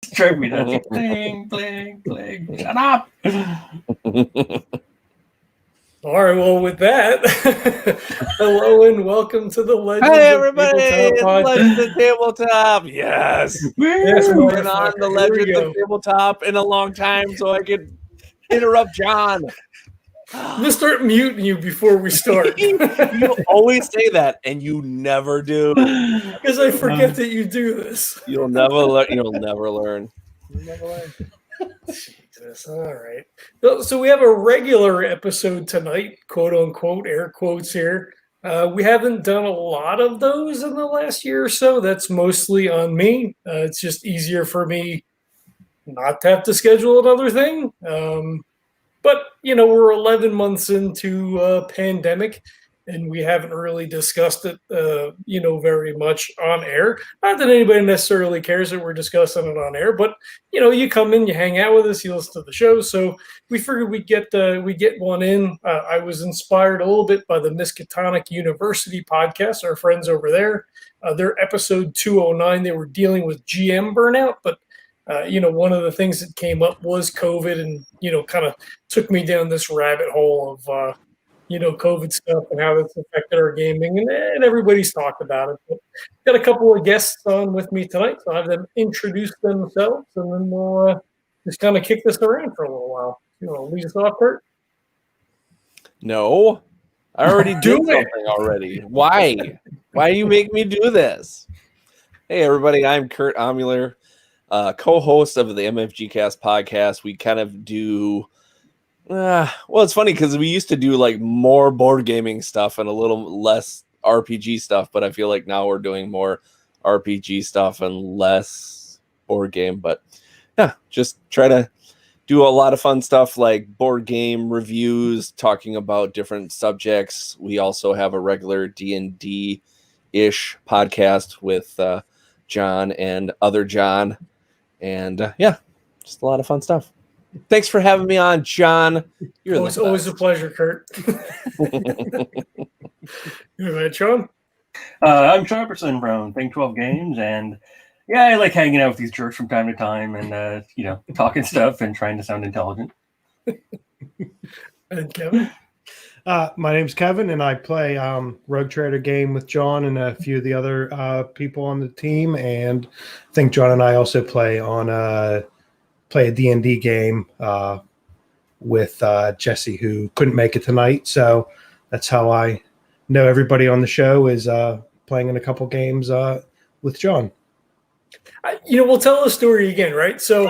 Trophy does it. Bling, bling, bling. Shut up. All right, well, with that, hello and welcome to the Legends Hey, of everybody! Tabletop It's podcast. Legends of Tabletop. Yes, Yes, I've been on motherfucker. the Here we Legends of go. Tabletop in a long time, so I could interrupt John. I'm gonna start muting you before we start You always say that, and you never do. because I forget that you do this. You'll never learn. You'll never learn. You never learn. Jesus. All right. So we have a regular episode tonight, quote unquote, air quotes here. We haven't done a lot of those in the last year or so. That's mostly on me. It's just easier for me not to have to schedule another thing. But we're 11 months into pandemic, and we haven't really discussed it, very much on air. Not that anybody necessarily cares that we're discussing it on air, but you come in, you hang out with us, you listen to the show. So we figured we get one in. I was inspired a little bit by the Miskatonic University podcast. Our friends over there, their episode 209, they were dealing with GM burnout, but one of the things that came up was COVID, and kind of took me down this rabbit hole of COVID stuff and how that's affected our gaming, and everybody's talked about it. But got a couple of guests on with me tonight, so I'll have them introduce themselves, and then we'll just kind of kick this around for a little while. Lead us off, Kurt? No, I already did something already. Why? Why do you make me do this? Hey, everybody! I'm Kurt Omuler, co-host of the MFG Cast podcast. We kind of do. Well, it's funny because we used to do like more board gaming stuff and a little less RPG stuff, but I feel like now we're doing more RPG stuff and less board game. But yeah, just try to do a lot of fun stuff like board game reviews, talking about different subjects. We also have a regular D&D-ish podcast with John and other John. And yeah, just a lot of fun stuff. Thanks for having me on, John. You're always a pleasure, Kurt. Right, Sean? I'm Sharperson from Think 12 Games, and yeah, I like hanging out with these jerks from time to time and, talking stuff and trying to sound intelligent. And Kevin? My name's Kevin, and I play Rogue Trader game with John and a few of the other people on the team. And I think John and I also play a D&D game with Jesse, who couldn't make it tonight. So that's how I know everybody on the show is playing in a couple games with John. We'll tell the story again, right? So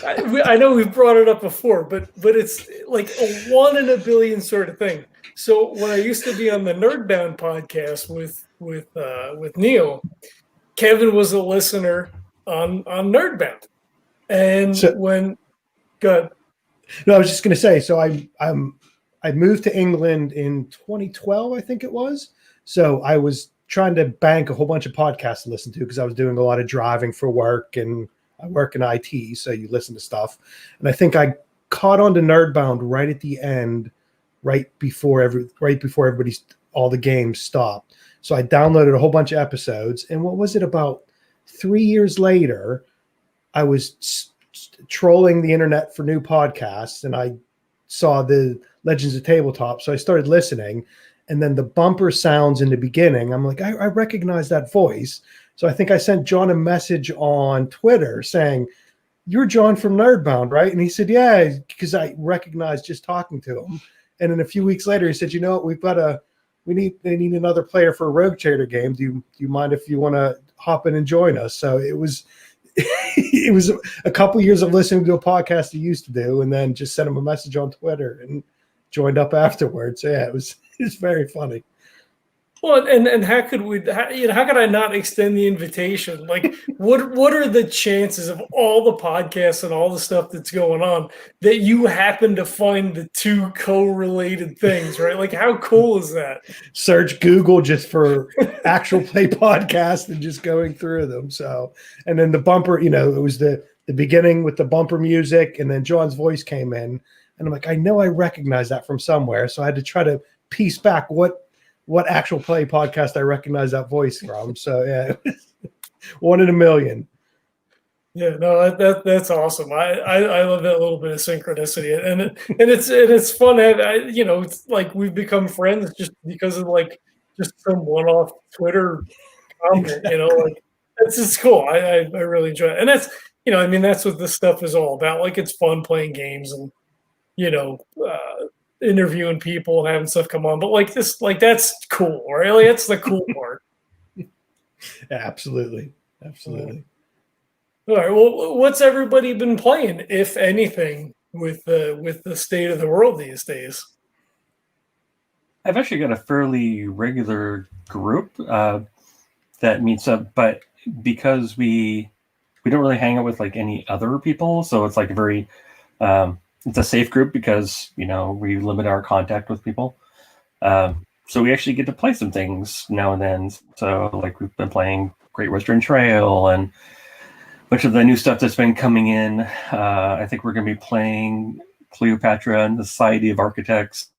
I know we've brought it up before, but it's like a 1 in a billion sort of thing. So when I used to be on the Nerdbound podcast with Neil, Kevin was a listener on Nerdbound. And good. No, I was just going to say, so I moved to England in 2012, I think it was. So I was trying to bank a whole bunch of podcasts to listen to because I was doing a lot of driving for work, and I work in IT, so you listen to stuff. And I think I caught on to Nerdbound right at the end, right before everybody's all the games stopped. So I downloaded a whole bunch of episodes, and what was it, about 3 years later, I was trolling the internet for new podcasts, and I saw the Legends of Tabletop. So I started listening, and then the bumper sounds in the beginning, I'm like, I recognize that voice. So I think I sent John a message on Twitter saying, "You're John from Nerdbound, right?" And he said, "Yeah," because I recognized just talking to him. And then a few weeks later, he said, "You know what? They need another player for a Rogue Trader game. Do you mind if you want to hop in and join us?" So it was a couple years of listening to a podcast he used to do, and then just sent him a message on Twitter and joined up afterwards. So yeah, it was very funny. Well, and how could I not extend the invitation? Like, what are the chances of all the podcasts and all the stuff that's going on that you happen to find the two co-related things, right? Like, how cool is that? Search Google just for actual play podcast and just going through them. So, and then the bumper, it was the beginning with the bumper music, and then John's voice came in, and I'm like, I know I recognize that from somewhere. So I had to try to piece back what actual play podcast I recognize that voice from. So yeah, 1 in a million. Yeah, no, that's awesome. I love that little bit of synchronicity, and it's fun. It's like we've become friends just because of like just some one-off Twitter comment. Like it's just cool. I really enjoy it, and I mean that's what this stuff is all about. Like it's fun playing games and you know interviewing people and having stuff come on. But like this, like that's cool, right? Like that's the cool part. Absolutely. All right. Well, what's everybody been playing, if anything, with the state of the world these days? I've actually got a fairly regular group that meets up, but because we don't really hang out with like any other people, so it's like a very it's a safe group because we limit our contact with people. So we actually get to play some things now and then. So like we've been playing Great Western Trail and bunch of the new stuff that's been coming in. I think we're going to be playing Cleopatra and the Society of Architects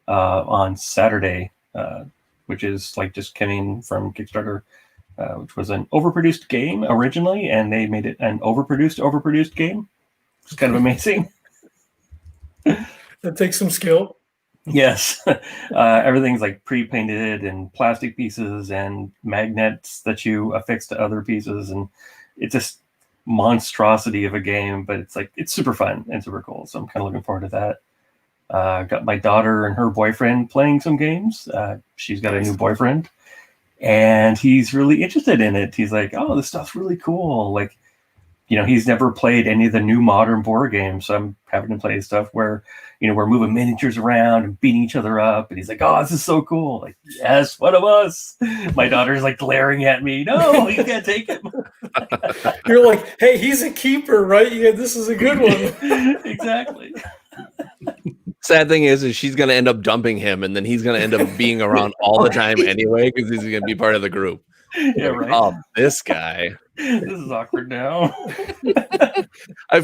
on Saturday, which is like just coming from Kickstarter, which was an overproduced game originally, and they made it an overproduced game. It's kind of amazing. That takes some skill. Yes. Everything's like pre-painted and plastic pieces and magnets that you affix to other pieces, and it's just monstrosity of a game, but it's super fun and super cool. So I'm kind of looking forward to that. Got my daughter and her boyfriend playing some games. She's got a new boyfriend, and he's really interested in it. He's like, "Oh, this stuff's really cool." Like, he's never played any of the new modern board games, so I'm having to play stuff where we're moving miniatures around and beating each other up, and he's like, "Oh, this is so cool!" Like, yes, one of us. My daughter's like glaring at me. No, you can't take him. You're like, hey, he's a keeper, right? Yeah, this is a good one. Exactly. Sad thing is she's going to end up dumping him, and then he's going to end up being around all the time anyway because he's going to be part of the group. Yeah, right. Oh, this guy. This is awkward now.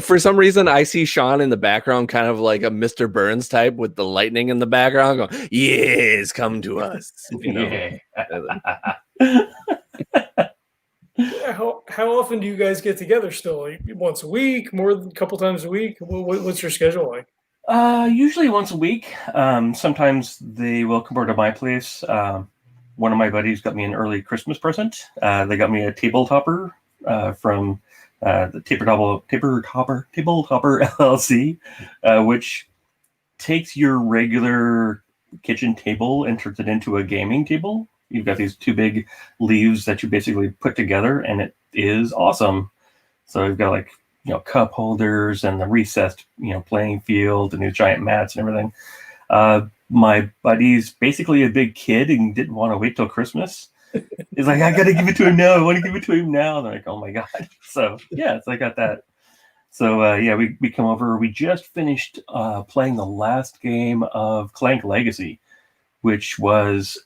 For some reason, I see Sean in the background, kind of like a Mr. Burns type with the lightning in the background going, yes, come to us. Yeah. How often do you guys get together still? Like once a week, more than a couple times a week? What's your schedule like? Usually once a week. Sometimes they will come over to my place. One of my buddies got me an early Christmas present. They got me a tabletopper from the Tabletopper LLC, which takes your regular kitchen table and turns it into a gaming table. You've got these two big leaves that you basically put together, and it is awesome. So you've got like cup holders and the recessed playing field and these giant mats and everything. My buddy's basically a big kid and didn't want to wait till Christmas. He's like, I gotta give it to him now. I want to give it to him now. And they're like, oh my god. So yeah, so I got that. So we come over. We just finished playing the last game of Clank Legacy, which was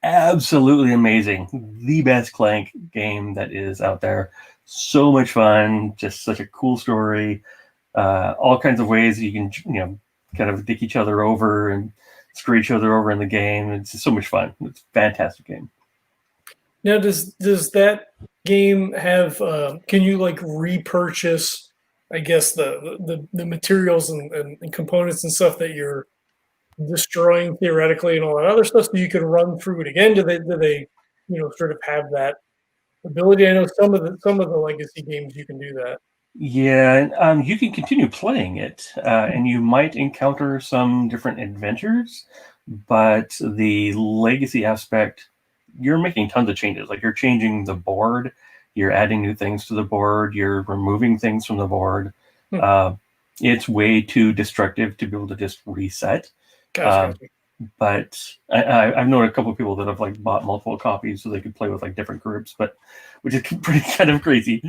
absolutely amazing. The best Clank game that is out there. So much fun. Just such a cool story. All kinds of ways that you can kind of dick each other over and screw each other over in the game. It's just so much fun. It's a fantastic game. Now, does that game have? Can you like repurchase? I guess the materials and components and stuff that you're destroying theoretically and all that other stuff, so you can run through it again. Do they sort of have that ability? I know some of the legacy games you can do that. Yeah, you can continue playing it, and you might encounter some different adventures, but the legacy aspect, you're making tons of changes. Like you're changing the board, you're adding new things to the board, you're removing things from the board. It's way too destructive to be able to just reset. Gotcha. But I've known a couple of people that have like bought multiple copies so they could play with like different groups, but which is pretty kind of crazy.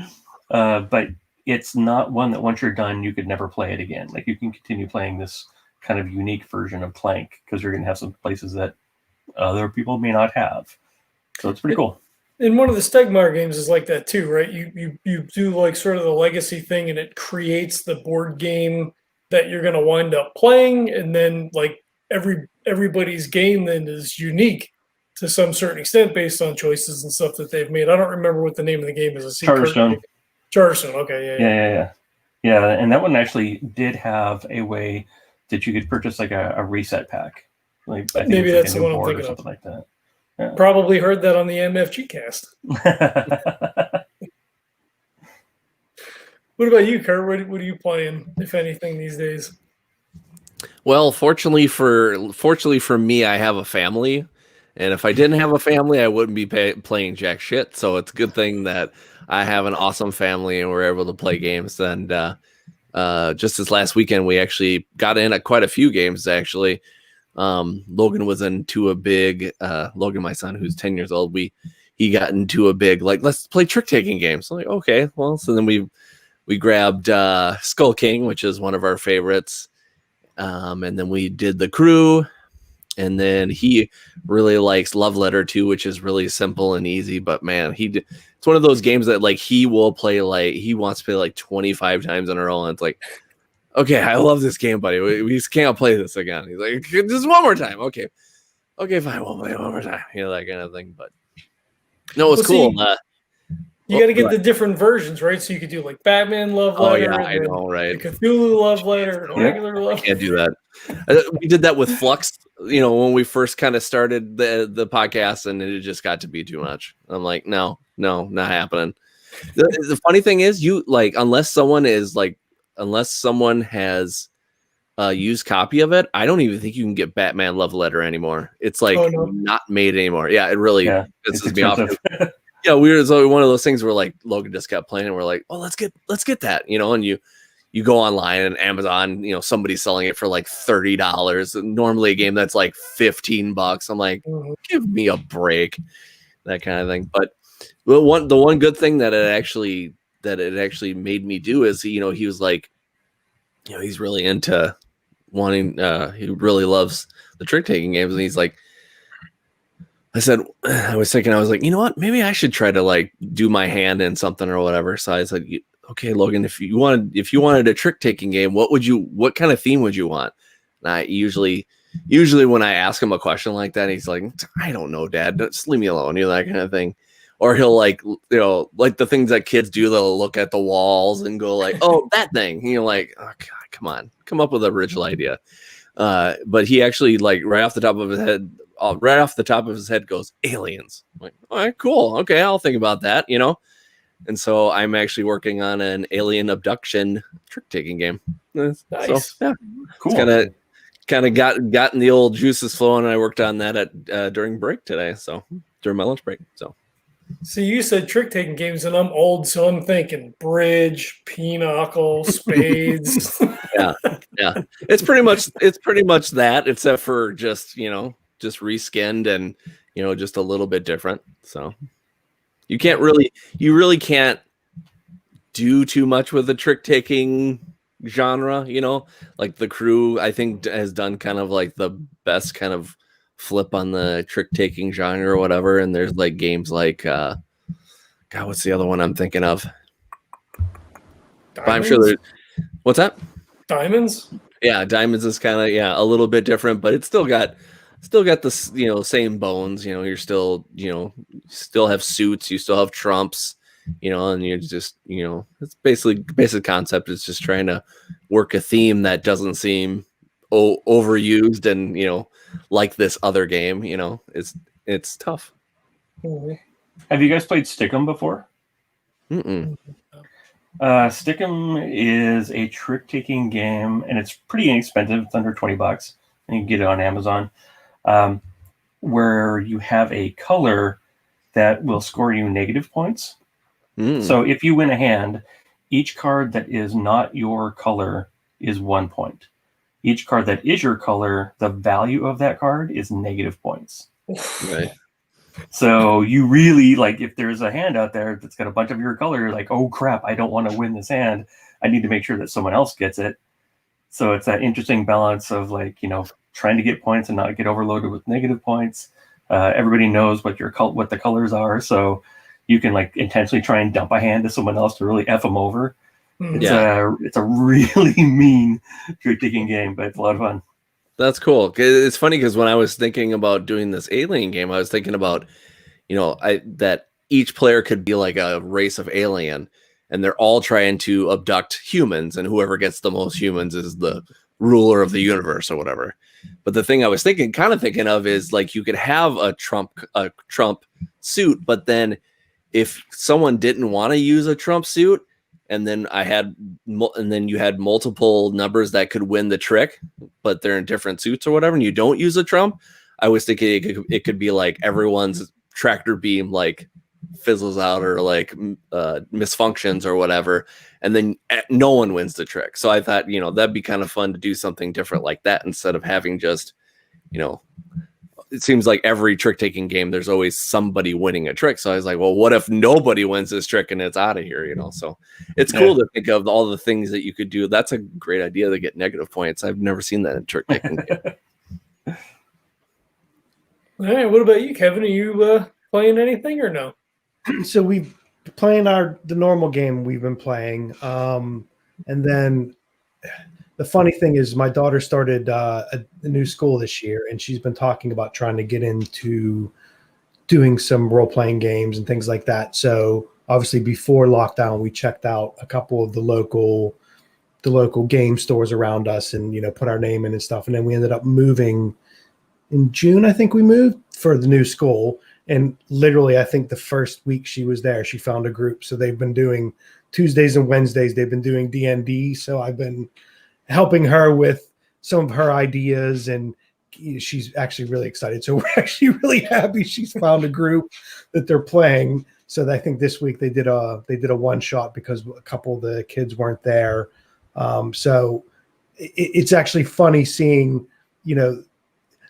But it's not one that once you're done, you could never play it again. Like you can continue playing this kind of unique version of Clank because you're going to have some places that other people may not have. So it's pretty cool. And one of the Stegmaier games is like that too, right? You do like sort of the legacy thing, and it creates the board game that you're going to wind up playing, and then like everybody's game then is unique to some certain extent based on choices and stuff that they've made. I don't remember what the name of the game is. Charterstone. Charterstone. Okay, Yeah, and that one actually did have a way that you could purchase like a reset pack. Like I think Maybe it was that's like the a new one I'm board or thinking of. something like that. Probably heard that on the MFG cast. What about you, Kurt? What are you playing, if anything, these days? Well, fortunately for me, I have a family, and if I didn't have a family, I wouldn't be playing jack shit. So it's a good thing that I have an awesome family and we're able to play games. And just this last weekend, we actually got in at quite a few games. Actually, Logan was into a big Logan, my son, who's 10 years old. He got into a big like let's play trick taking games. So like okay, well, so then we grabbed Skull King, which is one of our favorites. And then we did The Crew, and then he really likes Love Letter too, which is really simple and easy. But man, it's one of those games that like he will play like he wants to play like 25 times in a row, and it's like, okay, I love this game, buddy. We just can't play this again. He's like, just one more time, okay, fine, we'll play one more time, that kind of thing. But no, it's cool. You got to get the different versions, right? So you could do like Batman Love Letter. Oh yeah, I know, right? The Cthulhu Love Letter, regular Love Letter. Can't do that. We did that with Flux, when we first kind of started the podcast, and it just got to be too much. I'm like, no, not happening. The funny thing is, unless someone has a used copy of it, I don't even think you can get Batman Love Letter anymore. It's like not made anymore. Yeah, it really pisses me off. Yeah, so one of those things where like Logan just kept playing, and we're like, well, let's get that, and you go online and Amazon, somebody's selling it for like $30. Normally a game that's like $15. I'm like, give me a break, that kind of thing. But the one good thing that it actually made me do is, he was like, he's really into wanting, he really loves the trick taking games, and he's like, I was like, you know what? Maybe I should try to like do my hand in something or whatever. So I said, okay, Logan, if you wanted a trick taking game, what kind of theme would you want? And I usually when I ask him a question like that, he's like, I don't know, Dad, just leave me alone, that kind of thing. Or he'll like, like the things that kids do, they'll look at the walls and go like, oh, that thing. Like, oh God, come on, come up with an original idea. But he actually like right off the top of his head goes aliens. I'm like, all right, cool. Okay, I'll think about that, And so I'm actually working on an alien abduction trick taking game. Nice. So, yeah, cool. It's kind of gotten the old juices flowing. And I worked on that during break today. So during my lunch break. So. See, you said trick taking games, and I'm old, so I'm thinking bridge, pinochle, spades. Yeah. It's pretty much that, except for just just reskinned and just a little bit different. So you really can't do too much with the trick taking genre. Like The Crew, I think, has done kind of like the best kind of flip on the trick taking genre or whatever. And there's like games like what's the other one I'm thinking of? I'm sure what's that? Diamonds? Yeah, Diamonds is kind of a little bit different, but it's still got the same bones. You're still still have suits, you still have trumps, and you're just it's basic concept is just trying to work a theme that doesn't seem overused and like this other game. It's tough. Mm-hmm. Have you guys played Stickum before? Mm-mm. Stickum is a trick-taking game, and it's pretty inexpensive. It's under $20, and you can get it on Amazon, where you have a color that will score you negative points. So if you win a hand, each card that is not your color is 1 point. Each card that is your color, the value of that card is negative points. Right. So you really, like, if there's a hand out there that's got a bunch of your color, you're like, oh crap, I don't want to win this hand. I need to make sure that someone else gets it. So it's that interesting balance of like, trying to get points and not get overloaded with negative points. Everybody knows what what the colors are, so you can like intentionally try and dump a hand to someone else to really F them over. It's a really mean trick-taking game, but it's a lot of fun. That's cool. It's funny because when I was thinking about doing this alien game, I was thinking about, that each player could be like a race of alien. and they're all trying to abduct humans, and whoever gets the most humans is the ruler of the universe or whatever. But the thing I was thinking of is like you could have a Trump suit, but then if someone didn't want to use a Trump suit, and then you had multiple numbers that could win the trick, but they're in different suits or whatever, and you don't use a Trump, I was thinking it could be like everyone's tractor beam like fizzles out or like misfunctions or whatever, and then no one wins the trick. So I thought, that'd be kind of fun to do something different like that instead of having just, it seems like every trick taking game, there's always somebody winning a trick. So I was like, well, what if nobody wins this trick and it's out of here, So it's cool to think of all the things that you could do. That's a great idea to get negative points. I've never seen that in trick taking game. All right. What about you, Kevin? Are you playing anything or no? So we've playing the normal game we've been playing. And then the funny thing is my daughter started a new school this year, and she's been talking about trying to get into doing some role-playing games and things like that. So obviously before lockdown, we checked out a couple of the local game stores around us and, put our name in and stuff. And then we ended up moving in June. I think we moved for the new school. And literally, I think the first week she was there, she found a group. So they've been doing Tuesdays and Wednesdays. They've been doing D&D. So I've been helping her with some of her ideas, and she's actually really excited. So we're actually really happy she's found a group that they're playing. So I think this week they did a one shot because a couple of the kids weren't there. So it's actually funny seeing,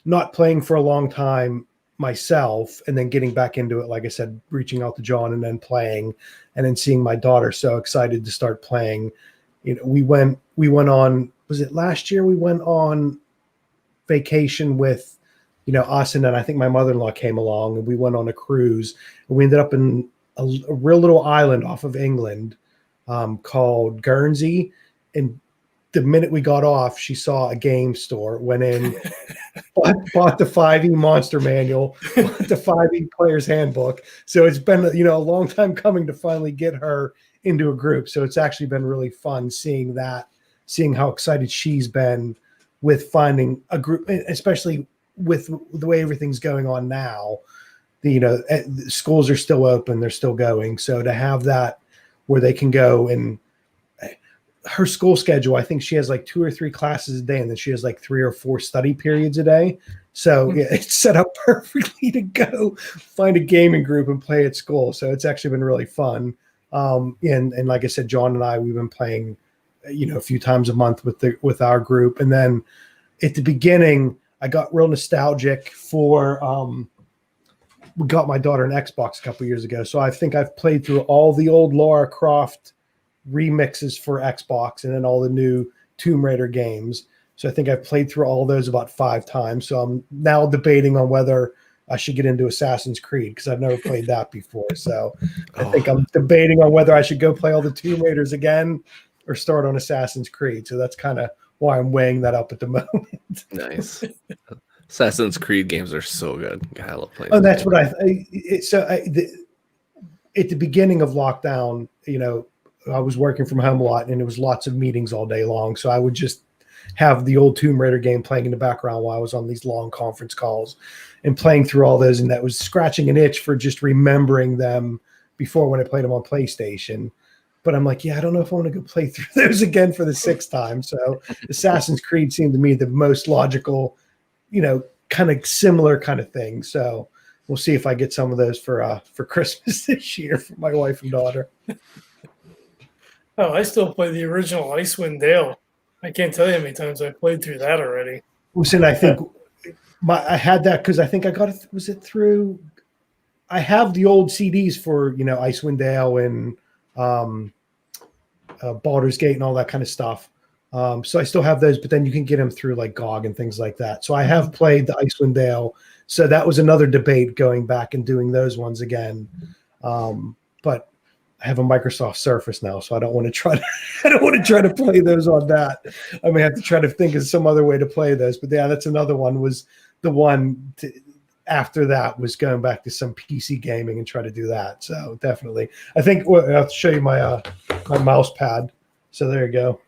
not playing for a long time myself and then getting back into it. Like I said, reaching out to John and then playing, and then seeing my daughter so excited to start playing. We went on, was it last year? We went on vacation with, us, and then I think my mother-in-law came along, and we went on a cruise, and we ended up in a real little island off of England called Guernsey. And the minute we got off, she saw a game store, went in, bought the 5e monster manual, bought the 5e player's handbook. So it's been, a long time coming to finally get her into a group. So it's actually been really fun seeing how excited she's been with finding a group, especially with the way everything's going on now. The schools are still open, they're still going. So to have that where they can go, and her school schedule, I think she has like 2 or 3 classes a day, and then she has like 3 or 4 study periods a day. So yeah, it's set up perfectly to go find a gaming group and play at school. So it's actually been really fun. And like I said, John and I, we've been playing, a few times a month with our group. And then at the beginning, I got real nostalgic for, we got my daughter an Xbox a couple years ago. So I think I've played through all the old Lara Croft remixes for Xbox, and then all the new Tomb Raider games. So I think I've played through all those about 5 times. So I'm now debating on whether I should get into Assassin's Creed, because I've never played that before. So I think I'm debating on whether I should go play all the Tomb Raiders again or start on Assassin's Creed. So that's kind of why I'm weighing that up at the moment. Nice. Assassin's Creed games are so good. God, I love playing. Oh, that's what at the beginning of lockdown, I was working from home a lot, and it was lots of meetings all day long. So I would just have the old Tomb Raider game playing in the background while I was on these long conference calls and playing through all those. And that was scratching an itch for just remembering them before when I played them on PlayStation. But I'm like, I don't know if I want to go play through those again for the 6th time. So Assassin's Creed seemed to me the most logical, kind of similar kind of thing. So we'll see if I get some of those for Christmas this year for my wife and daughter. Oh, I still play the original Icewind Dale. I can't tell you how many times I played through that already. Listen, I think I had that because I think I got it. Was it through? I have the old CDs for Icewind Dale and Baldur's Gate and all that kind of stuff. So I still have those, but then you can get them through like GOG and things like that. So I have played the Icewind Dale. So that was another debate, going back and doing those ones again. But I have a Microsoft Surface now, so I don't want to try to play those on that. I may have to try to think of some other way to play those. But yeah, that's another one. Was the one after that was going back to some PC gaming and try to do that. So definitely, I think I'll have to show you my my mouse pad. So there you go.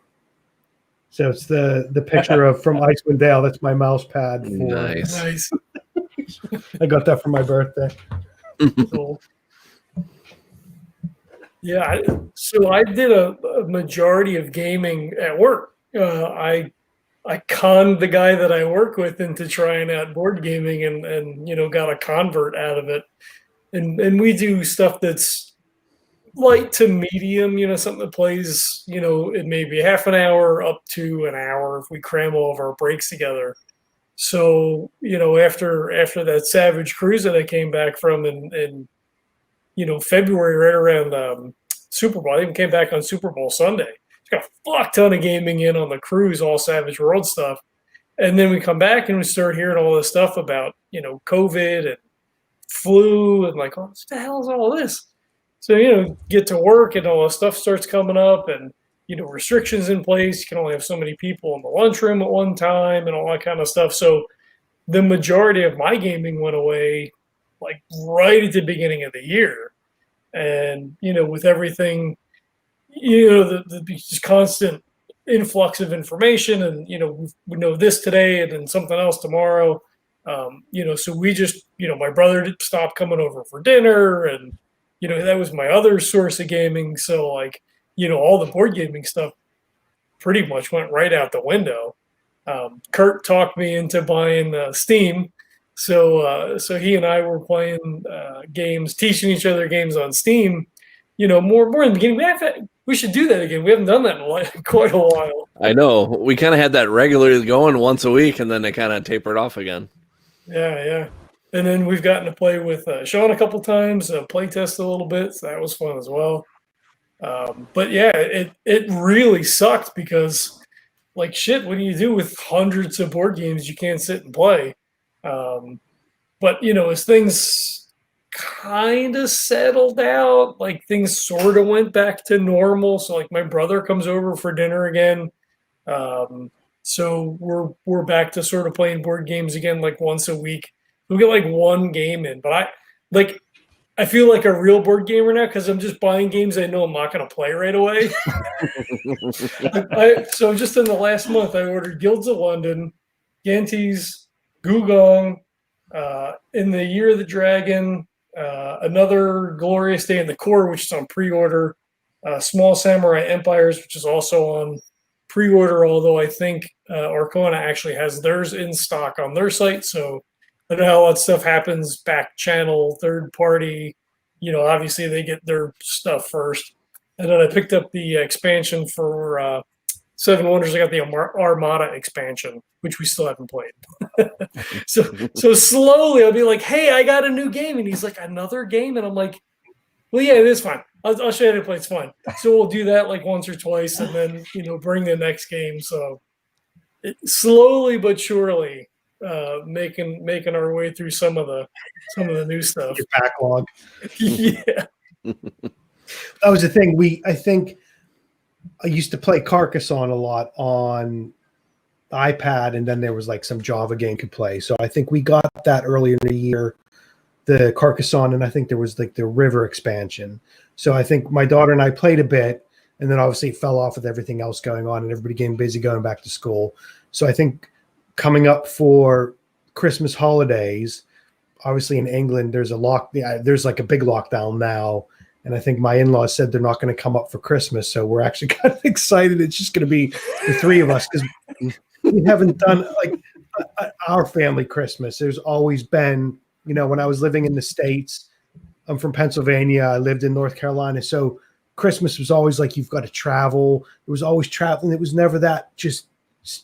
So it's the picture of from Icewind Dale. That's my mouse pad. For, Nice. I got that for my birthday. Cool. Yeah, so I did a majority of gaming at work. I conned the guy that I work with into trying out board gaming and got a convert out of it. And we do stuff that's light to medium, something that plays, it may be half an hour up to an hour if we cram all of our breaks together. So, after that Savage cruise that I came back from in February, right around Super Bowl, I even came back on Super Bowl Sunday. Got a fuck ton of gaming in on the cruise, all Savage World stuff. And then we come back and we start hearing all this stuff about, COVID and flu and like, oh, what the hell is all this? So, get to work and all this stuff starts coming up and, restrictions in place. You can only have so many people in the lunchroom at one time and all that kind of stuff. So the majority of my gaming went away like right at the beginning of the year. And, with everything, the just constant influx of information and, we know this today and then something else tomorrow. So we just, my brother stopped coming over for dinner and, that was my other source of gaming. So like, all the board gaming stuff pretty much went right out the window. Kurt talked me into buying Steam. So he and I were playing games, teaching each other games on Steam, more in the beginning. We should do that again. We haven't done that in quite a while. I know. We kind of had that regularly going once a week, and then it kind of tapered off again. Yeah. And then we've gotten to play with Sean a couple times, play test a little bit. So that was fun as well. But yeah, it really sucked because, like, shit, what do you do with hundreds of board games you can't sit and play? But, as things kind of settled out, like things sort of went back to normal. So, like, my brother comes over for dinner again. So we're back to sort of playing board games again, like once a week. We get like one game in, but I feel like a real board gamer now because I'm just buying games I know I'm not going to play right away. So just in the last month, I ordered Guilds of London, Gantes, Gugong, In the Year of the Dragon, another Glorious Day in the Core, which is on pre-order, Small Samurai Empires, which is also on pre-order, although I think Arcona actually has theirs in stock on their site. So I don't know how all that stuff happens, back channel, third party, obviously they get their stuff first. And then I picked up the expansion for Seven Wonders. I got the Armada expansion, which we still haven't played. So slowly I'll be like, hey, I got a new game. And he's like, another game? And I'm like, well, yeah, it is fine. I'll show you how to play. It's fine. So we'll do that like once or twice and then, bring the next game. So slowly but surely making our way through some of the new stuff. Your backlog. Yeah. That was the thing. I think I used to play Carcassonne a lot on iPad, and then there was like some Java game could play. So I think we got that earlier in the year, the Carcassonne, and I think there was like the River expansion. So I think my daughter and I played a bit, and then obviously it fell off with everything else going on and everybody getting busy going back to school. So I think coming up for Christmas holidays, obviously in England, there's like a big lockdown now. And I think my in-laws said they're not going to come up for Christmas. So we're actually kind of excited. It's just going to be the three of us because we haven't done like our family Christmas. There's always been, when I was living in the States, I'm from Pennsylvania. I lived in North Carolina. So Christmas was always like, you've got to travel. It was always traveling. It was never that just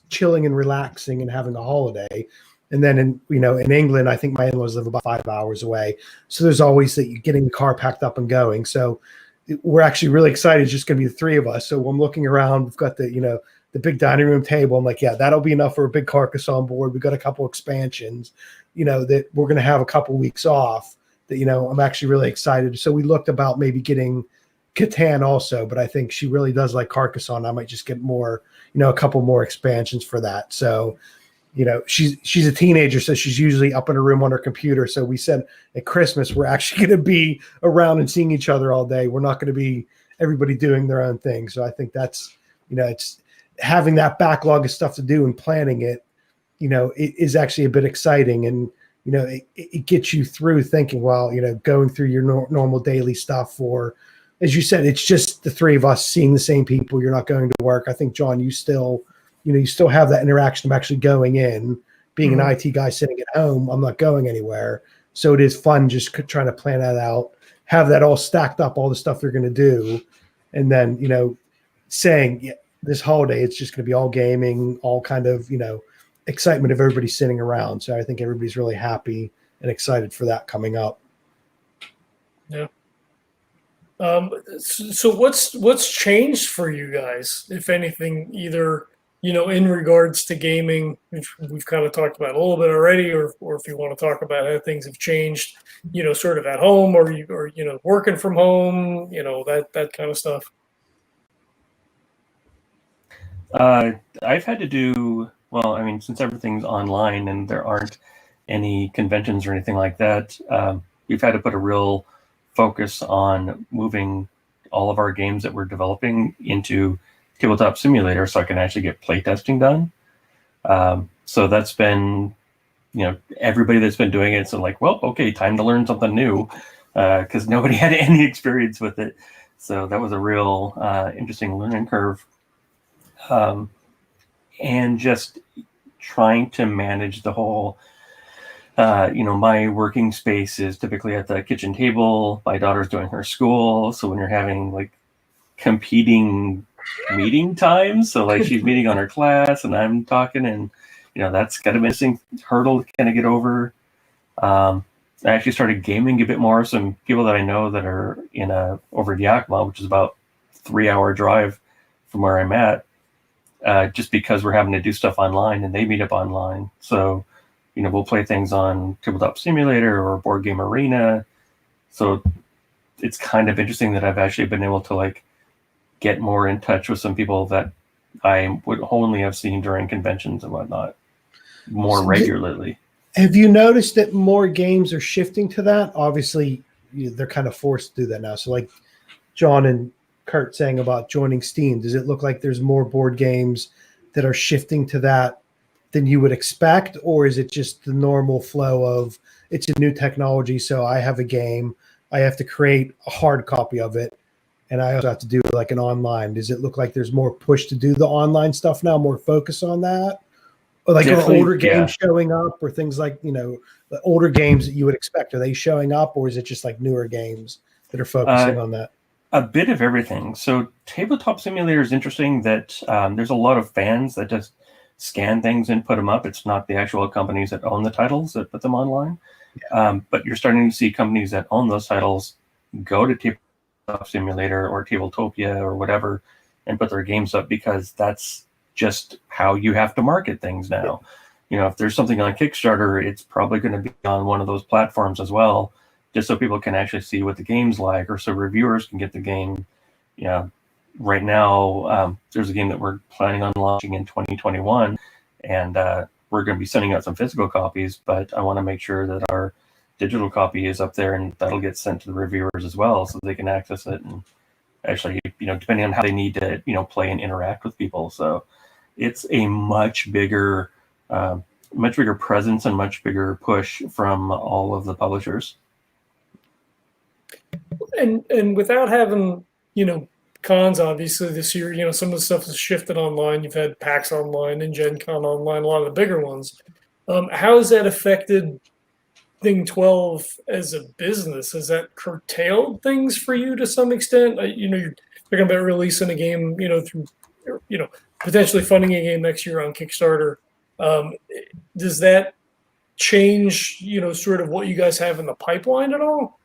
chilling and relaxing and having a holiday. And then in England, I think my in-laws live about 5 hours away. So there's always that you're getting the car packed up and going. So we're actually really excited. It's just going to be the three of us. So I'm looking around, we've got the big dining room table. I'm like, yeah, that'll be enough for a big Carcassonne board. We've got a couple expansions, that we're going to have a couple weeks off that, I'm actually really excited. So we looked about maybe getting Catan also, but I think she really does like Carcassonne. I might just get more, a couple more expansions for that. So she's a teenager, so she's usually up in her room on her computer. So we said at Christmas, we're actually going to be around and seeing each other all day. We're not going to be everybody doing their own thing. So I think that's, it's having that backlog of stuff to do and planning it, it is actually a bit exciting. And, it gets you through thinking, well, going through your normal daily stuff, or as you said, it's just the three of us seeing the same people. You're not going to work. I think, John, you still have that interaction of actually going in, being an IT guy sitting at home. I'm not going anywhere. So it is fun just trying to plan that out, have that all stacked up, all the stuff they're going to do. And then, saying this holiday, it's just going to be all gaming, all kind of, excitement of everybody sitting around. So I think everybody's really happy and excited for that coming up. Yeah. So what's changed for you guys, if anything, either, in regards to gaming, which we've kind of talked about a little bit already, or if you want to talk about how things have changed, sort of at home or working from home, that kind of stuff. I've had to do, well, I mean, since everything's online and there aren't any conventions or anything like that, we've had to put a real focus on moving all of our games that we're developing into Tabletop Simulator so I can actually get playtesting done. So that's been, everybody that's been doing it, so like, well, okay, time to learn something new, because nobody had any experience with it. So that was a real interesting learning curve. And just trying to manage the whole, my working space is typically at the kitchen table. My daughter's doing her school. So when you're having like competing meeting times, so like she's meeting on her class and I'm talking, and, that's kind of a missing hurdle to kind of get over. I actually started gaming a bit more. Some people that I know that are over in Yakima, which is about a 3-hour drive from where I'm at, just because we're having to do stuff online and they meet up online. So, we'll play things on Tabletop Simulator or Board Game Arena. So it's kind of interesting that I've actually been able to like get more in touch with some people that I would only have seen during conventions and whatnot more regularly. Have you noticed that more games are shifting to that? Obviously, they're kind of forced to do that now. So like John and Kurt saying about joining Steam, does it look like there's more board games that are shifting to that than you would expect? Or is it just the normal flow of it's a new technology, so I have a game, I have to create a hard copy of it, and I also have to do like an online? Does it look like there's more push to do the online stuff now, more focus on that? Or like are older games showing up, or things like, the older games that you would expect, are they showing up, or is it just like newer games that are focusing on that? A bit of everything. So Tabletop Simulator is interesting that there's a lot of fans that just scan things and put them up. It's not the actual companies that own the titles that put them online. Yeah. But you're starting to see companies that own those titles go to Tabletop Simulator or Tabletopia or whatever and put their games up, because that's just how you have to market things now. Yeah. If there's something on Kickstarter, it's probably going to be on one of those platforms as well, just so people can actually see what the game's like, or so reviewers can get the game. Right now, there's a game that we're planning on launching in 2021, and we're going to be sending out some physical copies, but I want to make sure that our digital copy is up there, and that'll get sent to the reviewers as well, so they can access it and actually, depending on how they need to, play and interact with people. So it's a much bigger presence and much bigger push from all of the publishers. And without having, cons, obviously this year, some of the stuff has shifted online. You've had PAX online and Gen Con online, a lot of the bigger ones. How has that affected Thing 12 as a business? Has that curtailed things for you to some extent? You're talking about releasing a game, through, potentially funding a game next year on Kickstarter. Does that change, sort of what you guys have in the pipeline at all?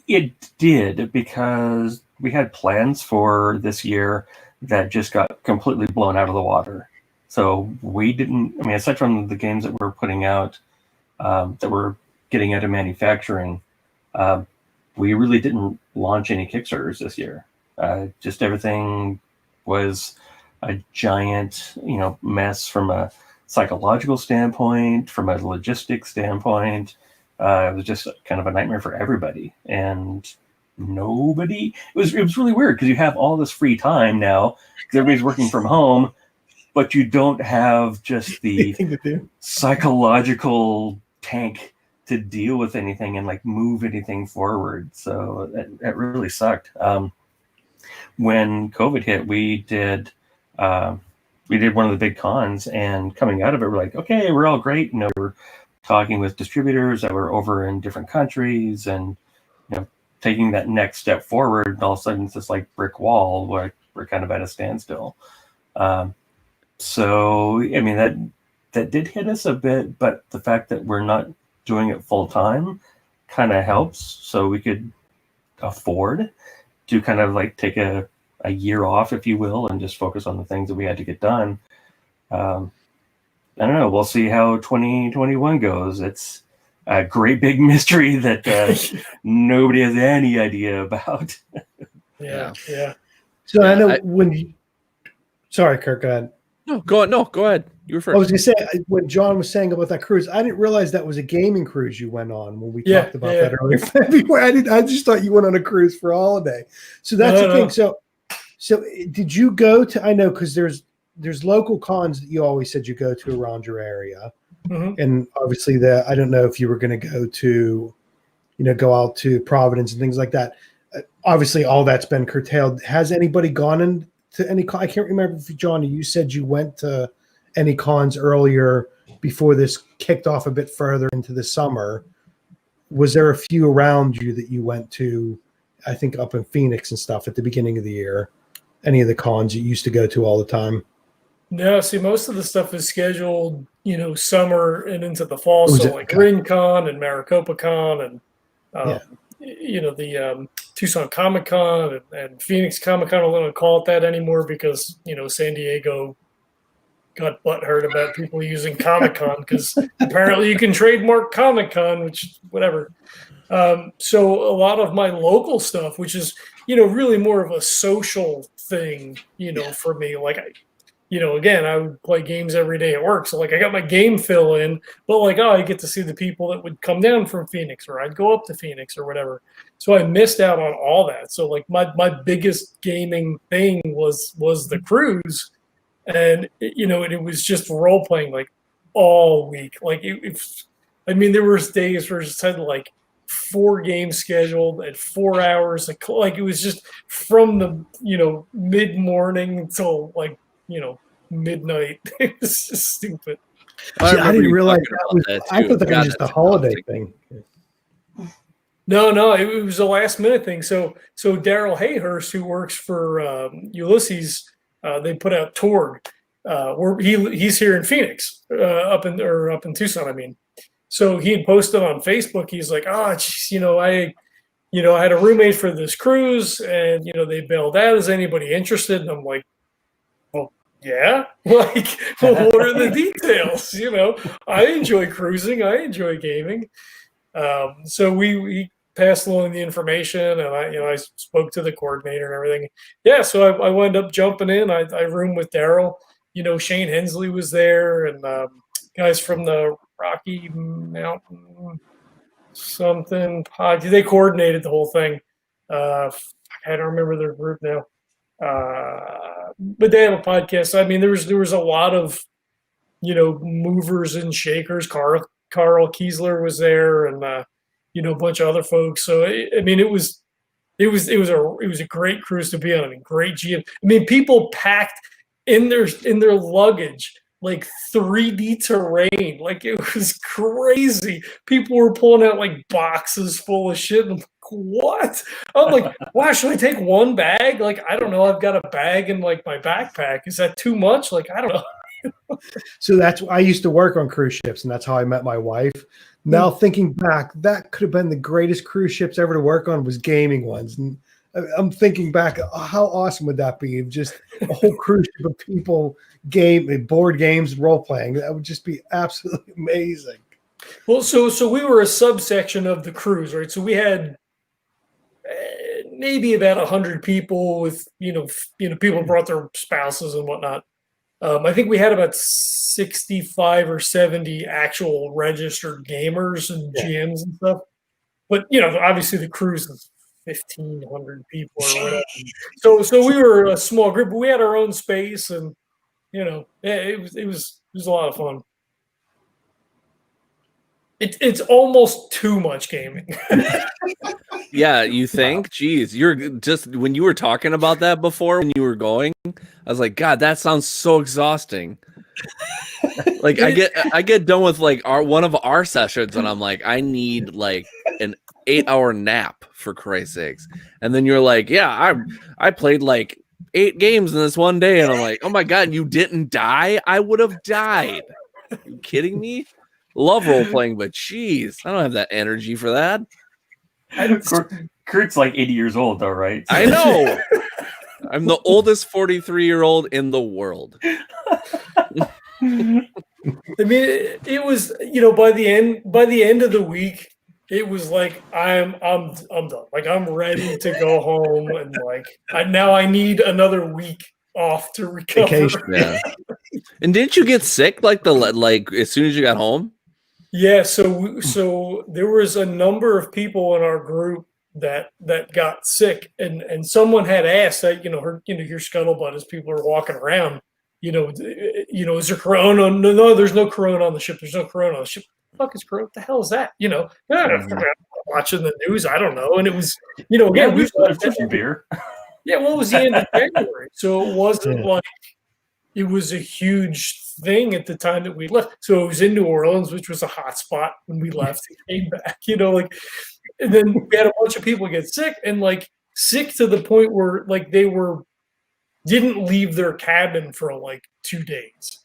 It did, because we had plans for this year that just got completely blown out of the water. So we didn't, aside from the games that we're putting out, that we're getting out of manufacturing, we really didn't launch any Kickstarters this year. Just everything was a giant, mess from a psychological standpoint, from a logistics standpoint. It was just kind of a nightmare for everybody, and it was really weird because you have all this free time now because everybody's working from home, but you don't have just the psychological tank to deal with anything and like move anything forward. So that really sucked. When COVID hit, we did one of the big cons, and coming out of it, we're like, okay, we're all great. We're talking with distributors that were over in different countries, and taking that next step forward. And all of a sudden, it's this like brick wall where we're kind of at a standstill. So I mean that did hit us a bit, but the fact that we're not doing it full time kind of helps, so we could afford to kind of like take a year off, if you will, and just focus on the things that we had to get done. I don't know. We'll see how 2021 goes. It's a great big mystery that nobody has any idea about. Yeah. So I know sorry, Kirk, go ahead. No, go ahead. You were first. I was going to say, when John was saying about that cruise, I didn't realize that was a gaming cruise you went on when we talked about that earlier in February. I just thought you went on a cruise for a holiday. So that's the thing. So did you go to, I know, because there's local cons that you always said you go to around your area. Mm-hmm. And obviously I don't know if you were going to go to, go out to Providence and things like that. Obviously all that's been curtailed. Has anybody gone into any con? I can't remember if, John, you said you went to any cons earlier before this kicked off a bit further into the summer. Was there a few around you that you went to, I think up in Phoenix and stuff at the beginning of the year? Any of the cons you used to go to all the time? No, see, most of the stuff is scheduled, summer and into the fall. So like RinCon and Maricopa Con and, the Tucson Comic Con and Phoenix Comic Con. I don't want to call it that anymore because, San Diego got butthurt about people using Comic Con because apparently you can trademark Comic Con, which whatever. So a lot of my local stuff, which is, really more of a social thing, for me, like again, I would play games every day at work. So like I got my game fill in, but like, I get to see the people that would come down from Phoenix, or I'd go up to Phoenix or whatever. So I missed out on all that. So like my biggest gaming thing was the cruise. And, it was just role playing like all week. Like there was days where I just had like 4 games scheduled at 4 hours. Like it was just from the, mid-morning until like, midnight. It was just stupid. I didn't realize I thought that was just a holiday thing. No, it was a last minute thing. So Daryl Hayhurst, who works for Ulysses, they put out Torg. He's here in Phoenix, up in Tucson. I mean, so he had posted on Facebook. He's like, I had a roommate for this cruise, and they bailed out. Is anybody interested? And I'm like, well, yeah. Like, what are the details? I enjoy cruising. I enjoy gaming. So we passed along the information, and I spoke to the coordinator and everything. Yeah, so I wound up jumping in. I roomed with Daryl. Shane Hensley was there, and guys from the Rocky Mountain something pod. They coordinated the whole thing. I don't remember their group now, but they have a podcast. I mean, there was a lot of movers and shakers. Carl Kiesler was there, and a bunch of other folks. So it was a great cruise to be on. I mean, great GM. I mean, people packed in their luggage like 3D terrain. Like it was crazy. People were pulling out like boxes full of shit. I'm like, what? I'm like, wow, should I take one bag? Like, I don't know. I've got a bag in like my backpack. Is that too much? Like, I don't know. So I used to work on cruise ships, and that's how I met my wife. Now thinking back, that could have been the greatest cruise ships ever to work on, was gaming ones. And I'm thinking back, how awesome would that be? Just a whole cruise ship of people board games, role playing. That would just be absolutely amazing. Well, so we were a subsection of the cruise, right? So we had maybe about 100 people with people brought their spouses and whatnot. I think we had about 65 or 70 actual registered gamers and GMs and stuff. But obviously the cruise is 1,500 people or whatever. So we were a small group, but we had our own space, and it was a lot of fun. It's almost too much gaming. Yeah, you think? Jeez, you're just when you were talking about that before when you were going, I was like, God, that sounds so exhausting. Like I get done with like one of our sessions and I'm like, I need like an 8-hour nap for Christ's sakes. And then you're like, yeah, I played like 8 games in this one day, and I'm like, oh my God, you didn't die? I would have died. Are you kidding me? Love role playing, but geez, I don't have that energy for that. Kurt's like 80 years old, though, right? I know. I'm the oldest 43-year-old in the world. I mean, it was by the end of the week, it was like I'm done. Like I'm ready to go home, and like I need another week off to recover. Vacation. Yeah. And didn't you get sick like as soon as you got home? Yeah, so there was a number of people in our group that got sick, and someone had asked that your scuttlebutt as people are walking around, is there corona? No, there's no corona on the ship. There's no corona on the ship. What the fuck is corona? What the hell is that? Watching the news, I don't know. And it was again, we some beer. Yeah, well, it was the end of January, so it wasn't like it was a huge thing at the time that we left. So it was in New Orleans, which was a hot spot when we left and came back, and then we had a bunch of people get sick, and like sick to the point where like they didn't leave their cabin for like 2 days.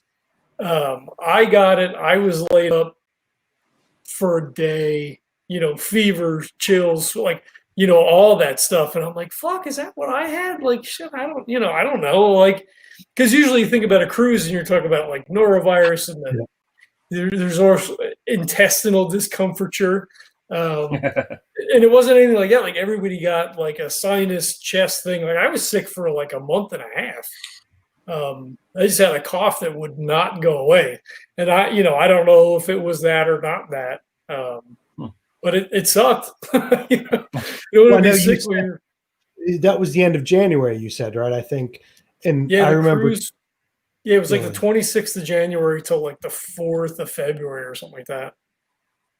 I got it. I was laid up for a day, fever, chills, like, all that stuff. And I'm like, fuck, is that what I had? Like, shit, I don't know. Like, because usually you think about a cruise and you're talking about like norovirus, and then there's also intestinal discomfiture. And it wasn't anything like that. Like everybody got like a sinus chest thing. Like I was sick for like a month and a half. I just had a cough that would not go away. And I don't know if it was that or not that. But it sucked. That was the end of January, you said, right? I think. And yeah, I remember. Cruise, it was like the 26th of January till like the 4th of February or something like that.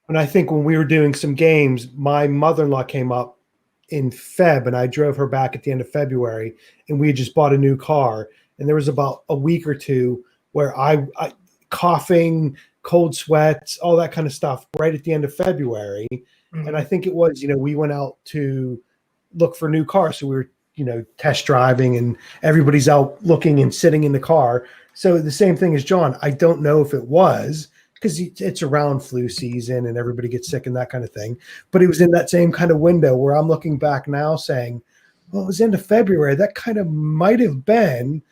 And I think when we were doing some games, my mother-in-law came up in Feb, and I drove her back at the end of February, and we had just bought a new car. And there was about a week or two where I coughing, cold sweats, all that kind of stuff right at the end of February. Mm-hmm. And I think it was, we went out to look for new cars. So we were, test driving, and everybody's out looking and sitting in the car. So the same thing as John. I don't know if it was because it's around flu season and everybody gets sick and that kind of thing. But it was in that same kind of window where I'm looking back now saying, well, it was end of February. That kind of might have been.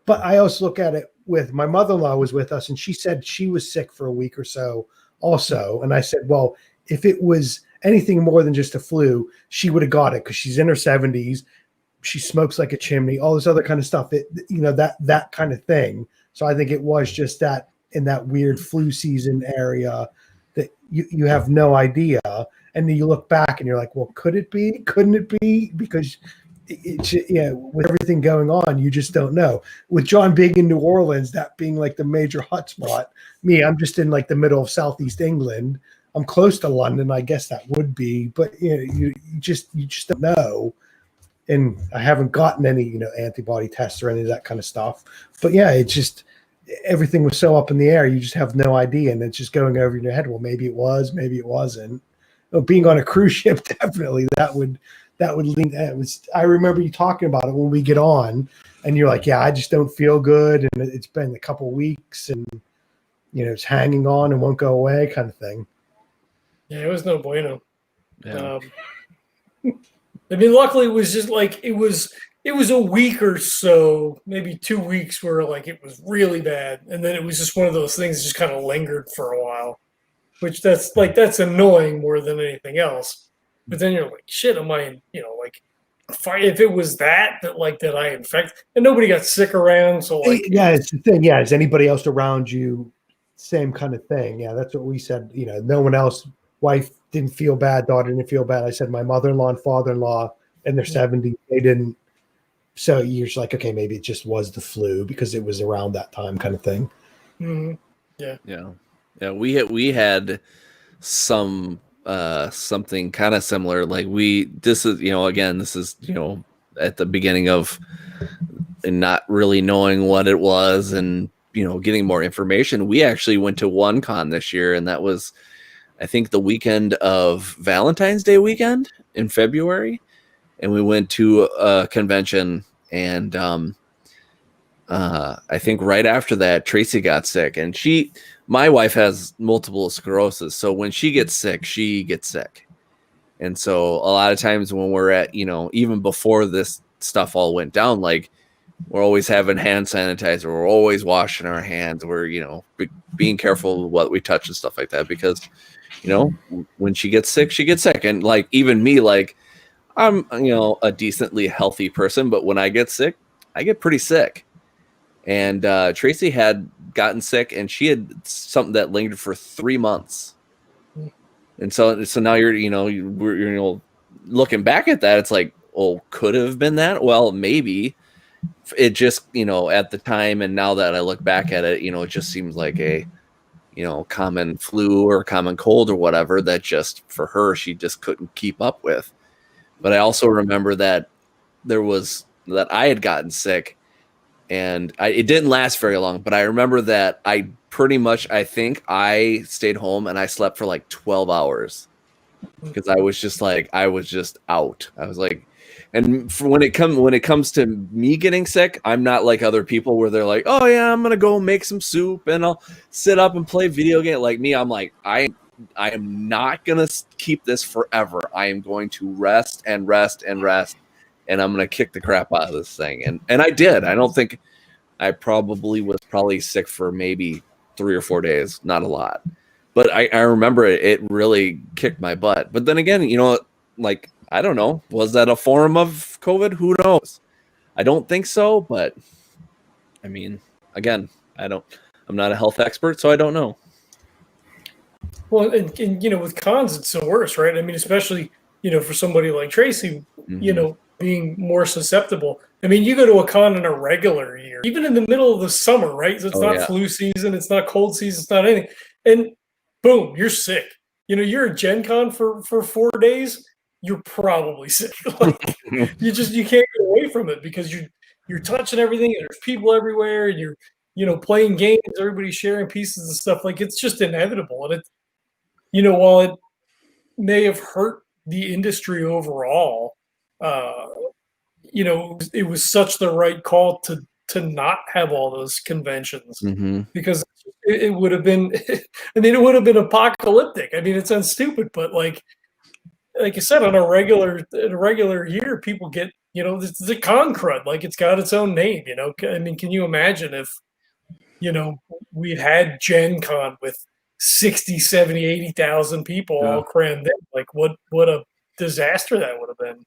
But I also look at it with my mother-in-law was with us, and she said she was sick for a week or so also. And I said, well, if it was anything more than just a flu, she would have got it because she's in her 70s. She smokes like a chimney, all this other kind of stuff. That kind of thing. So I think it was just that in that weird flu season area that you have no idea. And then you look back and you're like, well, could it be? Couldn't it be? Because with everything going on, you just don't know. With John being in New Orleans, that being like the major hotspot, I'm just in like the middle of Southeast England. I'm close to London, I guess that would be, but you just don't know. And I haven't gotten any, antibody tests or any of that kind of stuff. But yeah, it's just everything was so up in the air. You just have no idea, and it's just going over in your head. Well, maybe it was, maybe it wasn't. Being on a cruise ship, definitely that would lean. I remember you talking about it when we get on, and you're like, yeah, I just don't feel good, and it's been a couple of weeks, and it's hanging on and won't go away, kind of thing. Yeah, it was no bueno. Yeah. Luckily it was just like it was a week or so, maybe 2 weeks where like it was really bad, and then it was just one of those things that just kind of lingered for a while, which that's annoying more than anything else. But then you're like, shit, am I if it was that I infect, and nobody got sick around, so like yeah, it's the thing. Yeah, is anybody else around you same kind of thing? Yeah, that's what we said. You know, no one else. Wife didn't feel bad, daughter didn't feel bad. I said my mother-in-law and father-in-law in their 70s, they didn't. So you're just like, okay, maybe it just was the flu because it was around that time, kind of thing. Yeah. Yeah. We had some something kind of similar. Like this is at the beginning of and not really knowing what it was and getting more information. We actually went to one con this year, and that was I think the weekend of Valentine's Day weekend in February, and we went to a convention, and I think right after that Tracy got sick, and my wife has multiple sclerosis, so when she gets sick, and so a lot of times when we're at even before this stuff all went down, like we're always having hand sanitizer, we're always washing our hands, we're being careful with what we touch and stuff like that, because when she gets sick, and like even me, like I'm a decently healthy person, but when I get sick, I get pretty sick. And Tracy had gotten sick, and she had something that lingered for 3 months. And so now you're looking back at that, it's like, oh, could have been that. Well, maybe it just at the time, and now that I look back at it, it just seems like a common flu or common cold or whatever that just for her she just couldn't keep up with. But I also remember that I had gotten sick, and it didn't last very long, but I remember that I think I stayed home and I slept for like 12 hours because I was just out. I was like, and when it comes to me getting sick, I'm not like other people where they're like, oh yeah, I'm going to go make some soup and I'll sit up and play video game. Like me, I'm like, I am not going to keep this forever. I am going to rest and rest and rest. And I'm going to kick the crap out of this thing. And I did. I don't think I was sick for maybe 3 or 4 days. Not a lot. But I remember it really kicked my butt. But then again, like, I don't know. Was that a form of COVID? Who knows? I don't think so. But, I mean, again, I'm not a health expert, so I don't know. Well, and with cons, it's the worst, right? I mean, especially, for somebody like Tracy, being more susceptible. I mean, you go to a con in a regular year, even in the middle of the summer, right? So it's not flu season, it's not cold season, it's not anything. And boom, you're sick. You're at Gen Con for 4 days, you're probably sick. Like, you can't get away from it because you're touching everything and there's people everywhere and you're playing games, everybody's sharing pieces of stuff. Like, it's just inevitable. And it, while it may have hurt the industry overall, it was such the right call to not have all those conventions because it would have been, it would have been apocalyptic. I mean, it sounds stupid, but like I said, in a regular year, people get, the con crud, like it's got its own name, I mean, can you imagine if, we'd had Gen Con with 60, 70, 80,000 people all crammed in, like what a disaster that would have been.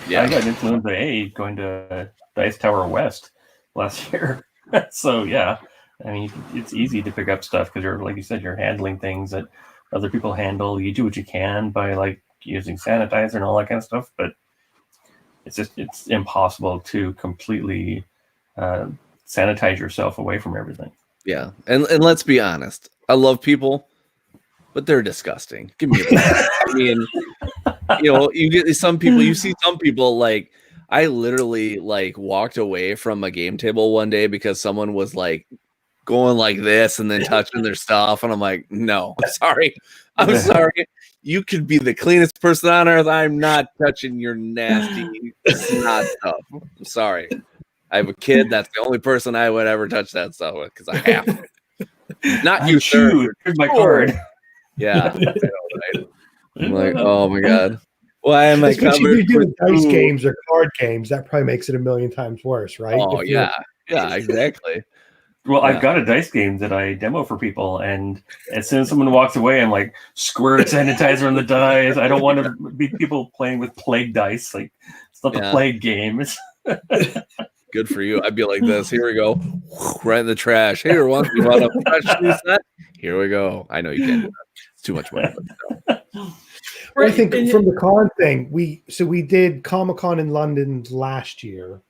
Yeah, I got influenza A going to Dice Tower West last year. So yeah, I mean, it's easy to pick up stuff because you're, like you said, you're handling things that other people handle. You do what you can by like using sanitizer and all that kind of stuff, but it's impossible to completely sanitize yourself away from everything. Yeah, and let's be honest, I love people, but they're disgusting. Give me a break. I mean, you get some people. You see some people like. I literally like walked away from a game table one day because someone was like going like this and then touching their stuff, and I'm like, no, I'm sorry. You could be the cleanest person on earth. I'm not touching your nasty snot stuff. I'm sorry. I have a kid. That's the only person I would ever touch that stuff with because I have to. Not you, sir. Here's my card. Yeah. Right? I'm like, oh my god. Why am I covered? If you're doing dice games or card games, that probably makes it a million times worse, right? Oh yeah, exactly. Well, I've got a dice game that I demo for people, and as soon as someone walks away, I'm like, squirt sanitizer on the dice. I don't want to be people playing with plague dice. Like, it's not the plague game. It's good for you. I'd be like this. Here we go. Right in the trash. Here, you want a fresh new set? Here we go. I know you can't do that. It's too much money. But no. Well, I think from the con thing, we did Comic-Con in London last year,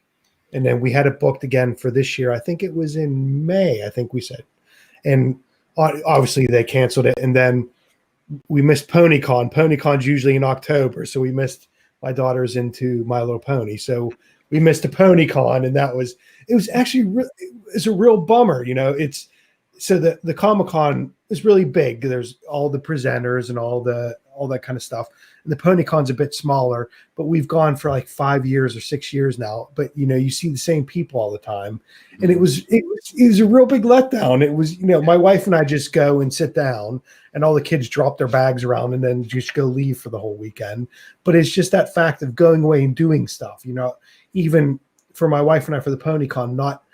and then we had it booked again for this year. I think it was in May, I think we said. And obviously they canceled it. And then we missed PonyCon. PonyCon's usually in October, so we missed my daughter's into My Little Pony. So we missed a PonyCon, and it was actually it's a real bummer. It's so the Comic-Con is really big. There's all the presenters and all that kind of stuff. And the PonyCon's a bit smaller, but we've gone for like 5 years or 6 years now. But you see the same people all the time, and it was a real big letdown. It was my wife and I just go and sit down, and all the kids drop their bags around, and then just go leave for the whole weekend. But it's just that fact of going away and doing stuff. Even for my wife and I for the PonyCon, not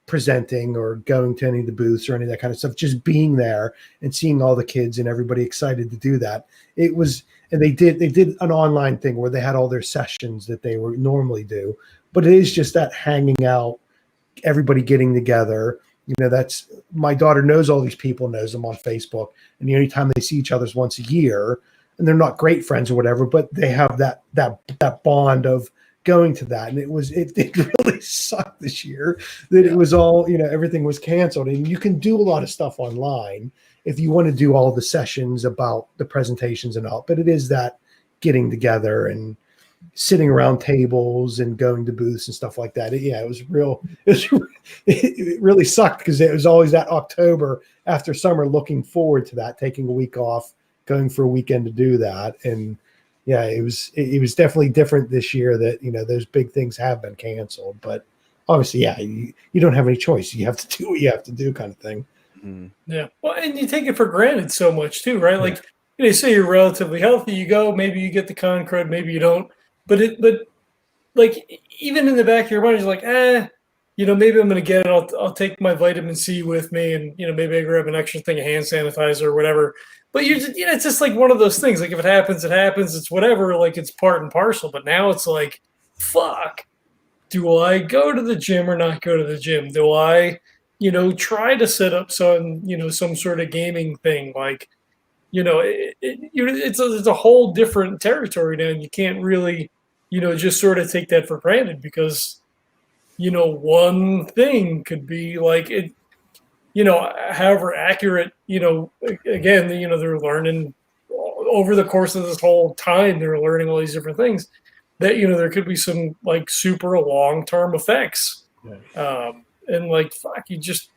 presenting or going to any of the booths or any of that kind of stuff, just being there and seeing all the kids and everybody excited to do that. It was, and they did an online thing where they had all their sessions that they would normally do, but it is just that hanging out, everybody getting together. That's, my daughter knows all these people, knows them on Facebook, and the only time they see each other is once a year, and they're not great friends or whatever, but they have that bond of going to that. And it really sucked this year that it was all, everything was canceled. And you can do a lot of stuff online if you want to do all the sessions about the presentations and all, but it is that getting together and sitting around tables and going to booths and stuff like that. It really sucked because it was always that October after summer looking forward to that, taking a week off, going for a weekend to do that. And yeah, it was definitely different this year that, those big things have been canceled, but obviously, yeah, you don't have any choice. You have to do what you have to do kind of thing. Mm-hmm. Yeah. Well, and you take it for granted so much too, right? Like, you say you're relatively healthy, you go, maybe you get the con crud, maybe you don't, but like, even in the back of your mind, you're like, maybe I'm going to get it. I'll take my vitamin C with me, and maybe I grab an extra thing of hand sanitizer or whatever. But it's just like one of those things. Like, if it happens, it happens. It's whatever. Like, it's part and parcel. But now it's like, fuck. Do I go to the gym or not go to the gym? Do I, try to set up some sort of gaming thing? Like, it's a whole different territory now. And you can't really, just sort of take that for granted because, one thing could be like it. However accurate, again, they're learning over the course of this whole time, they're learning all these different things that, there could be some like super long-term effects. And like, fuck, you just,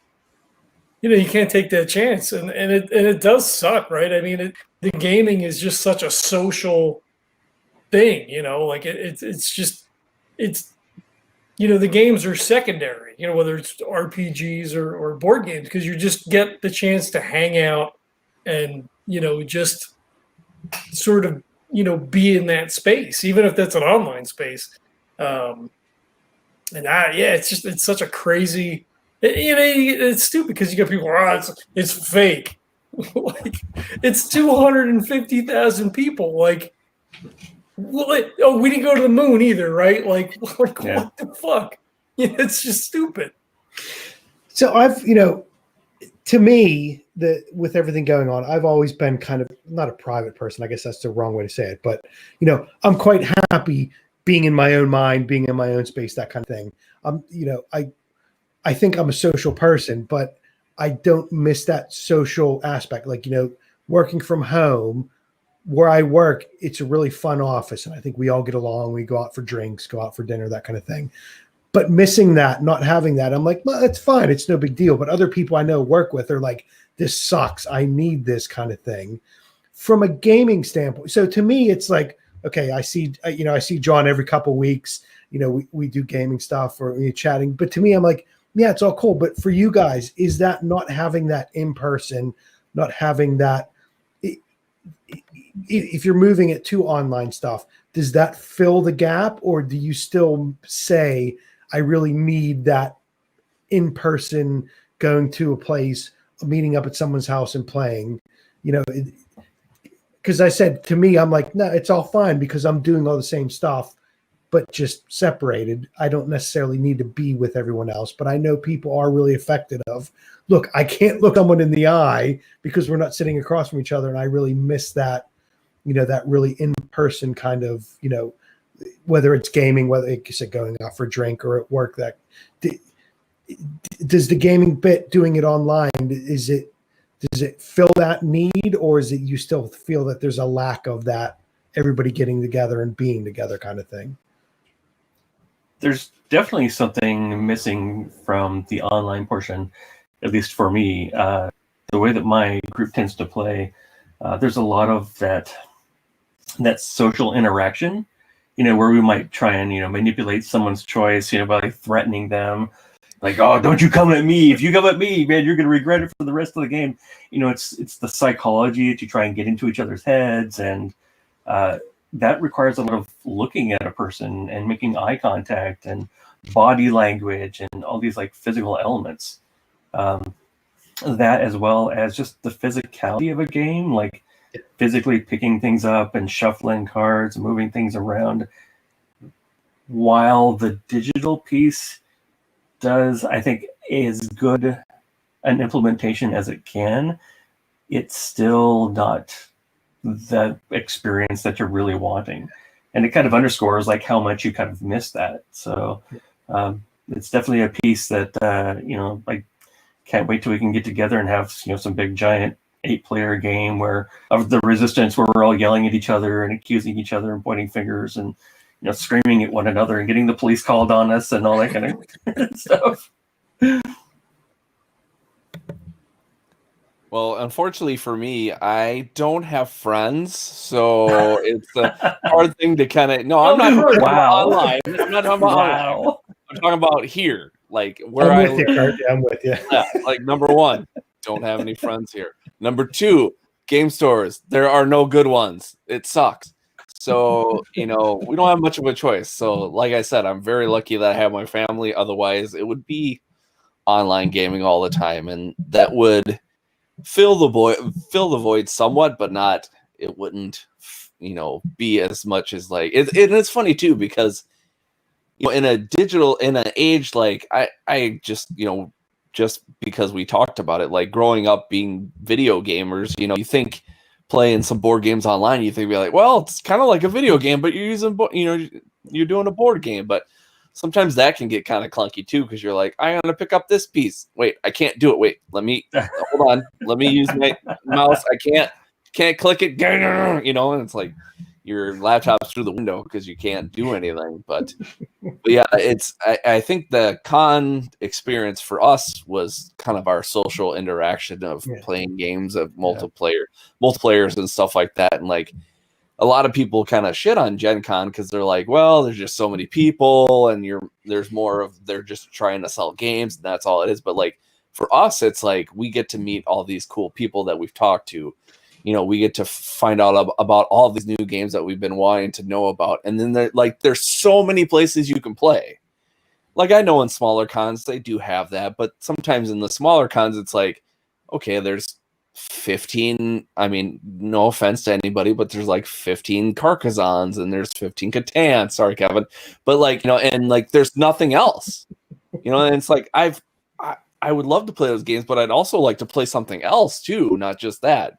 you can't take that chance. And it does suck, right? I mean, the gaming is just such a social thing, like it's just, the games are secondary, whether it's RPGs or board games, because you just get the chance to hang out and, just sort of, be in that space, even if that's an online space. It's such a crazy, it's stupid because you got people, it's fake. Like, it's 250,000 people. Like, we didn't go to the moon either, right? Like what the fuck? It's just stupid. So to me, with everything going on, I've always been kind of not a private person. I guess that's the wrong way to say it, but I'm quite happy being in my own mind, being in my own space, that kind of thing. I think I'm a social person, but I don't miss that social aspect. Like, working from home, where I work, it's a really fun office, and I think we all get along. We go out for drinks, go out for dinner, that kind of thing. But missing that, not having that, I'm like, well, that's fine. It's no big deal. But other people I know work with are like, this sucks. I need this kind of thing. From a gaming standpoint, so to me, it's like, okay, I see John every couple of weeks. We do gaming stuff or we're chatting. But to me, I'm like, yeah, it's all cool. But for you guys, is that not having that in person, not having that? If you're moving it to online stuff, does that fill the gap, or do you still say, I really need that in-person going to a place, meeting up at someone's house and playing, because I said to me, I'm like, no, it's all fine because I'm doing all the same stuff, but just separated. I don't necessarily need to be with everyone else, but I know people are really affected of, look, I can't look someone in the eye because we're not sitting across from each other. And I really miss that, that really in-person kind of, whether it's gaming, whether it's going out for a drink or at work, does the gaming bit doing it online, does it fill that need, or is it you still feel that there's a lack of that everybody getting together and being together kind of thing? There's definitely something missing from the online portion, at least for me. The way that my group tends to play, there's a lot of that social interaction, where we might try and, manipulate someone's choice, by threatening them. Like, oh, don't you come at me. If you come at me, man, you're going to regret it for the rest of the game. It's the psychology that you try and get into each other's heads. And that requires a lot of looking at a person and making eye contact and body language and all these like physical elements. That as well as just the physicality of a game, like physically picking things up and shuffling cards, moving things around. While the digital piece does, I think, as good an implementation as it can, it's still not the experience that you're really wanting. And it kind of underscores like how much you kind of miss that. So it's definitely a piece that, I can't wait till we can get together and have, some big giant 8-player game of the resistance where we're all yelling at each other and accusing each other and pointing fingers and, screaming at one another and getting the police called on us and all that kind of stuff. Well, unfortunately for me, I don't have friends, so it's a hard thing to kind of. No, I'm not talking about online. I'm not talking about online. I'm talking about here, like where I'm with you, Kurt. I'm with you. Yeah, like number one, don't have any friends here. Number two, game stores. There are no good ones. It sucks. So, we don't have much of a choice. So, like I said, I'm very lucky that I have my family. Otherwise, it would be online gaming all the time, and that would fill the void somewhat, but not. It wouldn't, be as much as like it. And it's funny too because, in an age like I just just because we talked about it, like growing up being video gamers, you think. Playing some board games online, you think be like, well, it's kind of like a video game, but you're using, you're doing a board game. But sometimes that can get kind of clunky too, because you're like, I'm gonna pick up this piece. Wait, I can't do it. Wait, let me hold on. Let me use my mouse. I can't click it. And it's like your laptop's through the window because you can't do anything. But yeah, I think the con experience for us was kind of our social interaction of playing games of multiplayers and stuff like that. And like a lot of people kind of shit on Gen Con because they're like, well, there's just so many people and there's more of they're just trying to sell games and that's all it is. But like for us, it's like we get to meet all these cool people that we've talked to. We get to find out about all these new games that we've been wanting to know about. And then there's so many places you can play. Like I know in smaller cons, they do have that, but sometimes in the smaller cons, it's like, okay, there's 15. I mean, no offense to anybody, but there's like 15 Carcassonnes and there's 15 Catan. Sorry, Kevin. But like, and like, there's nothing else, and it's like, I would love to play those games, but I'd also like to play something else too. Not just that.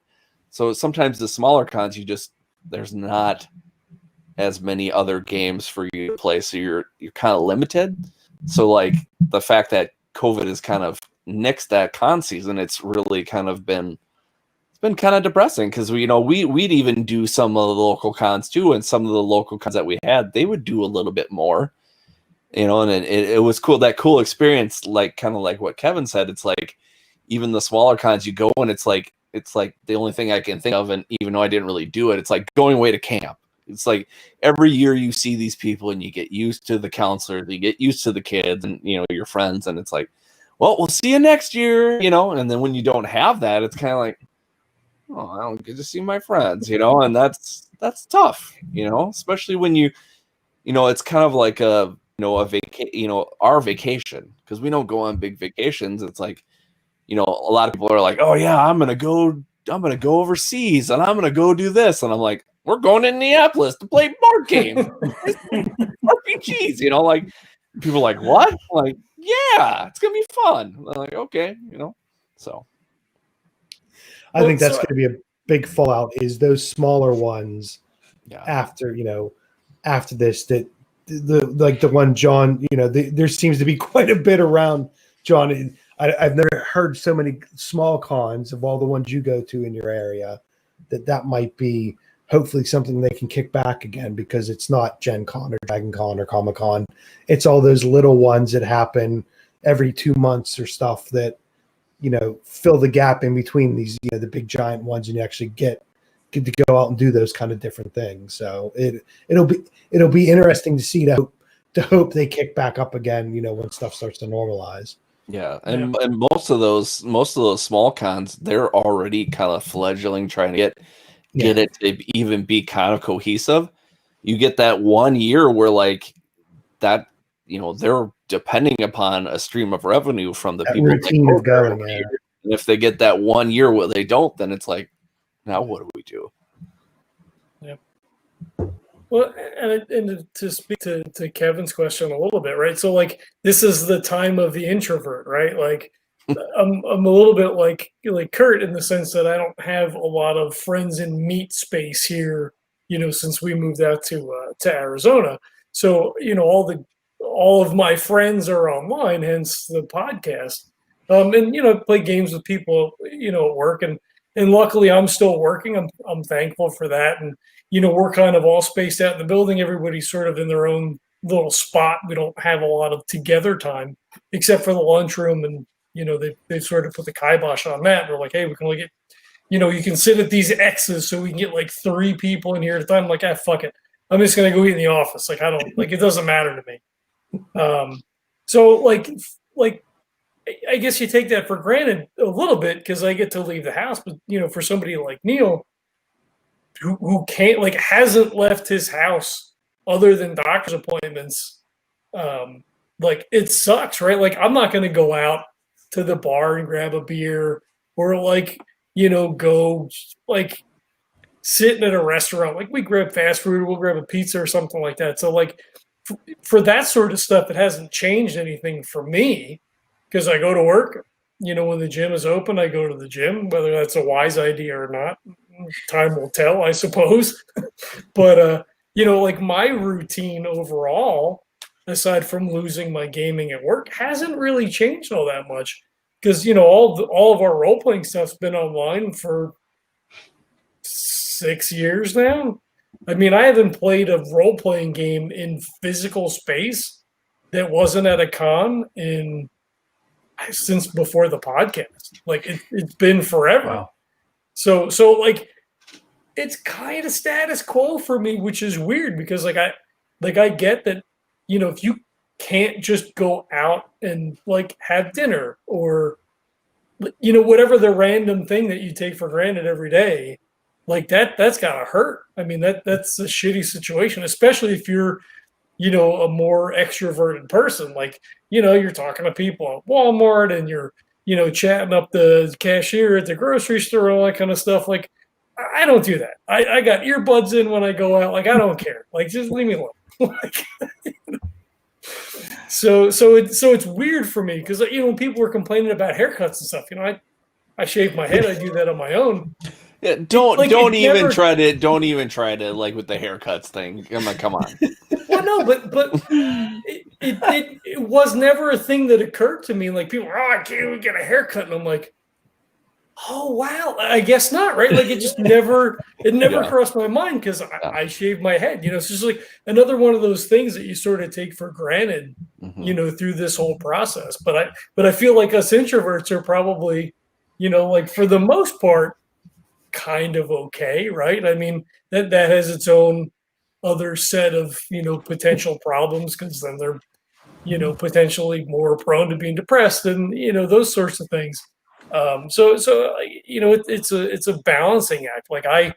So sometimes the smaller cons, there's not as many other games for you to play, so you're kind of limited. So like the fact that COVID has kind of nixed that con season, it's really kind of been kind of depressing because we'd even do some of the local cons too, and some of the local cons that we had, they would do a little bit more, and it was cool, that cool experience, like kind of like what Kevin said. It's like even the smaller cons you go and it's like the only thing I can think of, and even though I didn't really do it, it's like going away to camp. It's like every year you see these people and you get used to the counselor, you get used to the kids and your friends, and it's like, well, we'll see you next year, and then when you don't have that, it's kind of like, oh, I don't get to see my friends, and that's tough, especially when it's kind of like a vacation, our vacation, because we don't go on big vacations. It's like a lot of people are like, oh yeah, I'm gonna go overseas and I'm gonna go do this, and I'm like, we're going to Indianapolis to play board games, RPGs, like people are like, what? I'm like, yeah, it's gonna be fun. I'm like, okay, so I think that's going to be a big fallout, is those smaller ones. Yeah. After this, that the one John, there seems to be quite a bit around John. I've never heard so many small cons of all the ones you go to in your area. That might be hopefully something they can kick back again, because it's not Gen Con or Dragon Con or Comic Con. It's all those little ones that happen every 2 months or stuff that, fill the gap in between these, the big giant ones, and you actually get to go out and do those kind of different things. So it'll be interesting to see, to hope they kick back up again, when stuff starts to normalize. Yeah, and most of those small cons, they're already kind of fledgling, trying to get it to even be kind of cohesive. You get that 1 year where like that, they're depending upon a stream of revenue from the people routine of going. And if they get that 1 year where they don't, then it's like, now what do we do? Yeah. Well, and to speak to Kevin's question a little bit, right? So like, this is the time of the introvert, right? Like, I'm a little bit like Kurt, in the sense that I don't have a lot of friends in meet space here, since we moved out to Arizona. So, all of my friends are online, hence the podcast. And play games with people, at work, and luckily I'm still working. I'm thankful for that. And we're kind of all spaced out in the building. Everybody's sort of in their own little spot. We don't have a lot of together time, except for the lunchroom, and they've sort of put the kibosh on that. We're like, hey, we can look at, you can sit at these X's so we can get like 3 people in here at a time. I'm like, fuck it, I'm just gonna go eat in the office. Like, I don't like, it doesn't matter to me. So like I guess you take that for granted a little bit, because I get to leave the house. But for somebody like Neil, who can't, like, hasn't left his house other than doctor's appointments, like, it sucks, right? Like, I'm not going to go out to the bar and grab a beer, or like, go like sitting at a restaurant. Like, we grab fast food, we'll grab a pizza or something like that. So like, for that sort of stuff, it hasn't changed anything for me, because I go to work. When the gym is open, I go to the gym, whether that's a wise idea or not. Time will tell, I suppose. But like, my routine overall, aside from losing my gaming at work, hasn't really changed all that much, because all of our role-playing stuff's been online for 6 years now. I mean, I haven't played a role-playing game in physical space that wasn't at a con since before the podcast. Like, it's been forever. Wow. So like, it's kind of status quo for me, which is weird, because I get that, if you can't just go out and like have dinner, or whatever the random thing that you take for granted every day, like that's gotta hurt. I mean, that's a shitty situation, especially if you're a more extroverted person. Like, you're talking to people at Walmart, and you're chatting up the cashier at the grocery store, all that kind of stuff. Like, I don't do that. I got earbuds in when I go out. Like, I don't care. Like, just leave me alone. Like, so it's weird for me, because when people were complaining about haircuts and stuff, I shave my head. I do that on my own. Yeah, don't even try to like with the haircuts thing. I'm like, come on. Well, no, but it was never a thing that occurred to me. Like, people, I can't even get a haircut, and I'm like, oh wow, I guess not, right? Like, it just never crossed my mind, because I shaved my head. It's just like another one of those things that you sort of take for granted, through this whole process. But I feel like us introverts are probably, like, for the most part, kind of okay, right? I mean, that has its own other set of potential problems, because then they're potentially more prone to being depressed, and those sorts of things. So it's a balancing act. Like, I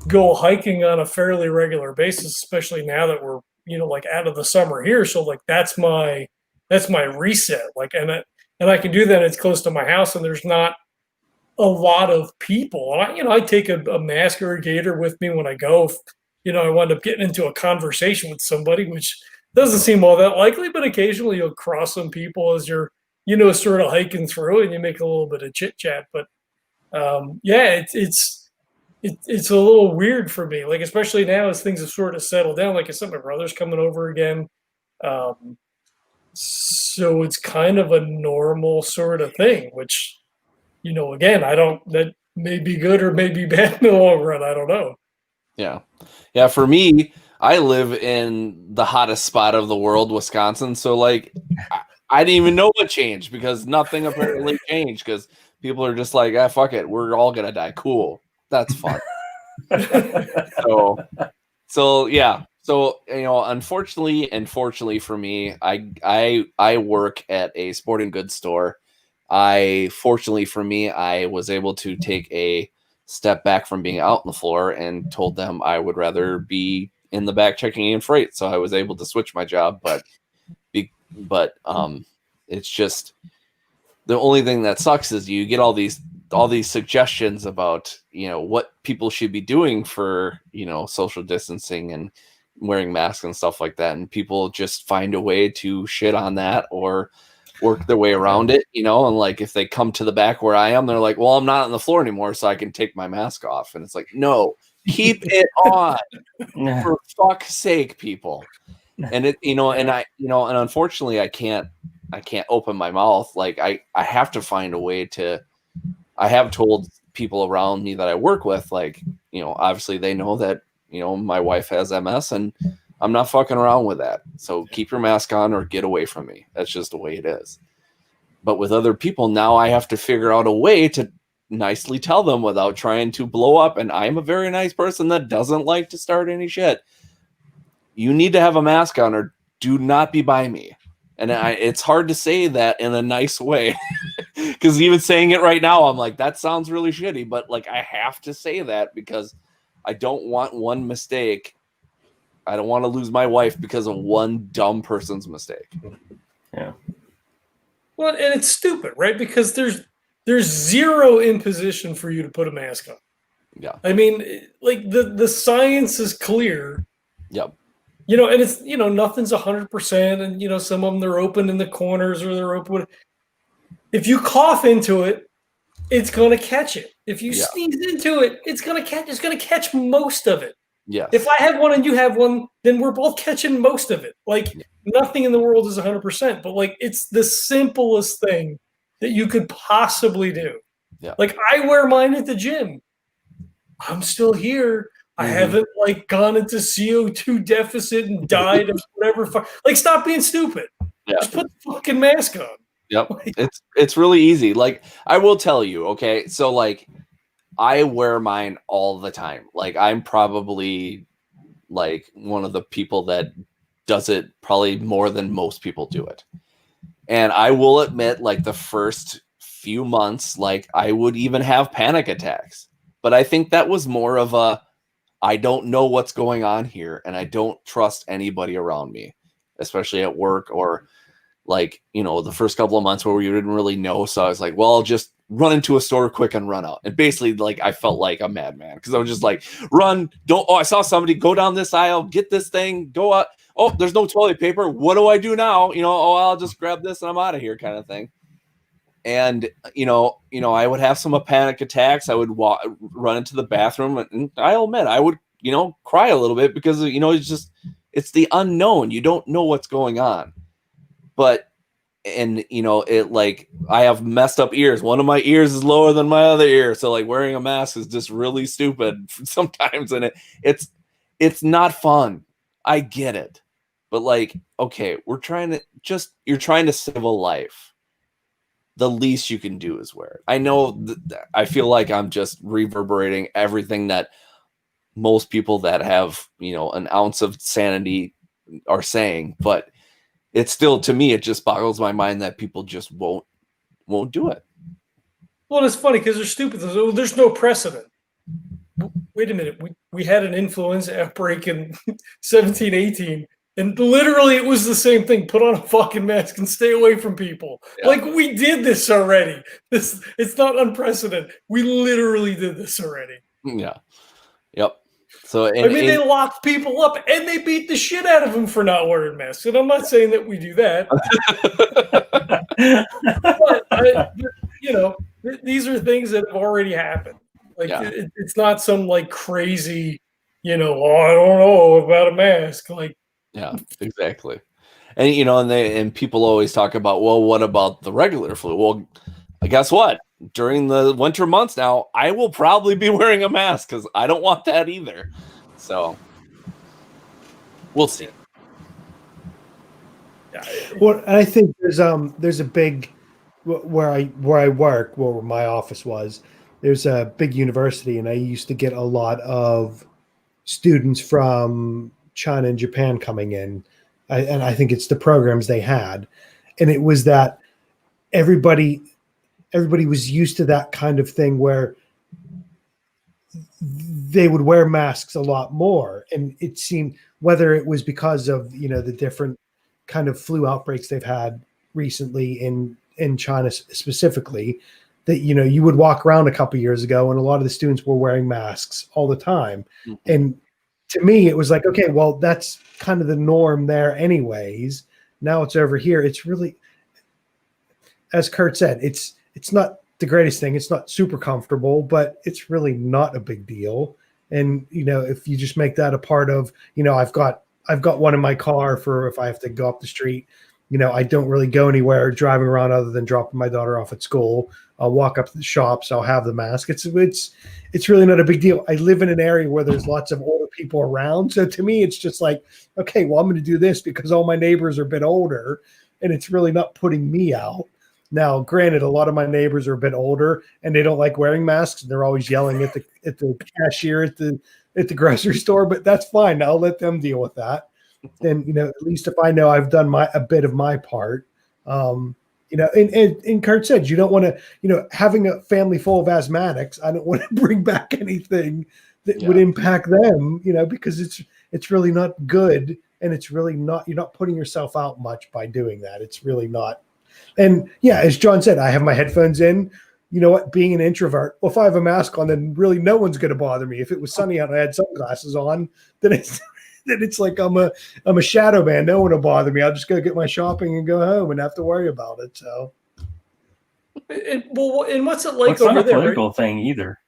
go hiking on a fairly regular basis, especially now that we're like out of the summer here. So like, that's my reset. Like, and and I can do that. It's close to my house, and there's not a lot of people. And I take a mask or a gaiter with me when I go. I wind up getting into a conversation with somebody, which doesn't seem all that likely, but occasionally you'll cross some people as you're, sort of hiking through, and you make a little bit of chit chat. But it's a little weird for me, like especially now as things have sort of settled down. Like I said, my brother's coming over again, so it's kind of a normal sort of thing. Which, again, that may be good or may be bad in the long run. I don't know. Yeah. For me, I live in the hottest spot of the world, Wisconsin. So like, I didn't even know what changed because nothing apparently changed because people are just like, fuck it, we're all gonna die. Cool, that's fun. so yeah. So unfortunately and fortunately for me, I work at a sporting goods store. Fortunately for me, I was able to take a step back from being out on the floor and told them I would rather be in the back checking in freight. So I was able to switch my job, but it's just the only thing that sucks is you get all these suggestions about what people should be doing for social distancing and wearing masks and stuff like that, and people just find a way to shit on that or work their way around it, and like if they come to the back where I am, they're like, well, I'm not on the floor anymore, so I can take my mask off. And it's like, no, keep it on for fuck's sake, people. And and unfortunately I can't open my mouth. Like I have to find a way to. I have told people around me that I work with, like, obviously they know that, my wife has MS and I'm not fucking around with that. So keep your mask on or get away from me. That's just the way it is. But with other people now, I have to figure out a way to nicely tell them without trying to blow up. And I'm a very nice person that doesn't like to start any shit. You need to have a mask on or do not be by me. And it's hard to say that in a nice way because even saying it right now, I'm like, that sounds really shitty. But like, I have to say that because I don't want one mistake. I don't want to lose my wife because of one dumb person's mistake. Yeah. Well, and it's stupid, right? Because there's zero imposition for you to put a mask on. Yeah. I mean, like the science is clear. Yep. And it's, nothing's 100%. And, some of them, they're open in the corners or they're open. If you cough into it, it's going to catch it. If you sneeze into it, it's going to catch most of it. Yes. If I have one and you have one, then we're both catching most of it. Like nothing in the world is 100%, but like it's the simplest thing that you could possibly do. Yeah. Like I wear mine at the gym. I'm still here. I haven't like gone into CO2 deficit and died of whatever. Like stop being stupid. Yeah. Just put the fucking mask on. Yep. It's really easy. Like I will tell you, okay, so like I wear mine all the time. Like I'm probably like one of the people that does it probably more than most people do it. And I will admit, like the first few months, like I would even have panic attacks. But I think that was more of I don't know what's going on here and I don't trust anybody around me, especially at work or like, the first couple of months where you didn't really know. So I was like, well, I'll just run into a store quick and run out. And basically like, I felt like a madman because I was just like, run, I saw somebody go down this aisle, get this thing, go out. Oh, there's no toilet paper. What do I do now? I'll just grab this and I'm out of here kind of thing. And, I would have some panic attacks. I would run into the bathroom and I'll admit I would, cry a little bit because, it's the unknown. You don't know what's going on. But, it like, I have messed up ears. One of my ears is lower than my other ear. So like wearing a mask is just really stupid sometimes. And it's not fun. I get it. But like, okay, you're trying to save a life. The least you can do is wear it. I know I feel like I'm just reverberating everything that most people that have, an ounce of sanity are saying, but it's still, to me, it just boggles my mind that people just won't do it. Well, it's funny because they're stupid. There's no precedent. Wait a minute. We had an influenza outbreak in 1718. And literally, it was the same thing. Put on a fucking mask and stay away from people. Yeah. Like, we did this already. It's not unprecedented. We literally did this already. Yeah. Yep. So They locked people up and they beat the shit out of them for not wearing masks. And I'm not saying that we do that. But these are things that have already happened. Like, it's not some like crazy, I don't know about a mask. Like, yeah, exactly. And and people always talk about, well, what about the regular flu? Well, guess what? During the winter months now, I will probably be wearing a mask because I don't want that either. So we'll see. Well, I think there's a big where I work, where my office was. There's a big university, and I used to get a lot of students from China and Japan coming in, and I think it's the programs they had, and it was that everybody was used to that kind of thing where they would wear masks a lot more, and it seemed, whether it was because of the different kind of flu outbreaks they've had recently in China specifically, that you would walk around a couple of years ago and a lot of the students were wearing masks all the time. Mm-hmm. And to me it was like, okay, well, that's kind of the norm there anyways. Now it's over here. It's really, as Kurt said, it's not the greatest thing. It's not super comfortable, but it's really not a big deal. And if you just make that a part of, I've got one in my car for if I have to go up the street. I don't really go anywhere driving around other than dropping my daughter off at school. I'll walk up to the shops. I'll have the mask. It's really not a big deal. I live in an area where there's lots of older people around. So to me, it's just like, okay, well, I'm going to do this because all my neighbors are a bit older, and it's really not putting me out. Now, granted, a lot of my neighbors are a bit older and they don't like wearing masks, and they're always yelling at the cashier at the grocery store, but that's fine. I'll let them deal with that. And, at least if I know I've done a bit of my part, and Kurt said, you don't want to, having a family full of asthmatics, I don't want to bring back anything that would impact them, because it's really not good. And it's really not, you're not putting yourself out much by doing that. It's really not. And yeah, as John said, I have my headphones in. You know what? Being an introvert, well, if I have a mask on, then really no one's going to bother me. If it was sunny out and I had sunglasses on, then it's like I'm a shadow man. No one will bother me. I'll just go get my shopping and go home and have to worry about it. So, and what's it like it's not over a there? political thing either.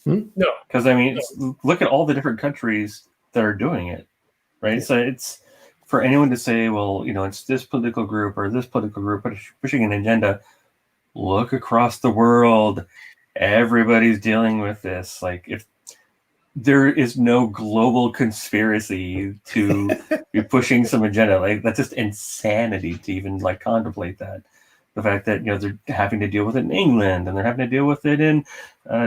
No, because look at all the different countries that are doing it, right? Yeah. So it's for anyone to say, well, it's this political group or this political group pushing an agenda. Look across the world. Everybody's dealing with this. Like, if there is no global conspiracy to be pushing some agenda, like, that's just insanity to even contemplate that. The fact that they're having to deal with it in England, and they're having to deal with it in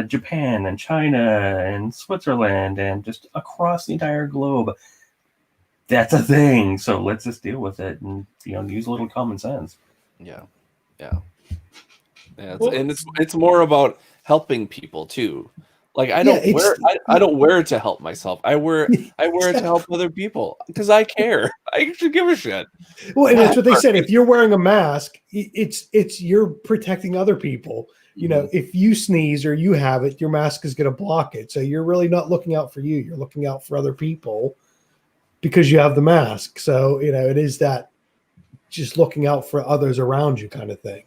Japan and China and Switzerland and just across the entire globe. That's a thing. So let's just deal with it and use a little common sense. Yeah. It's more about helping people too. Like, I don't wear it to help myself. I wear it to help other people because I care. I should give a shit. Well, and that's what they said. If you're wearing a mask, it's you're protecting other people. If you sneeze or you have it, your mask is going to block it. So you're really not looking out for you. You're looking out for other people because you have the mask. So, it is that just looking out for others around you kind of thing.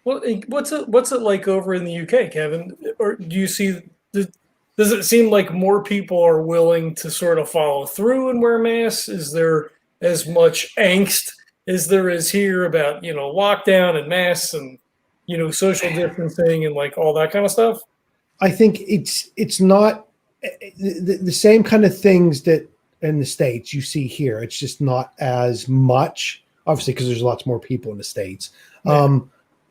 Well, what's it like over in the UK, Kevin? Or do you see? Does it seem like more people are willing to sort of follow through and wear masks? Is there as much angst as there is here about lockdown and masks and social distancing and all that kind of stuff? I think it's not the same kind of things that in the States you see here. It's just not as much, obviously, because there's lots more people in the States. Yeah.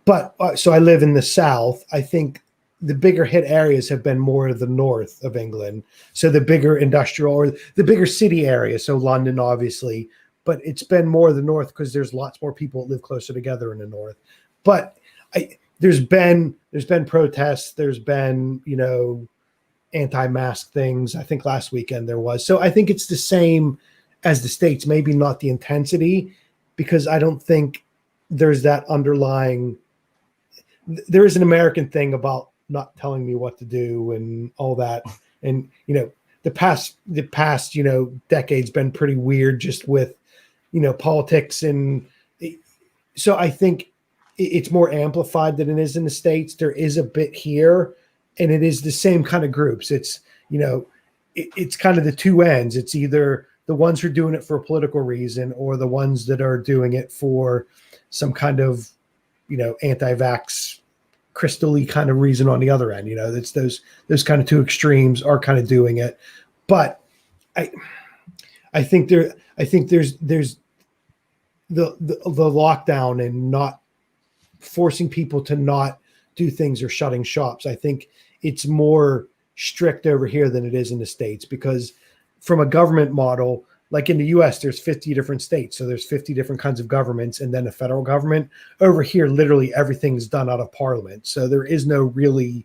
But so I live in the South. I think the bigger hit areas have been more of the north of England. So the bigger industrial or the bigger city areas. So London, obviously, but it's been more the north because there's lots more people that live closer together in the north. But there's been protests. There's been, anti-mask things. I think last weekend there was. So I think it's the same as the States, maybe not the intensity, because I don't think there's that underlying. There is an American thing about not telling me what to do and all that, and the past decade's been pretty weird just with politics, and so I think it's more amplified than it is in the States. There is a bit here, and it is the same kind of groups. It's it's kind of the two ends. It's either the ones who are doing it for a political reason or the ones that are doing it for some kind of anti-vax crystal-y kind of reason on the other end. It's those kind of two extremes are kind of doing it. But I think there's the lockdown and not forcing people to not do things or shutting shops. I think it's more strict over here than it is in the States, because from a government model, like in the US, there's 50 different states. So there's 50 different kinds of governments and then a federal government. Over here, literally everything's done out of parliament. So there is no really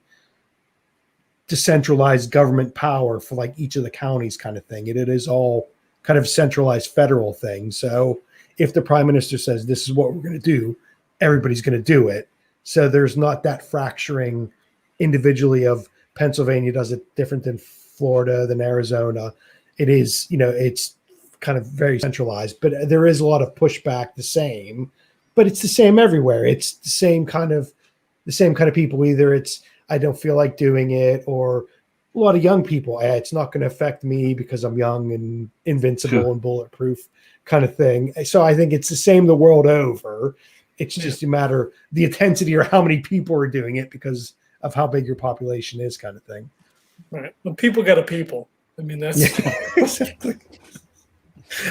decentralized government power for like each of the counties kind of thing. It is all kind of centralized federal thing. So if the prime minister says this is what we're going to do, everybody's going to do it. So there's not that fracturing individually of Pennsylvania does it different than Florida, than Arizona. It is, it's kind of very centralized, but there is a lot of pushback the same, but it's the same everywhere. It's the same kind of people. Either it's, I don't feel like doing it, or a lot of young people, it's not going to affect me because I'm young and invincible and bulletproof kind of thing. So I think it's the same the world over. It's just a matter the intensity or how many people are doing it because of how big your population is, kind of thing. Right. Well, people got a people. I mean, that's exactly.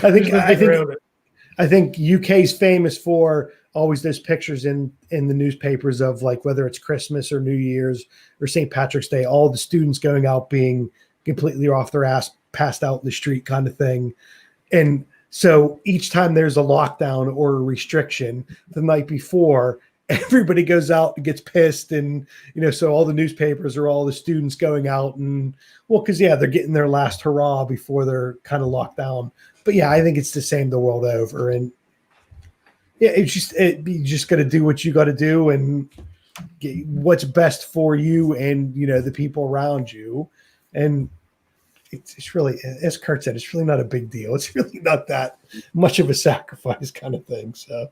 I think UK's famous for always those pictures in the newspapers of like whether it's Christmas or New Year's or St. Patrick's Day, all the students going out being completely off their ass, passed out in the street kind of thing. And so each time there's a lockdown or a restriction the night before, everybody goes out and gets pissed. And, so all the newspapers are all the students going out and because they're getting their last hurrah before they're kind of locked down. But I think it's the same the world over. And you just got to do what you got to do and get what's best for you and, the people around you. And it's really, as Kurt said, it's really not a big deal. It's really not that much of a sacrifice kind of thing. So.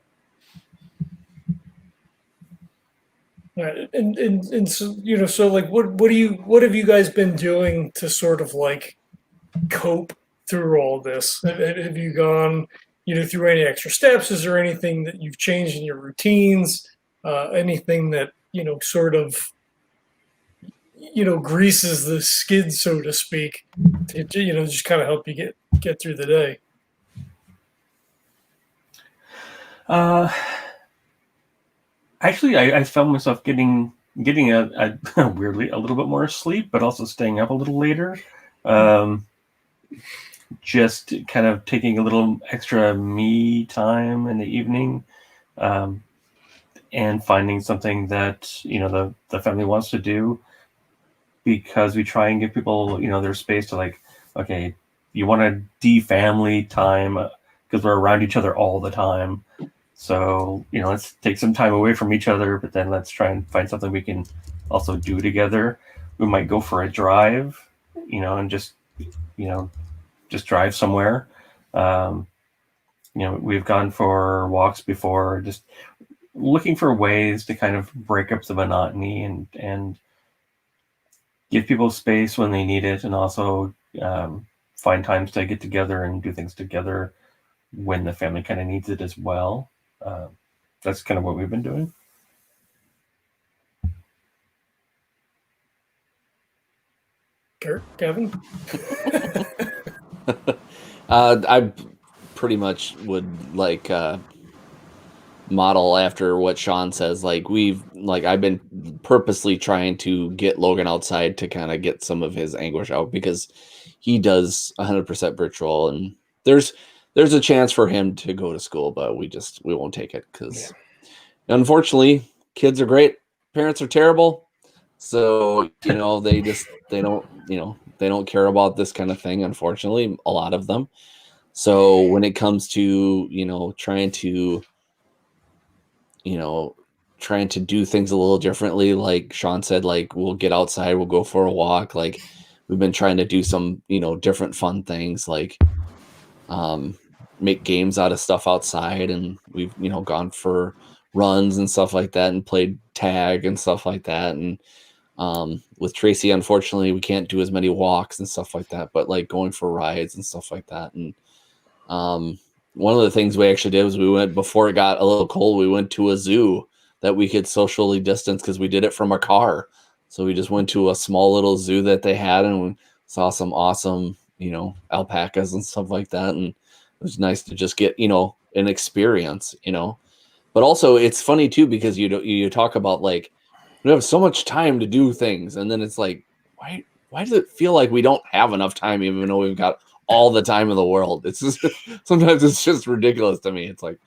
Right. And so, so like, what have you guys been doing to sort of like cope through all this? Have you gone, through any extra steps? Is there anything that you've changed in your routines? Anything that, sort of, greases the skid, so to speak, to, just kind of help you get through the day? Actually, I found myself getting a weirdly a little bit more sleep, but also staying up a little later. Just kind of taking a little extra me time in the evening, and finding something that the family wants to do, because we try and give people their space to like, okay, you want to de-family time because we're around each other all the time. So, let's take some time away from each other, but then let's try and find something we can also do together. We might go for a drive, and just drive somewhere. We've gone for walks before, just looking for ways to kind of break up the monotony and give people space when they need it, and also find times to get together and do things together when the family kind of needs it as well. That's kind of what we've been doing. Kevin? I pretty much would like model after what Sean says. Like I've been purposely trying to get Logan outside to kind of get some of his anguish out, because he does 100% virtual, and there's a chance for him to go to school, but we won't take it because unfortunately kids are great, parents are terrible. So, they don't care about this kind of thing. Unfortunately, a lot of them. So when it comes to, trying to do things a little differently, like Sean said, like we'll get outside, we'll go for a walk. Like we've been trying to do some, different fun things, like make games out of stuff outside. And we've, gone for runs and stuff like that and played tag and stuff like that. And with Tracy, unfortunately, we can't do as many walks and stuff like that, but like going for rides and stuff like that. And one of the things we actually did was we went, before it got a little cold, we went to a zoo that we could socially distance because we did it from our car. So we just went to a small little zoo that they had and we saw some awesome, alpacas and stuff like that. And it was nice to just get, an experience, But also it's funny too, because you talk about like, we have so much time to do things. And then it's like, why does it feel like we don't have enough time, even though we've got all the time in the world? It's just, sometimes it's just ridiculous to me. It's like,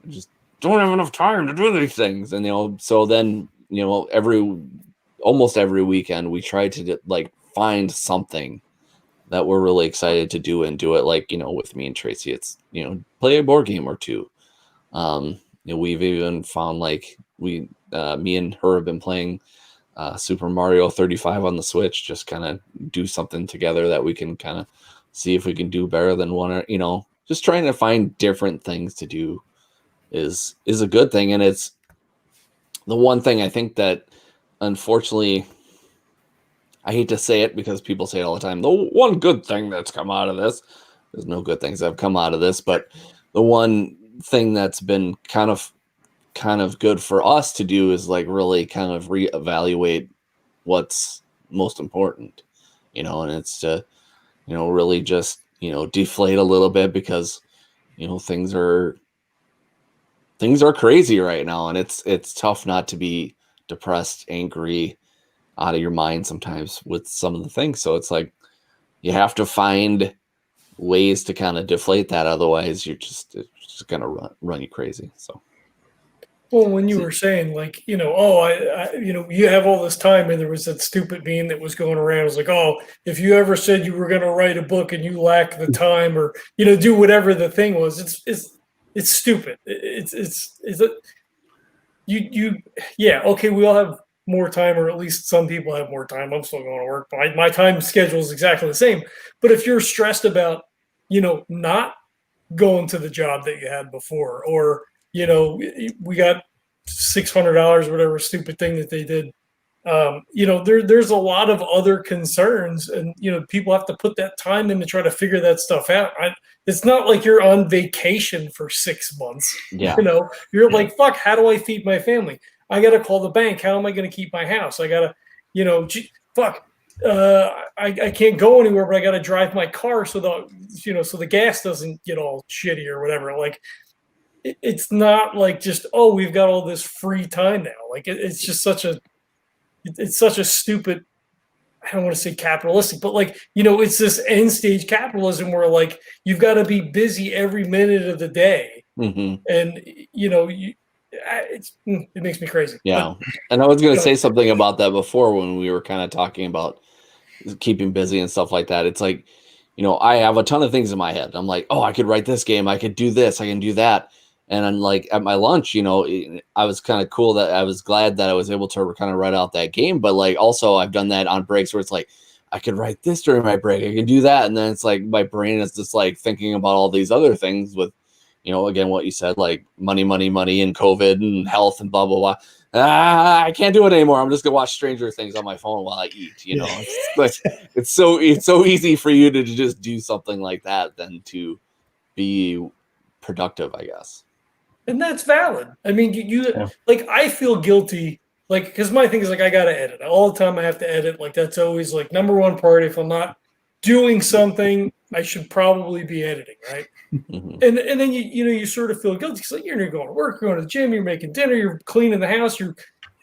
I just don't have enough time to do these things. And, so then, almost every weekend we try to like find something that we're really excited to do and do it. Like, with me and Tracy, it's, play a board game or two. We've even found like me and her have been playing Super Mario 35 on the Switch, just kind of do something together that we can kind of see if we can do better than one, or, just trying to find different things to do is a good thing. And it's the one thing I think that, unfortunately, I hate to say it because people say it all the time, the one good thing that's come out of this, there's no good things that have come out of this, but the one thing that's been kind of good for us to do is like really kind of reevaluate what's most important, and it's to, really just, deflate a little bit, because, things are crazy right now, and it's tough not to be depressed, angry, out of your mind sometimes with some of the things. So it's like you have to find ways to kind of deflate that, otherwise it's just gonna run you crazy. So well, when you were saying like, you have all this time, and there was that stupid meme that was going around. It was like, oh, if you ever said you were going to write a book and you lack the time, or do whatever the thing was, it's stupid. Yeah, okay, we all have more time, or at least some people have more time. I'm still going to work. My time schedule is exactly the same. But if you're stressed about, not going to the job that you had before, or, we got $600, whatever stupid thing that they did. There's a lot of other concerns, and, people have to put that time in to try to figure that stuff out. It's not like you're on vacation for 6 months. Yeah. You're like, fuck, how do I feed my family? I got to call the bank. How am I going to keep my house? I got to, fuck. I can't go anywhere, but I got to drive my car so the gas doesn't get all shitty or whatever. Like, it's not like just, oh, we've got all this free time now. Like it's just such a stupid, I don't want to say capitalistic, but like, it's this end stage capitalism where like, you've got to be busy every minute of the day. Mm-hmm. And, it makes me crazy. Yeah. And I was going to say something about that before when we were kind of talking about keeping busy and stuff like that. It's like, I have a ton of things in my head. I'm like, oh, I could write this game. I could do this. I can do that. And I'm like, at my lunch, I was kind of cool that I was glad that I was able to kind of write out that game. But like, also I've done that on breaks where it's like, I could write this during my break. I can do that. And then it's like, my brain is just like thinking about all these other things with, again, what you said, like money, and COVID and health and blah, blah, blah. I can't do it anymore. I'm just gonna watch Stranger Things on my phone while I eat. It's like, it's so easy for you to just do something like that than to be productive, I guess. And that's valid. I mean, like, I feel guilty, like, because my thing is like, I got to edit all the time. I have to edit. Like, that's always like number one priority. If I'm not doing something, I should probably be editing, right? Mm-hmm. And then you sort of feel guilty because like you're going to work, you're going to the gym, you're making dinner, you're cleaning the house, you're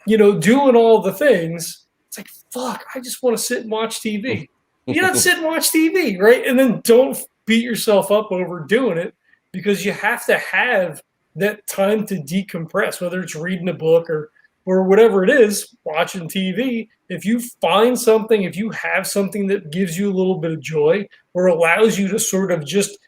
doing all the things. It's like, fuck, I just want to sit and watch TV. You're not sit and watch TV, right? And then don't beat yourself up over doing it, because you have to have that time to decompress, whether it's reading a book or whatever it is, watching TV. If you find something, if you have something that gives you a little bit of joy or allows you to sort of just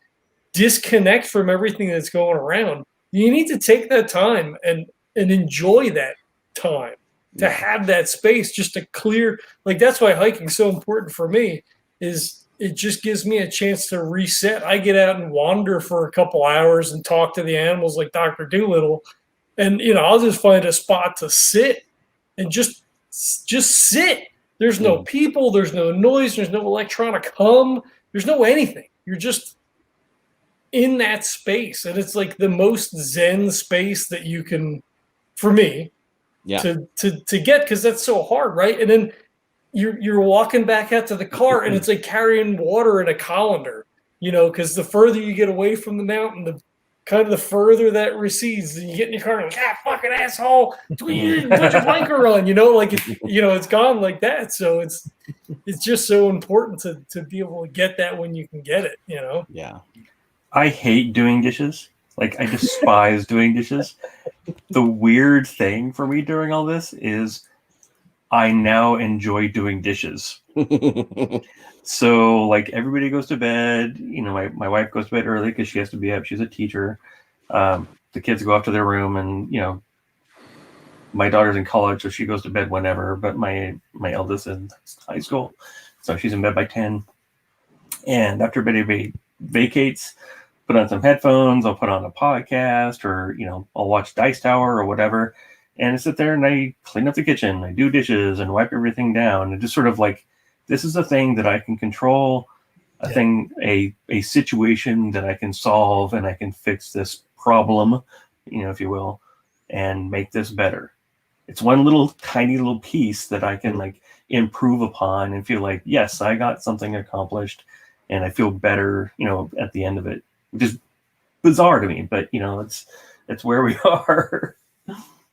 disconnect from everything that's going around. You need to take that time and enjoy that time to have that space just to clear. Like, that's why hiking's so important for me, is it just gives me a chance to reset. I get out and wander for a couple hours and talk to the animals like Dr. Doolittle. And, I'll just find a spot to sit and just sit. There's no people, there's no noise, there's no electronic hum, there's no anything. You're just in that space. And it's like the most zen space that you can, for me, to get, because that's so hard, right? And then you're walking back out to the car, and it's like carrying water in a colander, because the further you get away from the mountain, the further that recedes, and you get in your car and like, fucking asshole, you didn't put your blinker on, it's gone like that. So it's just so important to be able to get that when you can get it, Yeah. I hate doing dishes. Like, I despise doing dishes. The weird thing for me during all this is I now enjoy doing dishes. So, like, everybody goes to bed. My wife goes to bed early because she has to be up. She's a teacher. The kids go off to their room, and, my daughter's in college, so she goes to bed whenever. But my eldest is in high school, so she's in bed by 10. And after everybody vacates, put on some headphones, I'll put on a podcast, or, I'll watch Dice Tower or whatever. And I sit there and I clean up the kitchen. I do dishes and wipe everything down. And just sort of like, this is a thing that I can control, a situation that I can solve, and I can fix this problem, if you will, and make this better. It's one little tiny little piece that I can like improve upon and feel like, yes, I got something accomplished, and I feel better, at the end of it, which is bizarre to me, but it's where we are.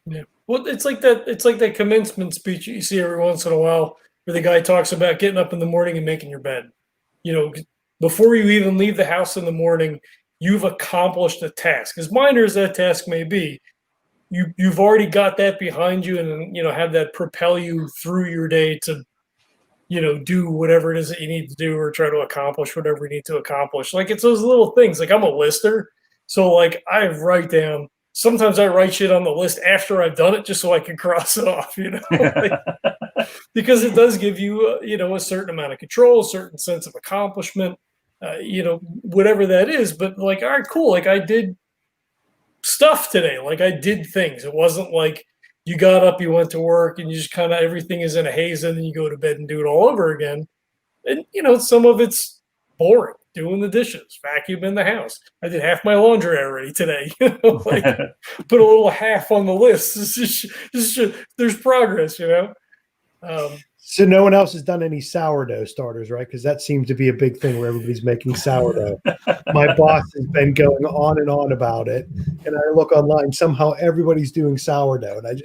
Yeah. Well, it's like that commencement speech you see every once in a while, where the guy talks about getting up in the morning and making your bed. Before you even leave the house in the morning, you've accomplished a task. As minor as that task may be, you've already got that behind you, and have that propel you through your day to, do whatever it is that you need to do, or try to accomplish whatever you need to accomplish. Like, it's those little things. Like, I'm a lister, so like I write down. Sometimes I write shit on the list after I've done it, just so I can cross it off, because it does give you, a certain amount of control, a certain sense of accomplishment, whatever that is. But like, all right, cool. Like, I did stuff today. Like, I did things. It wasn't like you got up, you went to work, and you just kind of, everything is in a haze, and then you go to bed and do it all over again. And, some of it's boring. Doing the dishes, vacuuming the house. I did half my laundry already today. Like, put a little half on the list. There's progress, So no one else has done any sourdough starters, right? Because that seems to be a big thing where everybody's making sourdough. My boss has been going on and on about it, and I look online. Somehow everybody's doing sourdough, and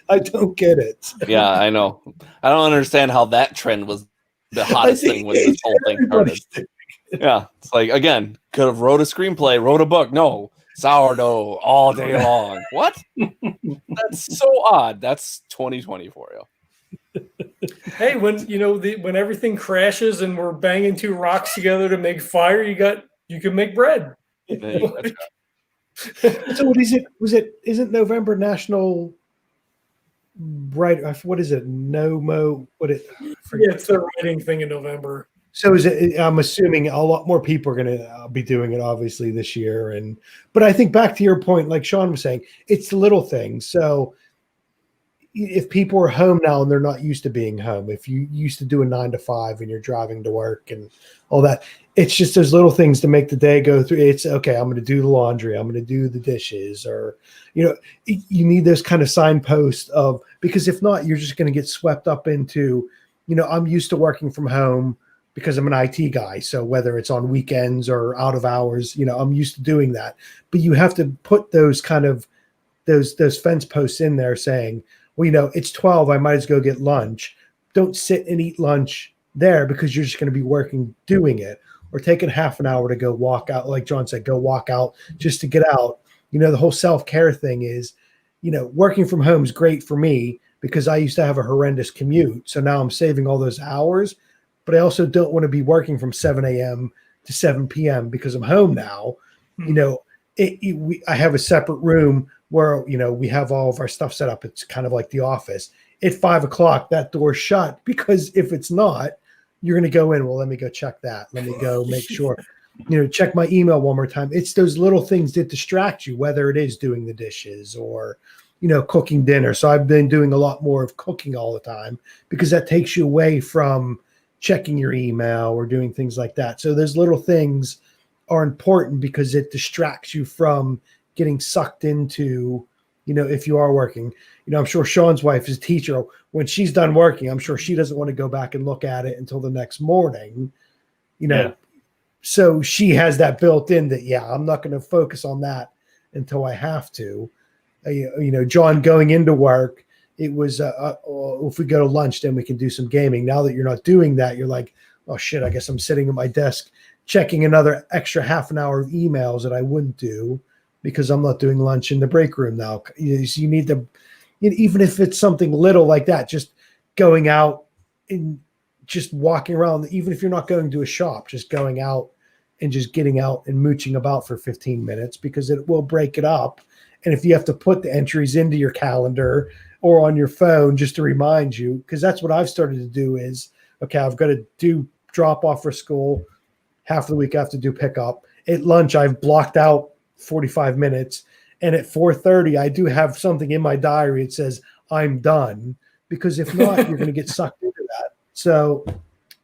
I don't get it. Yeah, I know. I don't understand how that trend was the hottest thing when this whole thing started. Yeah, it's like, again, could have wrote a screenplay, wrote a book. No, sourdough all day long. What? That's so odd. That's 2020 for you. Hey, when when everything crashes and we're banging two rocks together to make fire, you can make bread. So what is it? Isn't November National? Right? What is it? No-mo? It's the writing thing in November. So is it? I'm assuming a lot more people are going to be doing it, obviously, this year. But I think back to your point, like Sean was saying, it's the little things. So if people are home now and they're not used to being home, if you used to do a 9 to 5 and you're driving to work and all that, it's just those little things to make the day go through. It's okay. I'm going to do the laundry. I'm going to do the dishes, or you need those kind of signposts because if not, you're just going to get swept up into. I'm used to working from home, because I'm an IT guy. So whether it's on weekends or out of hours, I'm used to doing that. But you have to put those kind of those fence posts in there saying, well, it's 12. I might as well go get lunch. Don't sit and eat lunch there, because you're just going to be working doing it, or taking half an hour to go walk out. Like John said, go walk out just to get out. The whole self-care thing is, working from home is great for me because I used to have a horrendous commute. So now I'm saving all those hours. But I also don't want to be working from 7 a.m. to 7 p.m. because I'm home now. you know, I have a separate room where, you know, we have all of our stuff set up. It's kind of like the office. At 5 o'clock, that door's shut, because if it's not, you're going to go in. Well, let me go check that. Let me go make sure, you know, check my email one more time. It's those little things that distract you, whether it is doing the dishes or, you know, cooking dinner. So I've been doing a lot more of cooking all the time, because that takes you away from checking your email or doing things like that. So those little things are important, because it distracts you from getting sucked into, you know, if you are working. You know, I'm sure Sean's wife is a teacher. When she's done working, I'm sure she doesn't want to go back and look at it until the next morning, you know. Yeah. So she has that built in that, yeah, I'm not going to focus on that until I have to. You know, John going into work, it was, if we go to lunch, then we can do some gaming. Now that you're not doing that, you're like, oh shit, I guess I'm sitting at my desk checking another extra half an hour of emails that I wouldn't do, because I'm not doing lunch in the break room now. You need to, even if it's something little like that, just going out and just walking around, even if you're not going to a shop, just going out and just getting out and mooching about for 15 minutes, because it will break it up. And if you have to put the entries into your calendar or on your phone just to remind you, because that's what I've started to do is, okay, I've got to do drop off for school. Half of the week I have to do pickup. At lunch, I've blocked out 45 minutes. And at 4:30, I do have something in my diary. It says, I'm done. Because if not, you're going to get sucked into that. So,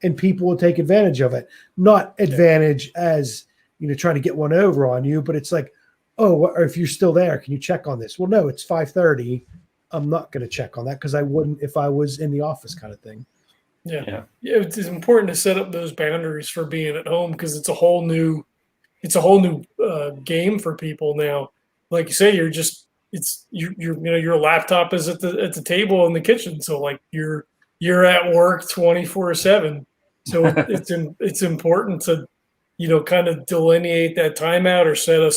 and people will take advantage of it. Not advantage as, you know, trying to get one over on you, but it's like, oh, or if you're still there, can you check on this? Well, no, it's 5:30. I'm not going to check on that, because I wouldn't if I was in the office, kind of thing. Yeah. It's important to set up those boundaries for being at home, because it's a whole new game for people now. Like you say, your laptop is at the table in the kitchen, so like you're at work 24/7. So it's important to, you know, kind of delineate that time out, or set a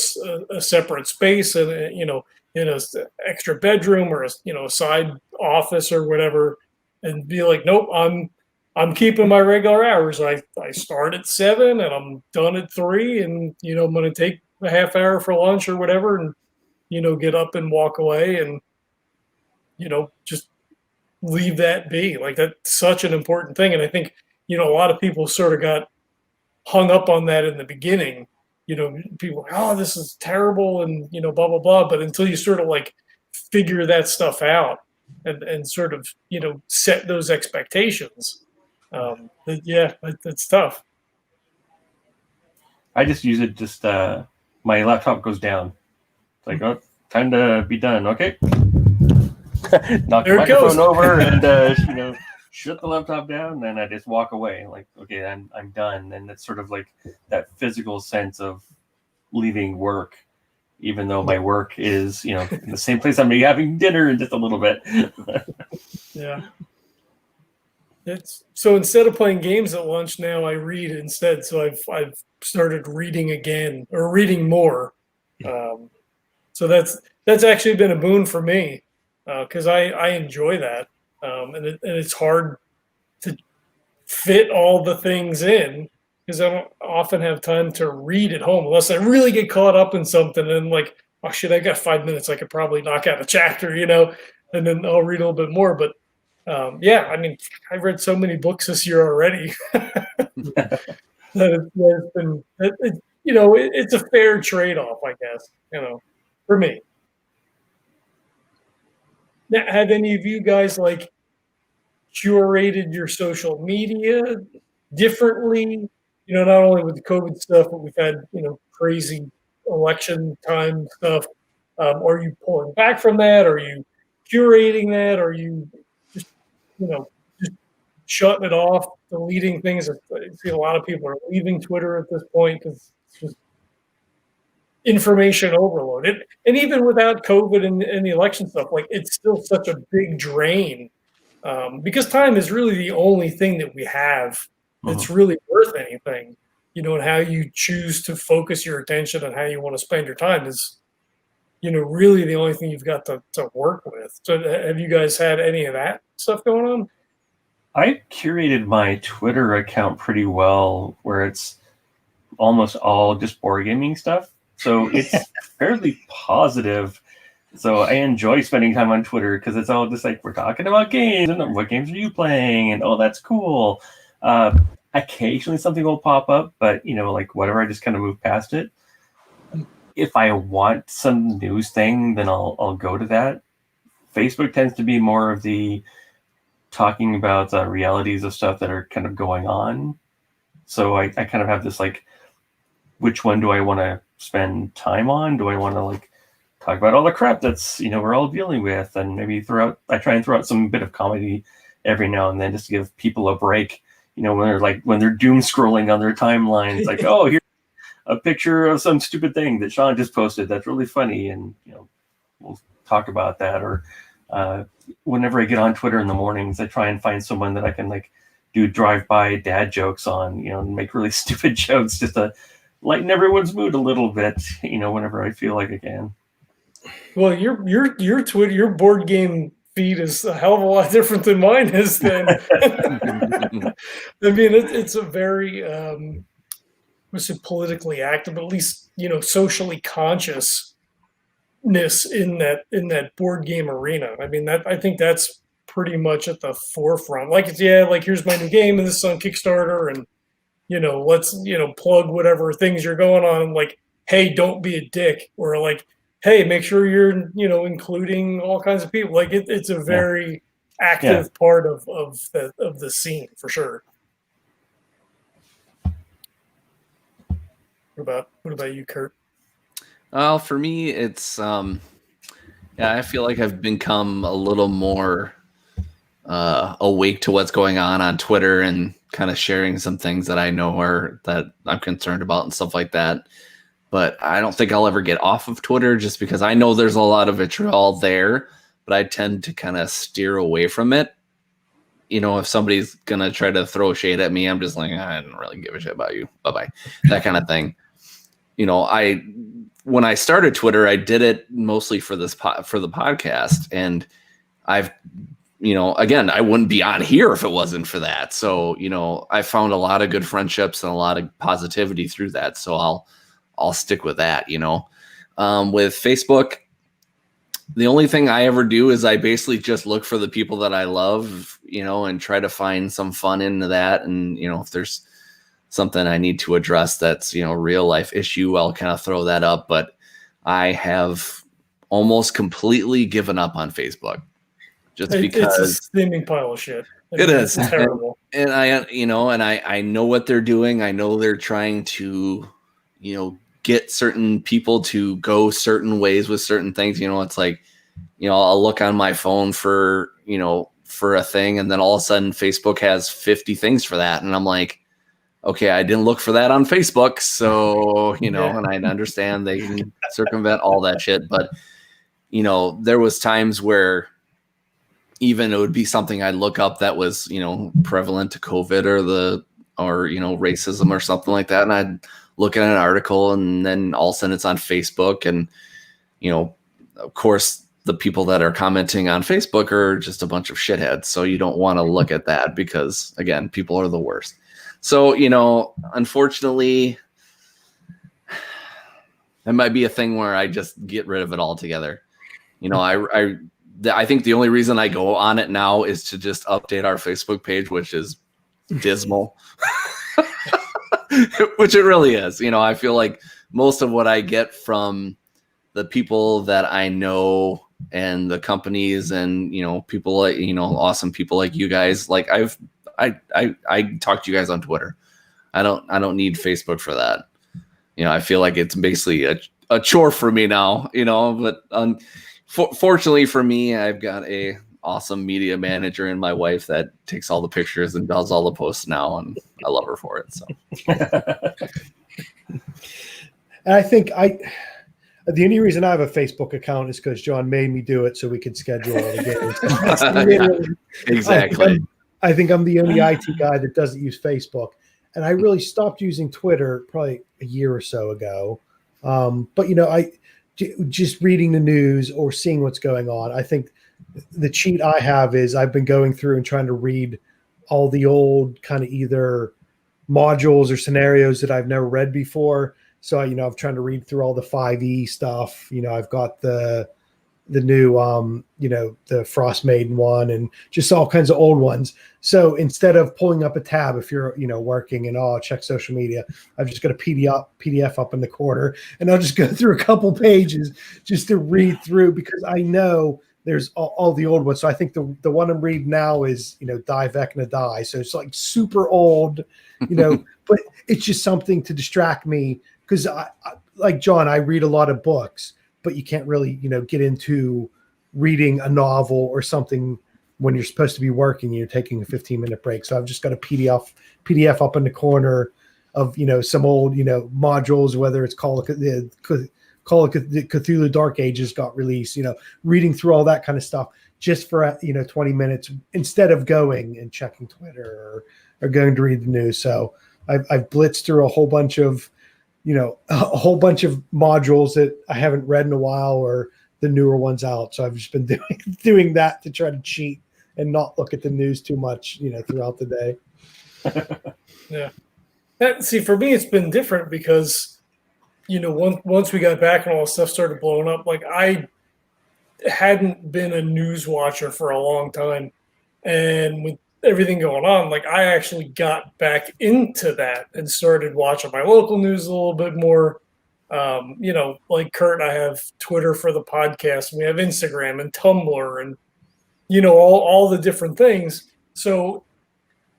separate space, and you know, in a extra bedroom, or a side office or whatever, and be like, nope, I'm keeping my regular hours. I start at 7 and I'm done at 3, and you know, I'm going to take a half hour for lunch or whatever, and you know, get up and walk away, and you know, just leave that be. Like, that's such an important thing. And I think, you know, a lot of people sort of got hung up on that in the beginning. You know, people, oh, this is terrible, and you know, blah blah blah. But until you sort of like figure that stuff out, and sort of, you know, set those expectations, that's tough. I just use it. Just my laptop goes down. It's like, oh, time to be done. Okay. Knock the microphone over and you know, shut the laptop down. Then I just walk away. Like, okay, I'm done. And it's sort of like that physical sense of leaving work, even though my work is, you know, in the same place I'm having dinner in just a little bit. Yeah. So instead of playing games at lunch, now I read instead. So I've started reading again, or reading more. So that's actually been a boon for me, because I enjoy that, and it's hard to fit all the things in, because I don't often have time to read at home unless I really get caught up in something, and like, oh shit, I got 5 minutes, I could probably knock out a chapter, you know, and then I'll read a little bit more. But yeah, I mean, I've read so many books this year already. It's been, you know, it's a fair trade-off, I guess, you know, for me. Now, have any of you guys like curated your social media differently? You know, not only with the COVID stuff, but we've had, you know, crazy election time stuff. Are you pulling back from that? Are you curating that? Are you just, you know, just shutting it off, deleting things? I see a lot of people are leaving Twitter at this point, because it's just information overload. And even without COVID and the election stuff, like, it's still such a big drain, because time is really the only thing that we have that's really worth anything. You know, and how you choose to focus your attention and how you want to spend your time is, you know, really the only thing you've got to work with. So have you guys had any of that stuff going on? I curated my Twitter account pretty well, where it's almost all just board gaming stuff. So it's fairly positive. So I enjoy spending time on Twitter because it's all just like we're talking about games and what games are you playing, and oh, that's cool. Occasionally something will pop up, but like whatever, I just kind of move past it. If I want some news thing, then I'll go to that. Facebook tends to be more of the talking about realities of stuff that are kind of going on. So I kind of have this like, which one do I want to spend time on? Do I want to like talk about all the crap that's we're all dealing with, and maybe I try and throw out some bit of comedy every now and then just to give people a break. When they're doom scrolling on their timeline, it's like, oh, here's a picture of some stupid thing that Sean just posted that's really funny, and we'll talk about that. Or whenever I get on Twitter in the mornings, I try and find someone that I can like do drive-by dad jokes on, and make really stupid jokes just to lighten everyone's mood a little bit, whenever I feel like I can. Well, your Twitter, your board game feed is a hell of a lot different than mine is. Then, I mean, it's a very, politically active, but at least socially consciousness in that board game arena. I mean, I think that's pretty much at the forefront. Like here's my new game, and this is on Kickstarter, and let's plug whatever things you're going on. And like, hey, don't be a dick, or like, hey, make sure you're including all kinds of people. Like it's a very active part of the scene for sure. What about you, Kurt? Well, for me, it's I feel like I've become a little more awake to what's going on Twitter and kind of sharing some things that I know that I'm concerned about and stuff like that. But I don't think I'll ever get off of Twitter just because I know there's a lot of vitriol there, but I tend to kind of steer away from it. If somebody's going to try to throw shade at me, I'm just like, I don't really give a shit about you. Bye-bye. That kind of thing. When I started Twitter, I did it mostly for the podcast. And I've, again, I wouldn't be on here if it wasn't for that. So, I found a lot of good friendships and a lot of positivity through that. So I'll stick with that, With Facebook, the only thing I ever do is I basically just look for the people that I love, and try to find some fun into that. And, if there's something I need to address that's, real life issue, I'll kind of throw that up. But I have almost completely given up on Facebook just because it's a steaming pile of shit. It is terrible. And I know what they're doing. I know they're trying to, get certain people to go certain ways with certain things. It's like, I'll look on my phone for a thing, and then all of a sudden Facebook has 50 things for that. And I'm like, okay, I didn't look for that on Facebook. So, and I understand they can circumvent all that shit. But, there was times where even it would be something I'd look up that was, prevalent to COVID or racism or something like that. And I'd look at an article, and then all of a sudden it's on Facebook. And, of course, the people that are commenting on Facebook are just a bunch of shitheads. So you don't want to look at that because, again, people are the worst. So, unfortunately, that might be a thing where I just get rid of it altogether. I think the only reason I go on it now is to just update our Facebook page, which is dismal. Which it really is. I feel like most of what I get from the people that I know and the companies and, people like, awesome people like you guys, like I talk to you guys on Twitter. I don't need Facebook for that. I feel like it's basically a chore for me now, but fortunately for me, I've got a awesome media manager and my wife that takes all the pictures and does all the posts now, and I love her for it. So, and I think the only reason I have a Facebook account is because John made me do it so we could schedule all the games. Exactly. I think I'm the only IT guy that doesn't use Facebook, and I really stopped using Twitter probably a year or so ago. But I just reading the news or seeing what's going on, I think the cheat I have is I've been going through and trying to read all the old kind of either modules or scenarios that I've never read before, So I'm trying to read through all the 5e stuff. I've got the new the Frost Maiden one, and just all kinds of old ones. So instead of pulling up a tab, if you're working and I'll check social media, I've just got a PDF up in the corner, and I'll just go through a couple pages just to read through, because I know there's all the old ones. So I think the one I'm reading now is Die Vecna Die. So it's like super old, but it's just something to distract me, because I like John, I read a lot of books, but you can't really, get into reading a novel or something when you're supposed to be working. You're taking a 15-minute break. So I've just got a PDF up in the corner of, some old, modules, whether it's Call of Cthulhu Dark Ages got released, reading through all that kind of stuff just for, 20 minutes instead of going and checking Twitter or going to read the news. So I've blitzed through a whole bunch of modules that I haven't read in a while, or the newer ones out. So I've just been doing that to try to cheat and not look at the news too much, throughout the day. Yeah. See, for me, it's been different because, once we got back and all this stuff started blowing up, like I hadn't been a news watcher for a long time. And with everything going on, like I actually got back into that and started watching my local news a little bit more. Like Kurt, I have Twitter for the podcast, and we have Instagram and Tumblr, and all the different things. So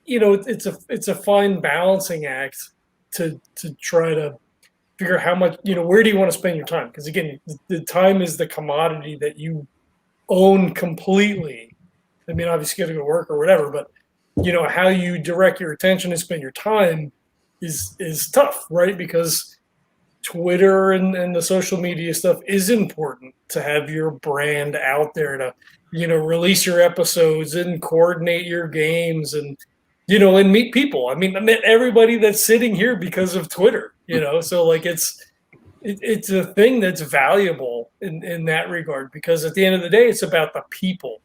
it's a fine balancing act to try to figure out how much, where do you want to spend your time, because again, the time is the commodity that you own completely. I mean, obviously you got to go to work or whatever, but how you direct your attention and spend your time is tough, right? Because Twitter and the social media stuff is important to have your brand out there to, release your episodes and coordinate your games and, and meet people. I met everybody that's sitting here because of Twitter, so like it's a thing that's valuable in that regard, because at the end of the day, it's about the people.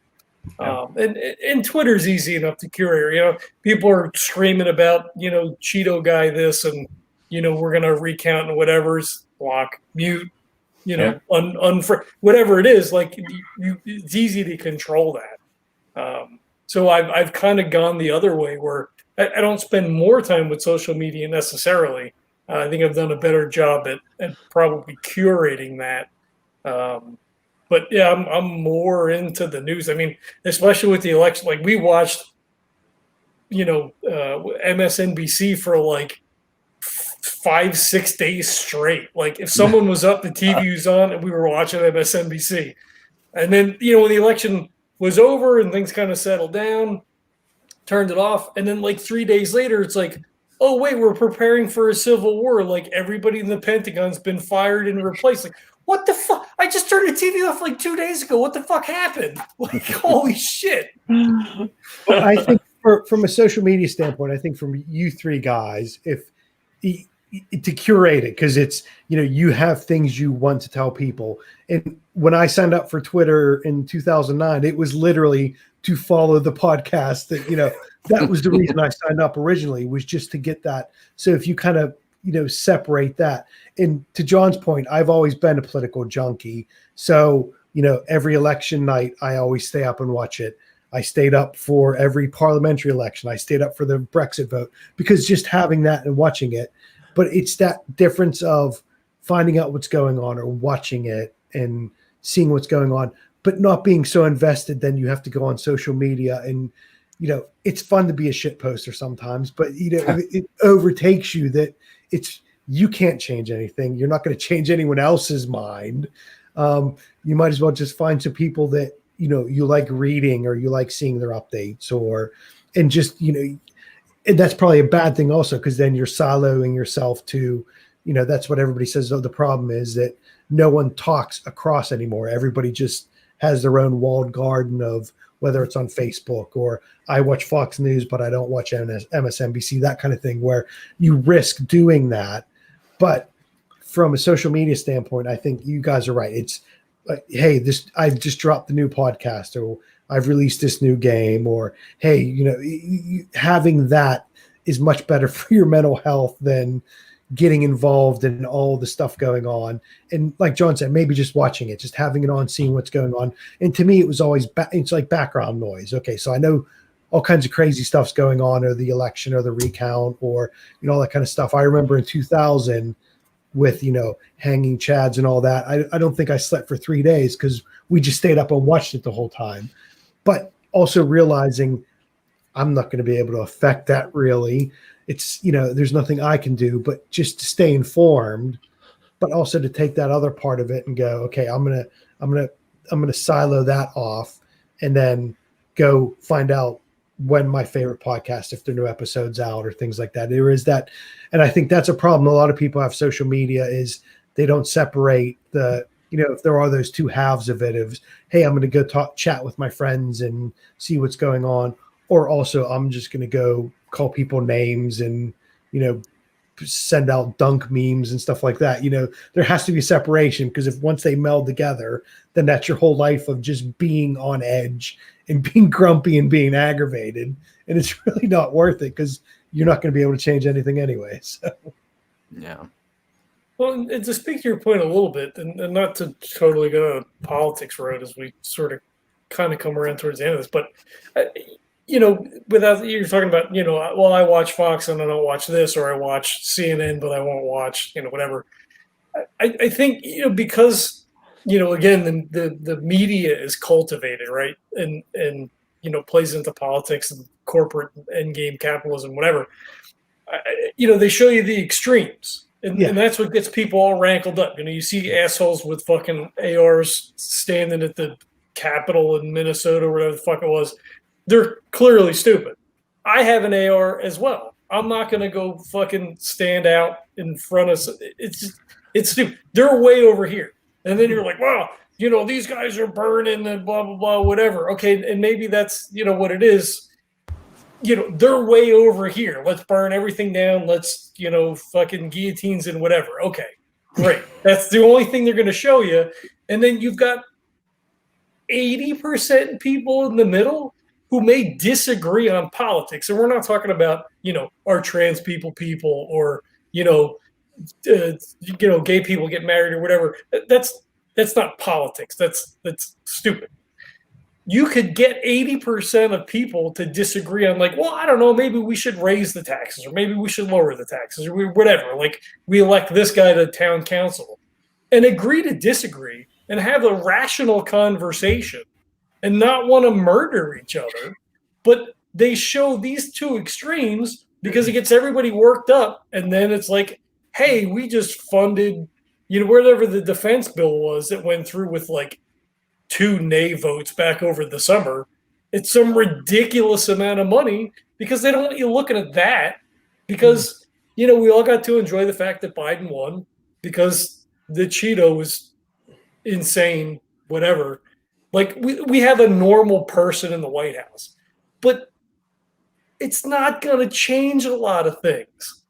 And Twitter's easy enough to curate. People are screaming about, Cheeto guy this, and, we're going to recount and whatever's block, mute, whatever it is. Like it's easy to control that. So I've kind of gone the other way, where I don't spend more time with social media necessarily. I think I've done a better job at probably curating that. But yeah, I'm more into the news. I mean, especially with the election, like we watched, MSNBC for like 5-6 days straight. Like if someone was up, the TV was on, and we were watching MSNBC. And then, when the election was over and things kind of settled down, turned it off. And then like 3 days later, it's like, oh, wait, we're preparing for a civil war. Like everybody in the Pentagon's been fired and replaced. Like, what the fuck? I just turned the TV off like 2 days ago. What the fuck happened? Like, holy shit. Well, I think from a social media standpoint, I think from you three guys, to curate it, because it's, you have things you want to tell people. And when I signed up for Twitter in 2009, it was literally to follow the podcast that was the reason I signed up originally, was just to get that. So if you kind of, separate that. And to John's point, I've always been a political junkie. So, every election night, I always stay up and watch it. I stayed up for every parliamentary election. I stayed up for the Brexit vote, because just having that and watching it. But it's that difference of finding out what's going on or watching it and seeing what's going on, but not being so invested. Then you have to go on social media, and, it's fun to be a shit poster sometimes, but, it overtakes you that you can't change anything. You're not going to change anyone else's mind. You might as well just find some people that, you like reading, or you like seeing their updates, and just, and that's probably a bad thing also, because then you're siloing yourself to, that's what everybody says. Oh, the problem is that no one talks across anymore. Everybody just has their own walled garden of, whether it's on Facebook, or I watch Fox News, but I don't watch MSNBC, that kind of thing, where you risk doing that. But from a social media standpoint, I think you guys are right. It's like, hey, I've just dropped the new podcast, or I've released this new game, or, hey, having that is much better for your mental health than, getting involved in all the stuff going on. And like John said, maybe just watching it, just having it on, seeing what's going on. And to me, it was always, it's like background noise. Okay, so I know all kinds of crazy stuff's going on, or the election or the recount, or, all that kind of stuff. I remember in 2000 with, hanging chads and all that. I don't think I slept for 3 days because we just stayed up and watched it the whole time. But also realizing I'm not going to be able to affect that really. It's, there's nothing I can do, but just to stay informed, but also to take that other part of it and go, okay, I'm going to silo that off and then go find out when my favorite podcast, if there are new episodes out or things like that. There is that. And I think that's a problem. A lot of people have social media is they don't separate the, if there are those two halves of it of, hey, I'm going to go chat with my friends and see what's going on. Or also I'm just going to go call people names and, send out dunk memes and stuff like that. There has to be separation, because if once they meld together, then that's your whole life of just being on edge and being grumpy and being aggravated. And it's really not worth it, because you're not going to be able to change anything anyway. So. Yeah. Well, and to speak to your point a little bit, and not to totally go on a politics road as we sort of kind of come around towards the end of this, but, without, you're talking about, well, I watch Fox and I don't watch this, or I watch CNN, but I won't watch, whatever. I think, because, again, the media is cultivated, right? And plays into politics and corporate endgame capitalism, whatever. They show you the extremes. And that's what gets people all rankled up. You see assholes with fucking ARs standing at the Capitol in Minnesota, or whatever the fuck it was. They're clearly stupid. I have an AR as well. I'm not going to go fucking stand out in front of. It's stupid. They're way over here, and then you're like, wow, these guys are burning and blah blah blah, whatever. Okay, and maybe that's what it is. They're way over here. Let's burn everything down. Let's fucking guillotines and whatever. Okay, great. That's the only thing they're going to show you, and then you've got 80% people in the middle who may disagree on politics. And we're not talking about, are trans people or, gay people get married or whatever. That's not politics. That's stupid. You could get 80% of people to disagree on, like, well, I don't know, maybe we should raise the taxes, or maybe we should lower the taxes, or whatever. Like, we elect this guy to town council, and agree to disagree and have a rational conversation and not want to murder each other. But they show these two extremes because it gets everybody worked up. And then it's like, hey, we just funded, whatever the defense bill was that went through with like 2 nay votes back over the summer. It's some ridiculous amount of money, because they don't want you looking at that, because, we all got to enjoy the fact that Biden won because the Cheeto was insane, whatever. Like, we have a normal person in the White House, but it's not going to change a lot of things.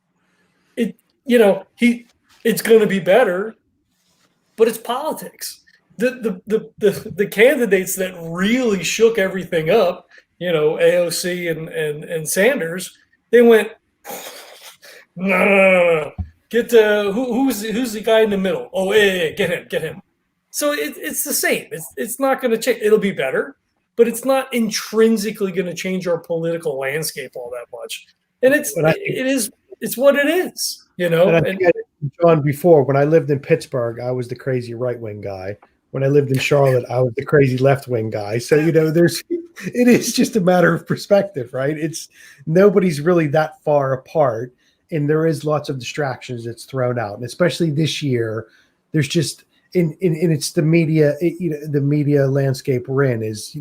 It's going to be better, but it's politics. The candidates that really shook everything up, AOC and Sanders, they went, no. Get who's the guy in the middle? Oh, yeah, get him. So it's the same. It's not going to change. It'll be better, but it's not intrinsically going to change our political landscape all that much. And it's what it is, And John, before, when I lived in Pittsburgh, I was the crazy right wing guy. When I lived in Charlotte, I was the crazy left wing guy. So it is just a matter of perspective, right? It's nobody's really that far apart, and there is lots of distractions that's thrown out, and especially this year, there's just. And it's the media, the media landscape we're in is,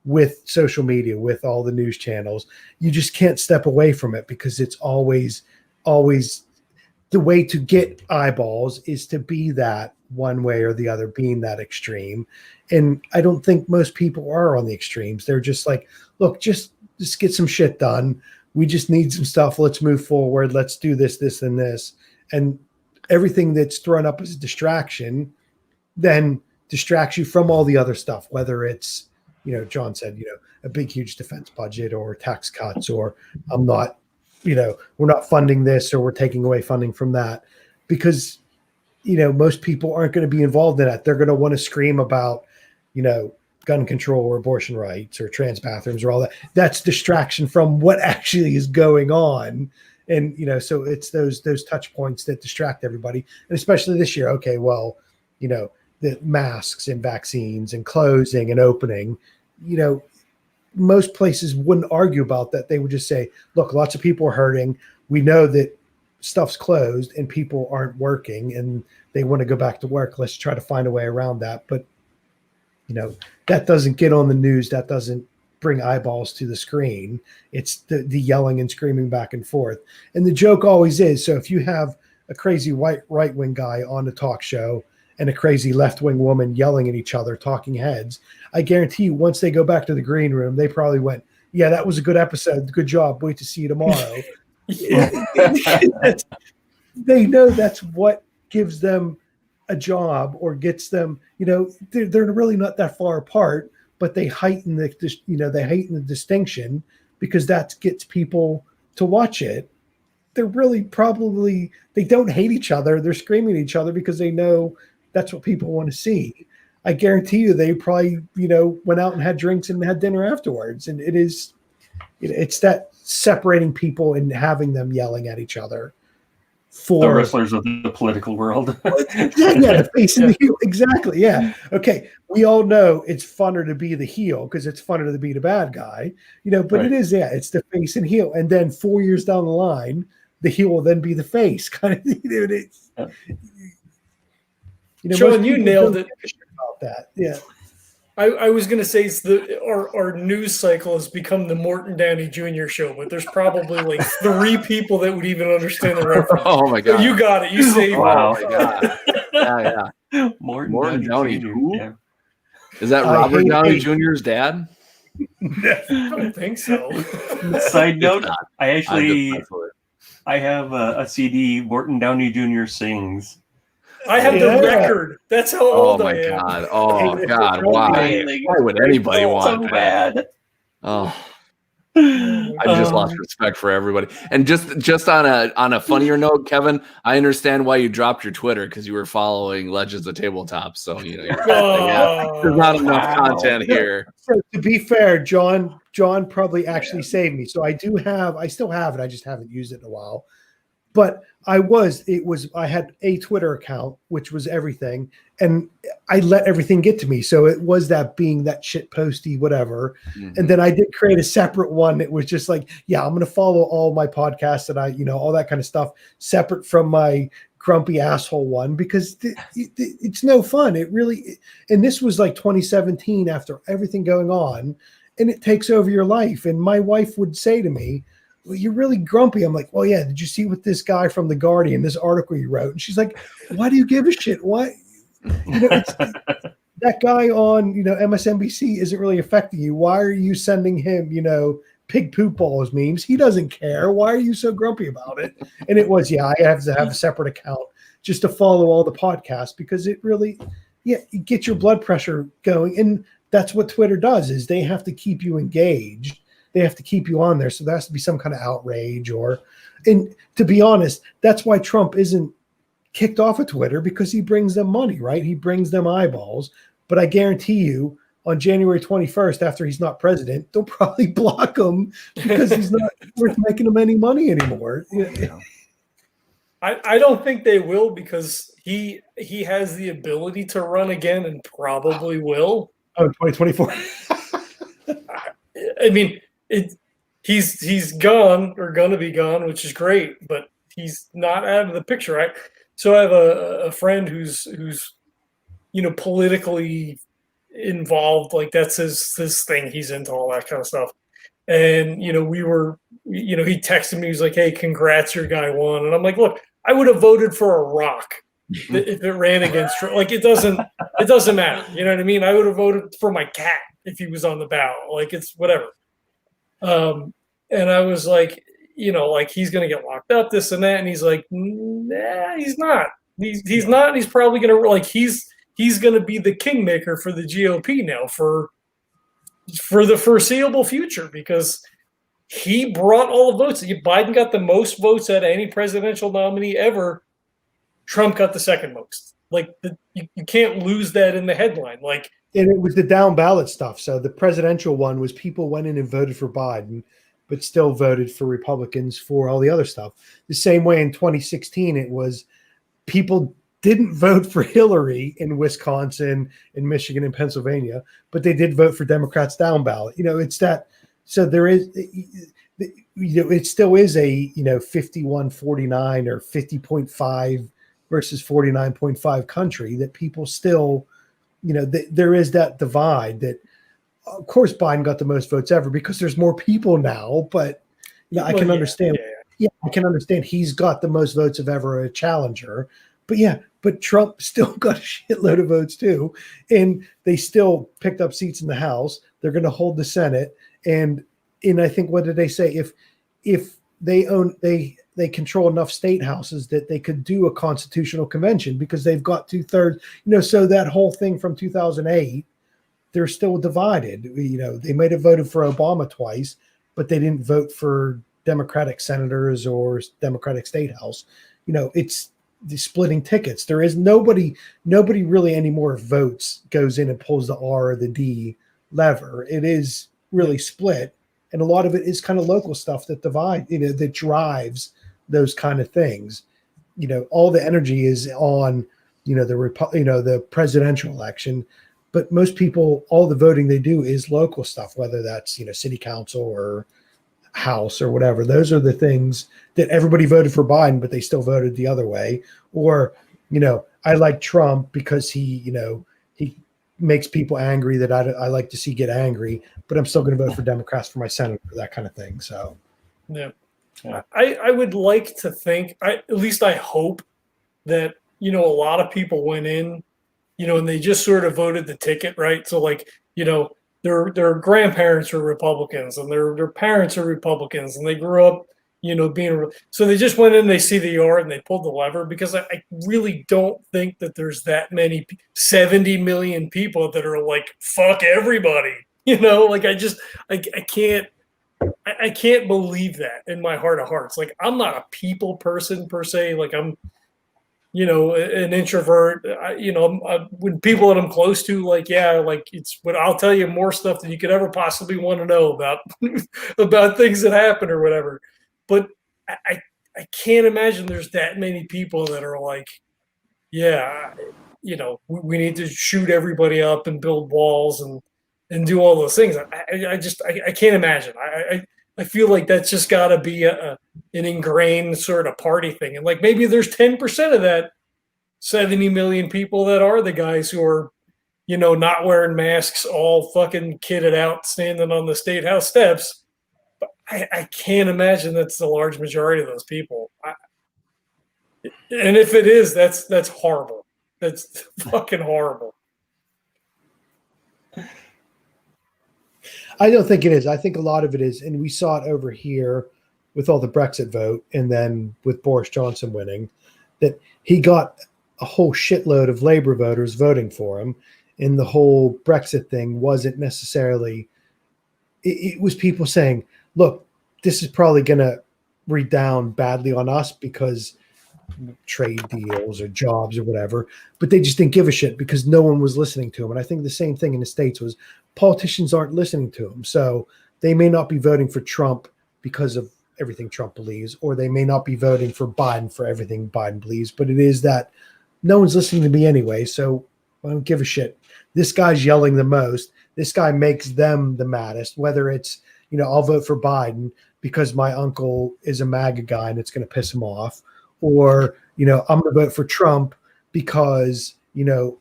with social media, with all the news channels, you just can't step away from it, because it's always the way to get eyeballs is to be that one way or the other, being that extreme. And I don't think most people are on the extremes. They're just like, look, just get some shit done. We just need some stuff. Let's move forward. Let's do this, and this. And everything that's thrown up as a distraction then distracts you from all the other stuff, whether it's, John said, a big, huge defense budget, or tax cuts, or I'm not we're not funding this or we're taking away funding from that, because most people aren't going to be involved in that. They're going to want to scream about gun control or abortion rights or trans bathrooms or all that. That's distraction from what actually is going on. And so it's those touch points that distract everybody, and especially this year. Okay, well, the masks and vaccines and closing and opening, most places wouldn't argue about that. They would just say, look, lots of people are hurting. We know that stuff's closed and people aren't working and they want to go back to work. Let's try to find a way around that. But, that doesn't get on the news. That doesn't bring eyeballs to the screen. It's the yelling and screaming back and forth. And the joke always is, so if you have a crazy right-wing guy on the talk show and a crazy left-wing woman yelling at each other, talking heads, I guarantee you once they go back to the green room, they probably went, yeah, that was a good episode. Good job. Wait to see you tomorrow. They know that's what gives them a job or gets them, they're really not that far apart, but they heighten the distinction because that gets people to watch it. They're really they don't hate each other. They're screaming at each other because they know that's what people want to see. I guarantee you they probably, went out and had drinks and had dinner afterwards. And it's that separating people and having them yelling at each other. For the wrestlers of the political world. The face and the heel. Exactly. Yeah. Okay. We all know it's funner to be the heel because it's funner to be the bad guy, but right. It is, it's the face and heel. And then 4 years down the line, the heel will then be the face kind of thing. Sean, you nailed it. About that. Yeah. I was going to say our news cycle has become the Morton Downey Jr. show, but there's probably like 3 people that would even understand the reference. Oh my god! So you got it. You saved wow. it. Oh my god! Yeah. Morton Downey Jr. Who? Yeah. Is that Robert Downey Jr.'s dad? I don't think so. Side note: I have a CD. Morton Downey Jr. sings. I have the record. That's how old I am. God. Oh god! Why? Why would anybody want so bad? Oh, I just lost respect for everybody. And just on a funnier note, Kevin, I understand why you dropped your Twitter because you were following Legends of Tabletop. So there's not enough content here. So to be fair, John probably actually saved me. So I still have it. I just haven't used it in a while. But I had a Twitter account, which was everything, and I let everything get to me. So it was that being that shit posty, whatever. Mm-hmm. And then I did create a separate one that was just like, yeah, I'm going to follow all my podcasts and all that kind of stuff separate from my grumpy asshole one, because it's no fun. It really, and this was like 2017 after everything going on, and it takes over your life. And my wife would say to me, well, you're really grumpy. I'm like, well, yeah. Did you see what this guy from The Guardian, this article you wrote? And she's like, why do you give a shit? Why? That guy on, MSNBC isn't really affecting you. Why are you sending him, pig poop balls memes? He doesn't care. Why are you so grumpy about it? And it was, I have to have a separate account just to follow all the podcasts, because it really, it gets your blood pressure going. And that's what Twitter does, is they have to keep you engaged. They have to keep you on there. So there has to be some kind of outrage and to be honest, that's why Trump isn't kicked off of Twitter, because he brings them money, right? He brings them eyeballs. But I guarantee you on January 21st, after he's not president, they'll probably block him because he's not worth making them any money anymore. I don't think they will, because he has the ability to run again and probably will. Oh, 2024. I mean, he's gone, or going to be gone, which is great, but he's not out of the picture, right? So I have a friend who's politically involved, like that's his thing. He's into all that kind of stuff. And he texted me, he's like, hey, congrats, your guy won. And I'm like, look, I would have voted for a rock if it ran against Trump. Like, it doesn't matter. You know what I mean? I would have voted for my cat if he was on the ballot. Like, it's whatever. And I was like, like, he's going to get locked up, this and that. And he's like, nah, he's not. He's not. He's probably going to, like, he's going to be the kingmaker for the GOP now for the foreseeable future, because he brought all the votes. Biden got the most votes out of any presidential nominee ever. Trump got the second most. Like you can't lose that in the headline. Like, and it was the down ballot stuff. So the presidential one was people went in and voted for Biden, but still voted for Republicans for all the other stuff. The same way in 2016, it was people didn't vote for Hillary in Wisconsin, in Michigan, and Pennsylvania, but they did vote for Democrats down ballot. You know, it's that. So there is, you know, it still is a, you know, 51-49 or 50.5 versus 49.5 country that people still, you know, there is that divide that, of course, Biden got the most votes ever because there's more people now, but you know, I can understand. Yeah, I can understand he's got the most votes of ever a challenger, but Trump still got a shitload of votes too. And they still picked up seats in the House. They're going to hold the Senate. And I think, what did they say? If they control enough state houses that they could do a constitutional convention because they've got 2/3, you know, so that whole thing from 2008, they're still divided. You know, they might have voted for Obama twice, but they didn't vote for Democratic senators or Democratic state house. You know, it's the splitting tickets. There is nobody really anymore votes, goes in and pulls the R or the D lever. It is really split. And a lot of it is kind of local stuff that divide, you know, that drives those kind of things. You know, all the energy is on, you know, the presidential election, but most people, all the voting they do is local stuff, whether that's, you know, city council or House or whatever. Those are the things that everybody voted for Biden, but they still voted the other way. Or, you know, I like Trump because he, you know, he makes people angry that I like to see get angry, but I'm still going to vote for Democrats for my senator, that kind of thing. So, yeah. I would like to think, at least I hope that, you know, a lot of people went in, you know, and they just sort of voted the ticket, right? So, like, you know, their grandparents are Republicans and their parents are Republicans and they grew up, you know, so they just went in, they see the yard and they pulled the lever, because I really don't think that there's that many 70 million people that are like, fuck everybody, you know, like I can't believe that in my heart of hearts. Like, I'm not a people person per se. Like, I'm, you know, an introvert. You know, when people that I'm close to, like, yeah, like but I'll tell you more stuff than you could ever possibly want to know about about things that happen or whatever. But I can't imagine there's that many people that are like, yeah, you know, we need to shoot everybody up and build walls and do all those things. I can't imagine. I feel like that's just got to be an ingrained sort of party thing. And like, maybe there's 10% of that 70 million people that are the guys who are, you know, not wearing masks, all fucking kitted out, standing on the state house steps. But I can't imagine that's the large majority of those people. And if it is, that's horrible. That's fucking horrible. I don't think it is. I think a lot of it is, and we saw it over here with all the Brexit vote, and then with Boris Johnson winning, that he got a whole shitload of Labour voters voting for him, and the whole Brexit thing wasn't necessarily. It was people saying, "Look, this is probably going to redound badly on us because trade deals or jobs or whatever," but they just didn't give a shit because no one was listening to him. And I think the same thing in the States was politicians aren't listening to him. So they may not be voting for Trump because of everything Trump believes, or they may not be voting for Biden for everything Biden believes, but it is that no one's listening to me anyway. So I don't give a shit. This guy's yelling the most. This guy makes them the maddest, whether it's, you know, I'll vote for Biden because my uncle is a MAGA guy and it's going to piss him off. Or, you know, I'm going to vote for Trump because, you know,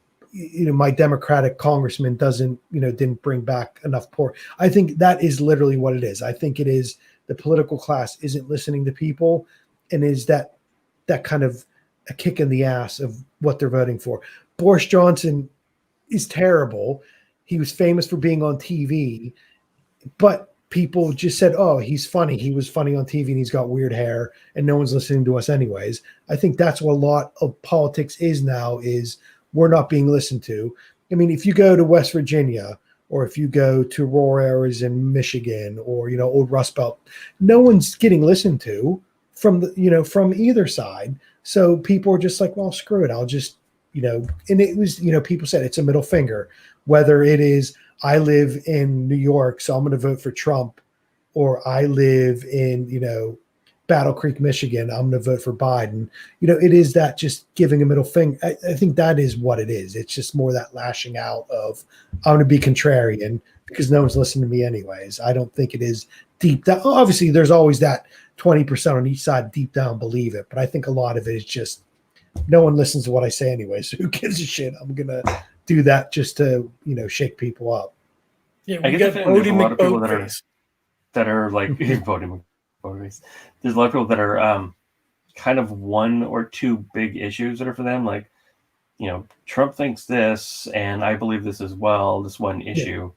my Democratic congressman didn't bring back enough pork. I think that is literally what it is. I think it is the political class isn't listening to people, and is that kind of a kick in the ass of what they're voting for. Boris Johnson is terrible. He was famous for being on TV, but people just said, oh, he's funny. He was funny on TV and he's got weird hair and no one's listening to us anyways. I think that's what a lot of politics is now, is we're not being listened to. I mean, if you go to West Virginia or if you go to rural areas in Michigan or, old Rust Belt, no one's getting listened to from from either side. So people are just like, well, screw it. I'll just, and it was, people said it's a middle finger, whether it is I live in New York, so I'm going to vote for Trump, or I live in, Battle Creek, Michigan, I'm going to vote for Biden. It is that just giving a middle finger. I think that is what it is. It's just more that lashing out of, I'm going to be contrarian because no one's listening to me anyways. I don't think it is deep down. Obviously, there's always that 20% on each side deep down believe it. But I think a lot of it is just no one listens to what I say anyway. So who gives a shit? I'm going to do that just to, shake people up. Yeah, I we get got the feeling there's a Bodie lot of people McBoatface. that are like voting. There's a lot of people that are kind of one or two big issues that are for them. Like, Trump thinks this, and I believe this as well. This one issue.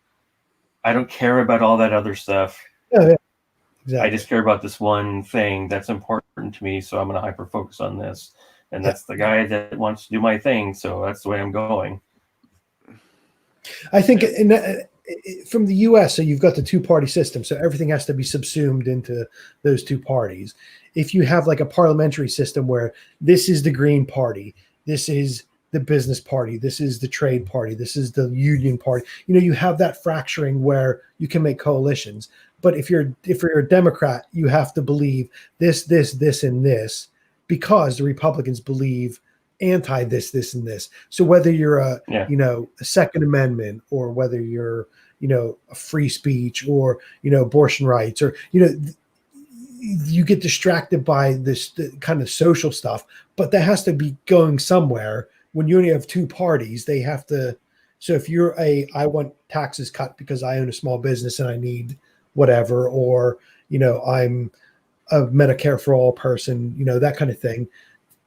I don't care about all that other stuff. Yeah, exactly. I just care about this one thing that's important to me. So I'm going to hyper focus on this. And that's the guy that wants to do my thing. So that's the way I'm going. I think from the U.S., so you've got the two-party system, so everything has to be subsumed into those two parties. If you have like a parliamentary system where this is the Green Party, this is the business party, this is the trade party, this is the union party, you have that fracturing where you can make coalitions. But if you're a Democrat, you have to believe this, and this, because the Republicans believe anti this and this. So whether you're a Second Amendment, or whether you're a free speech, or abortion rights, or you get distracted by this kind of social stuff, but that has to be going somewhere. When you only have two parties, they have to. So if you're I want taxes cut because I own a small business and I need whatever, or I'm a Medicare for all person, that kind of thing.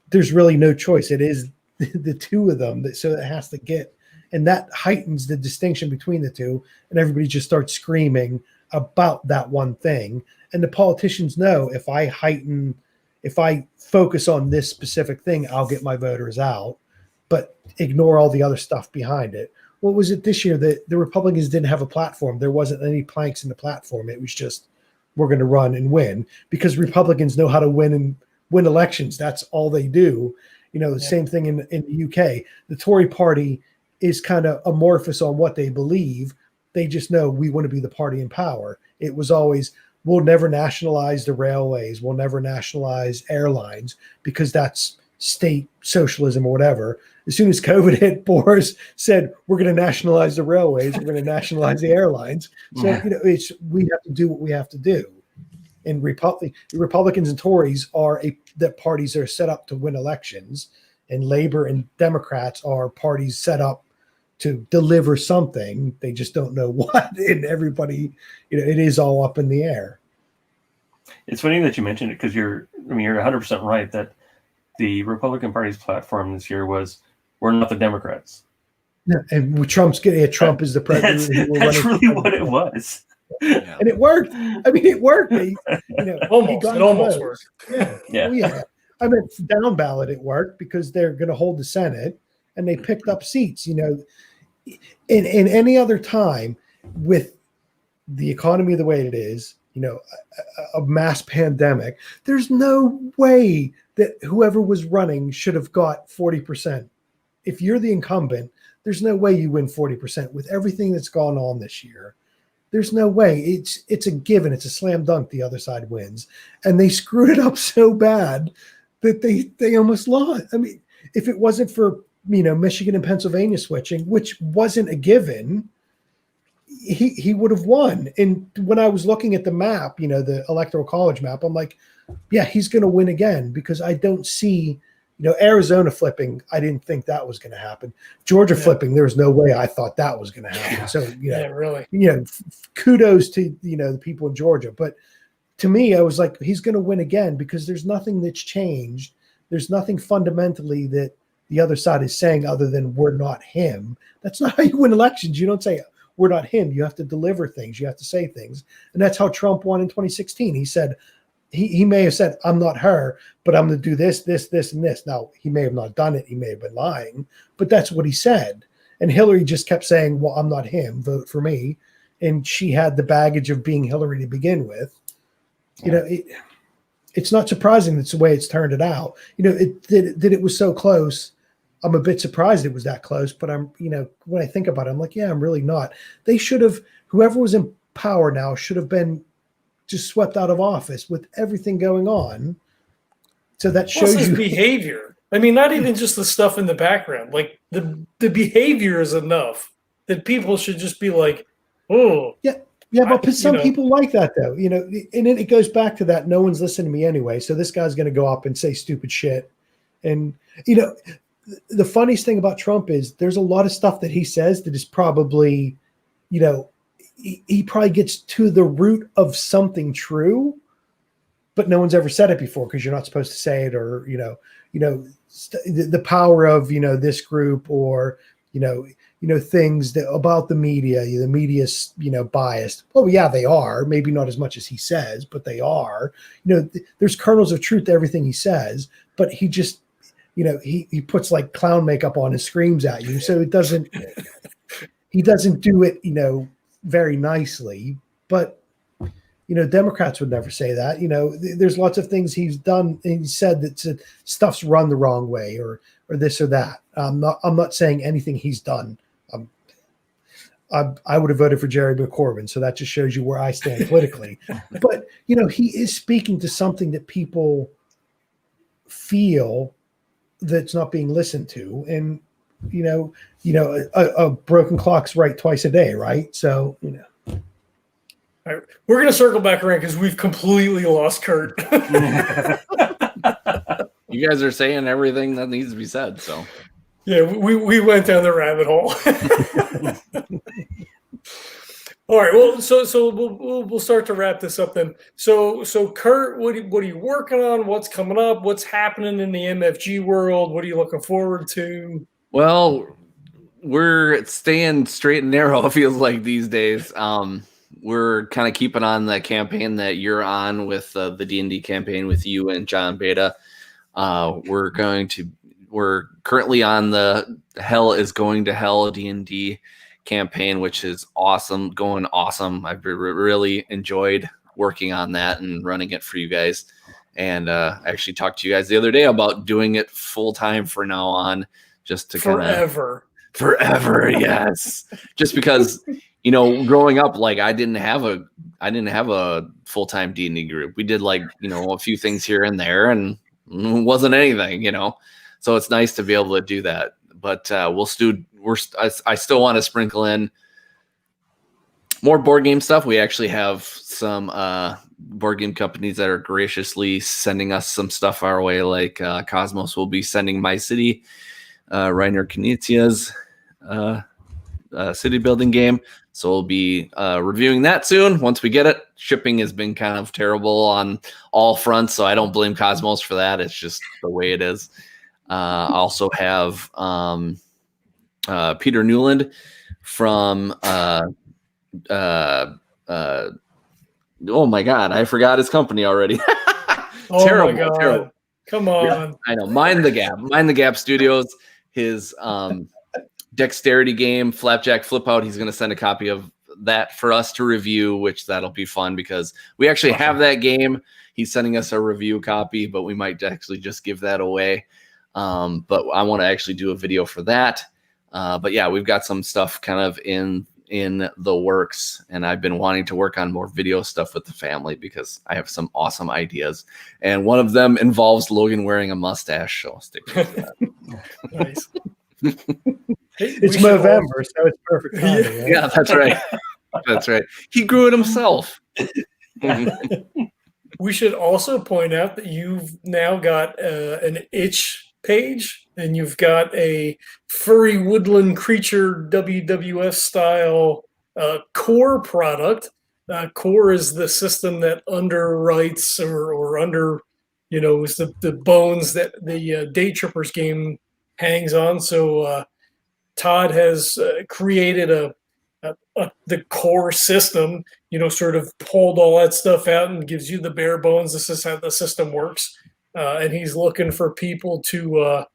There's really no choice. It is the two of them. So it has to get, and that heightens the distinction between the two. And everybody just starts screaming about that one thing. And the politicians know if I focus on this specific thing, I'll get my voters out, but ignore all the other stuff behind it. What was it this year? The Republicans didn't have a platform. There wasn't any planks in the platform. It was just, we're going to run and win, because Republicans know how to win elections. That's all they do. The same thing in the UK. The Tory party is kind of amorphous on what they believe. They just know we want to be the party in power. It was always, we'll never nationalize the railways. We'll never nationalize airlines because that's state socialism or whatever. As soon as COVID hit, Boris said, we're going to nationalize the railways. We're going to nationalize the airlines. So, we have to do what we have to do. And Republicans and Tories are that parties are set up to win elections, and Labor and Democrats are parties set up to deliver something. They just don't know what, and everybody, it is all up in the air. It's funny that you mentioned it, because you're 100% right that the Republican Party's platform this year was, we're not the Democrats. Yeah, and Trump is the president. That's really what it was. Yeah. And it worked. It worked. It almost worked. Yeah. Oh, yeah. Down ballot, it worked because they're going to hold the Senate, and they picked up seats. In any other time, with the economy the way it is, a mass pandemic, there's no way that whoever was running should have got 40%. If you're the incumbent, there's no way you win 40% with everything that's gone on this year. There's no way. It's a given. It's a slam dunk. The other side wins, and they screwed it up so bad that they almost lost. If it wasn't for Michigan and Pennsylvania switching, which wasn't a given, he would have won. And when I was looking at the map, the electoral college map, I'm like, yeah, he's going to win again, because I don't see. Arizona flipping, I didn't think that was going to happen. Georgia flipping, there was no way I thought that was going to happen. So, really. Kudos to, the people in Georgia. But to me, I was like, he's going to win again, because there's nothing that's changed. There's nothing fundamentally that the other side is saying other than we're not him. That's not how you win elections. You don't say we're not him. You have to deliver things. You have to say things. And that's how Trump won in 2016. He said, He may have said, I'm not her, but I'm going to do this, and this. Now, he may have not done it. He may have been lying, but that's what he said. And Hillary just kept saying, well, I'm not him, vote for me. And she had the baggage of being Hillary to begin with. You know, it's not surprising that's the way it's turned it out. You know, that it was so close. I'm a bit surprised it was that close, but I'm, you know, when I think about it, I'm like, yeah, I'm really not. They should have, whoever was in power now should have been just swept out of office with everything going on. So that shows his you behavior. I mean, not even just the stuff in the background. Like the behavior is enough that people should just be like, oh, yeah, but some people like that though, you know, and it goes back to that. No one's listening to me anyway. So this guy's going to go up and say stupid shit. And, you know, the funniest thing about Trump is there's a lot of stuff that he says that is probably, you know, he probably gets to the root of something true, but no one's ever said it before because you're not supposed to say it, or, you know, the power of, you know, this group, or, you know, things that about the media's, you know, biased. Well, yeah, they are. Maybe not as much as he says, but they are. You know, there's kernels of truth to everything he says, but he just, you know, he puts like clown makeup on and screams at you. So he doesn't do it, you know, very nicely. But, you know, Democrats would never say that. You know, there's lots of things he's done and he said that stuff's run the wrong way, or this or that. I'm not saying anything he's done. I would have voted for Jerry McCorbin, so that just shows you where I stand politically. But, you know, he is speaking to something that people feel that's not being listened to. And, you know, a broken clock's right twice a day, right? So, you know. All right, we're going to circle back around because we've completely lost Kurt. You guys are saying everything that needs to be said, so. Yeah, we went down the rabbit hole. All right, well, so we'll start to wrap this up then. So Kurt, what are you working on? What's coming up? What's happening in the MFG world? What are you looking forward to? Well, we're staying straight and narrow, it feels like these days. We're kind of keeping on the campaign that you're on with the D&D campaign with you and John Beta. We're currently on the Hell is Going to Hell D&D campaign, which is awesome, going awesome. I've really enjoyed working on that and running it for you guys. And I actually talked to you guys the other day about doing it full time for now on, just to forever. Yes. Just because, you know, growing up, like I didn't have a full-time D&D group. We did like, you know, a few things here and there, and it wasn't anything, you know. So it's nice to be able to do that. But I still want to sprinkle in more board game stuff. We actually have some board game companies that are graciously sending us some stuff our way, like Cosmos will be sending My City, Reiner Knizia's city building game. So we'll be reviewing that soon once we get it. Shipping has been kind of terrible on all fronts, so I don't blame Cosmos for that. It's just the way it is. I also have Peter Newland from oh my God, I forgot his company already. Terrible, my God. Terrible. Come on. Yeah, I know. Mind the Gap Studios. His dexterity game, Flapjack Flip Out. He's going to send a copy of that for us to review, which that'll be fun because we actually have that game. He's sending us a review copy, but we might actually just give that away. But I want to actually do a video for that. But yeah, we've got some stuff kind of in the works, and I've been wanting to work on more video stuff with the family because I have some awesome ideas, and one of them involves Logan wearing a mustache. So stick with that. Nice. It's November, so it's perfect timing, right? Yeah, that's right. That's right. He grew it himself. We should also point out that you've now got an itch page, and you've got a furry woodland creature WWF style core product. Core is the system that underwrites or under, you know, is the bones that the Day Trippers game hangs on. So Todd has created the core system, you know, sort of pulled all that stuff out and gives you the bare bones. This is how the system works. And he's looking for people to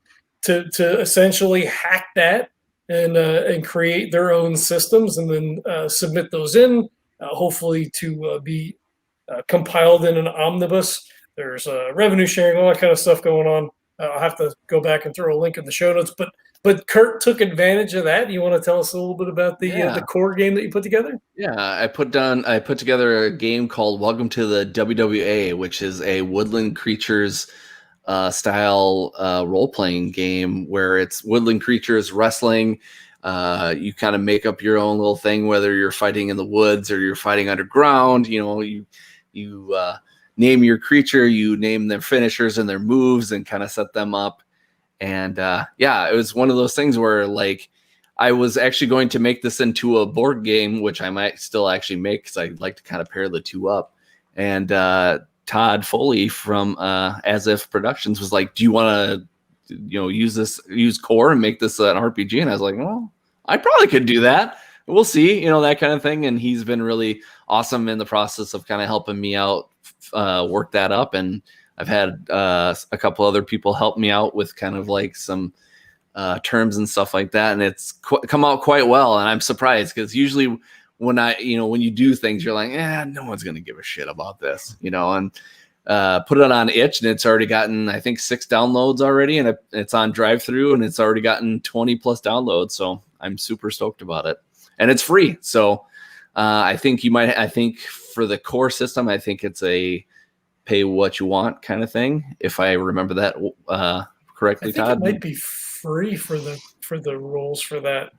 essentially hack that and create their own systems, and then submit those in, hopefully to be compiled in an omnibus. There's revenue sharing, all that kind of stuff going on. I'll have to go back and throw a link in the show notes. But Kurt took advantage of that. You want to tell us a little bit about the core game that you put together? Yeah, I put together a game called Welcome to the WWA, which is a woodland creatures style role-playing game where it's woodland creatures wrestling. You kind of make up your own little thing, whether you're fighting in the woods or you're fighting underground. You name your creature, you name their finishers and their moves, and kind of set them up. And it was one of those things where, like, I was actually going to make this into a board game, which I might still actually make because I'd like to kind of pair the two up. And Todd Foley from As If Productions was like, "Do you want to, use core and make this an RPG?" And I was like, "Well, I probably could do that. We'll see," that kind of thing. And he's been really awesome in the process of kind of helping me out, work that up. And I've had a couple other people help me out with kind of like some terms and stuff like that, and it's come out quite well. And I'm surprised because usually when you do things, you're like, no one's gonna give a shit about this, and put it on itch, and it's already gotten, I think, 6 downloads already, and it's on drive-through, and it's already gotten 20 plus downloads. So I'm super stoked about it, and it's free. So I think for the core system, I think it's a pay what you want kind of thing, if I remember that correctly. I think Todd, it might be free for the rules for that.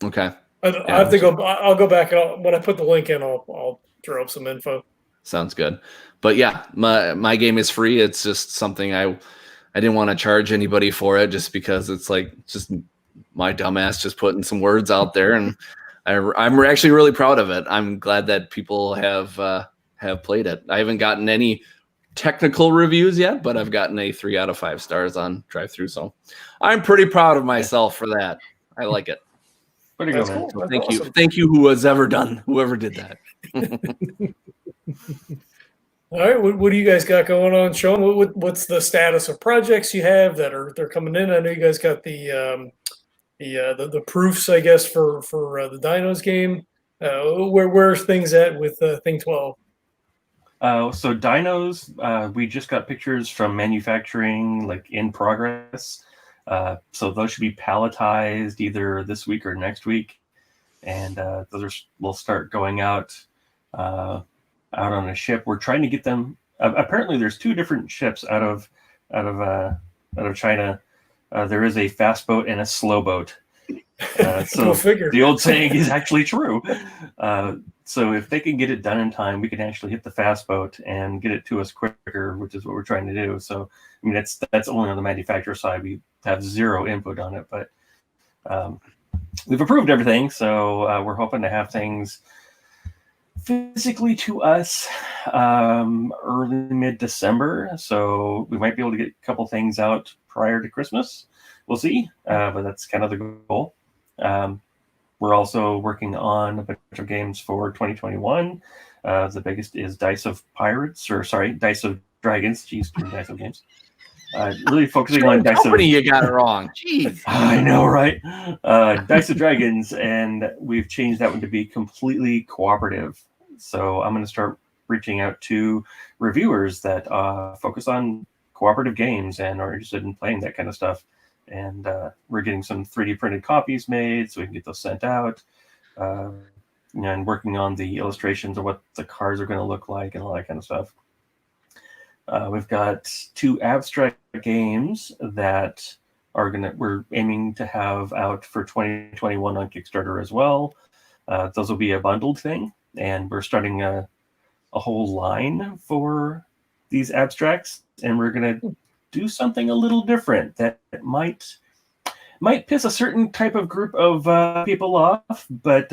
Okay. I have to go. I'll go back, and when I put the link in, I'll throw up some info. Sounds good. But yeah, my game is free. It's just something I didn't want to charge anybody for it, just because it's like just my dumbass just putting some words out there, and I'm actually really proud of it. I'm glad that people have played it. I haven't gotten any technical reviews yet, but I've gotten a 3 out of 5 stars on drive-through, so I'm pretty proud of myself for that. I like it. Pretty good, man. Cool. Thank awesome. you. Thank you whoever did that. All right, what do you guys got going on, Sean? What's the status of projects you have they're coming in? I know you guys got the proofs, I guess, for the Dinos game. Where's things at with Thing 12? So Dinos, we just got pictures from manufacturing, like in progress. So those should be palletized either this week or next week, and those will start going out on a ship. We're trying to get them. Apparently, there's 2 different ships out of China. There is a fast boat and a slow boat. So Go figure. The old saying is actually true. So if they can get it done in time, we can actually hit the fast boat and get it to us quicker, which is what we're trying to do. So, I mean, that's only on the manufacturer side. We have 0 input on it, but we've approved everything. So we're hoping to have things physically to us early mid-December. So we might be able to get a couple things out prior to Christmas. We'll see, but that's kind of the goal. We're also working on a bunch of games for 2021. The biggest is Dice of Dragons. Jeez, Dice of Games. Really focusing on Dice of... You got it wrong. Jeez. I know, right? Dice of Dragons, and we've changed that one to be completely cooperative. So I'm going to start reaching out to reviewers that focus on cooperative games and are interested in playing that kind of stuff. And we're getting some 3D printed copies made so we can get those sent out. And working on the illustrations of what the cards are going to look like and all that kind of stuff. We've got 2 abstract games that we're aiming to have out for 2021 on Kickstarter as well. Those will be a bundled thing, and we're starting a whole line for these abstracts, and we're going to do something a little different that might piss a certain type of group of people off, but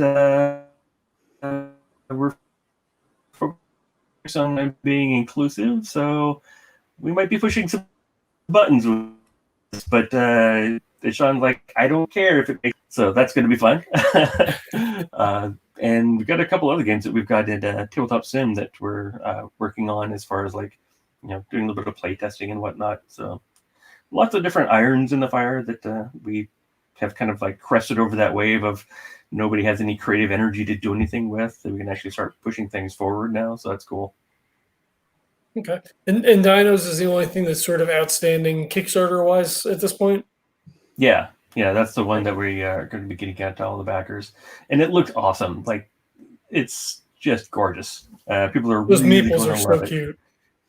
we're focused on being inclusive, so we might be pushing some buttons with this, but Sean's like, I don't care if it makes... So that's going to be fun. And we've got a couple other games that we've got in Tabletop Sim that we're working on as far as like, doing a little bit of play testing and whatnot. So lots of different irons in the fire that we have kind of like crested over that wave of nobody has any creative energy to do anything with. And we can actually start pushing things forward now. So that's cool. Okay. And Dinos is the only thing that's sort of outstanding Kickstarter-wise at this point? Yeah. Yeah, that's the one that we are going to be getting out to all the backers. And it looks awesome. Like, it's just gorgeous. People are Those really meeples going are to so love it. cute.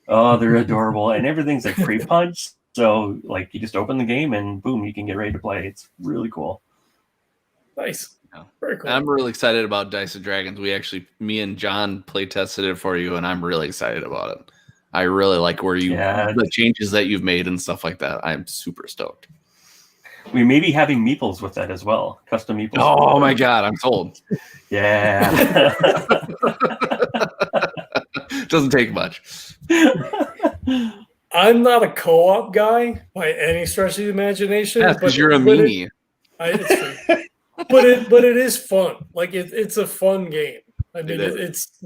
Oh, they're adorable. And everything's like pre-punched. So, like, you just open the game and boom, you can get ready to play. It's really cool. Nice. Yeah. Very cool. I'm really excited about Dice of Dragons. Me and John play tested it for you, and I'm really excited about it. I really like the changes that you've made and stuff like that. I'm super stoked. We may be having meeples with that as well. Custom meeples. Oh my God, I'm sold. Yeah. Doesn't take much. I'm not a co-op guy by any stretch of the imagination. Yeah, because you're a meanie. It's true. but it is fun. Like it's a fun game. I mean, it's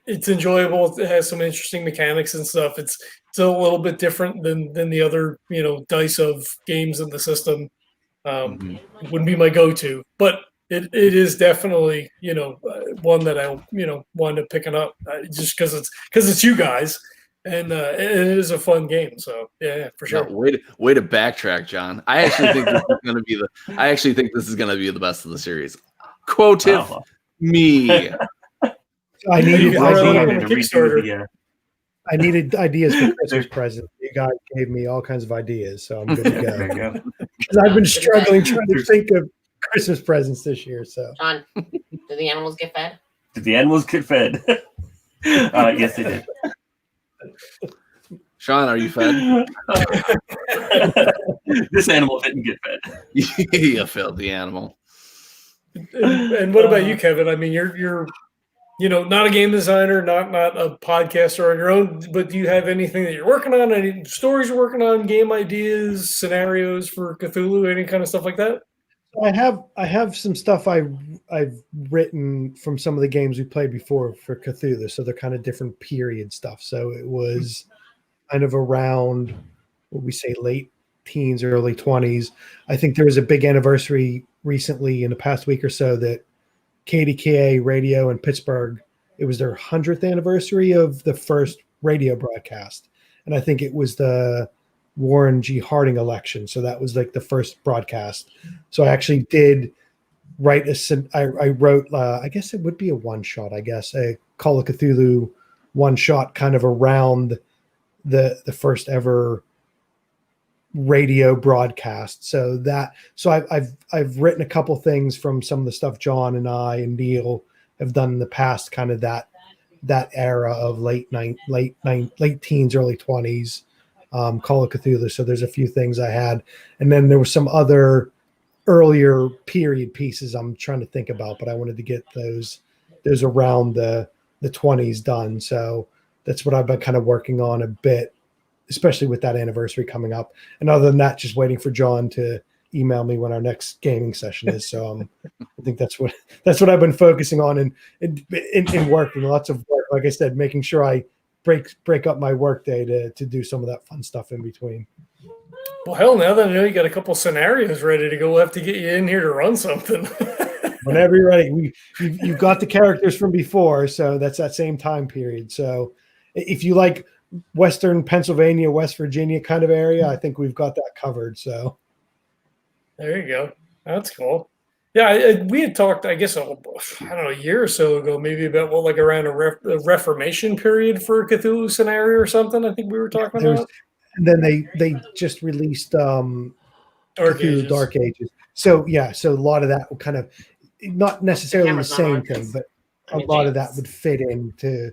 it's enjoyable. It has some interesting mechanics and stuff. It's a little bit different than the other dice of games in the system. It wouldn't be my go-to, but it is definitely one that I wound up picking up just because it's you guys. And it is a fun game, so yeah, for sure. No, way to backtrack, John. I actually think this is going to be the best of the series. Quotive me. I needed ideas for Christmas There's- present. You guys gave me all kinds of ideas, so I'm good to go. Because I've been struggling trying to think of Christmas presents this year. So, John, do the animals get fed? Did the animals get fed? Yes, they did. Sean, are you fed? This animal didn't get fed. You fed the animal. And what about you, Kevin? I mean, you're not a game designer, not a podcaster on your own, but do you have anything that you're working on? Any stories you're working on, game ideas, scenarios for Cthulhu, any kind of stuff like that? I have some stuff I've written from some of the games we played before for Cthulhu. So they're kind of different period stuff. So it was kind of around what we say late teens, early 20s. I think there was a big anniversary recently in the past week or so that KDKA radio in Pittsburgh, it was their 100th anniversary of the first radio broadcast. And I think it was the Warren G. Harding election. So that was like the first broadcast. So I actually did write I wrote, I guess it would be a one shot, a Call of Cthulhu one shot kind of around the first ever radio broadcast. So I've written a couple things from some of the stuff John and I and Neil have done in the past, kind of that era of late teens, early 20s. Call of Cthulhu. So there's a few things I had, and then there were some other earlier period pieces I'm trying to think about, but I wanted to get those around the 20s done. So that's what I've been kind of working on a bit, especially with that anniversary coming up. And other than that, just waiting for John to email me when our next gaming session is. So I think that's what I've been focusing on in working. Lots of work, like I said, making sure I break up my work day to do some of that fun stuff in between. Well, hell, now that I know you got a couple scenarios ready to go, we'll have to get you in here to run something. Whenever you're ready, you've got the characters from before, so that's that same time period. So if you like Western Pennsylvania, West Virginia kind of area, I think we've got that covered. So there you go. That's cool. Yeah, we had talked, I guess, a year or so ago, maybe about around a Reformation period for a Cthulhu scenario or something. I think we were talking about. And then they just released Dark Ages. So a lot of that will kind of not necessarily the same thing, but a lot of that would fit into,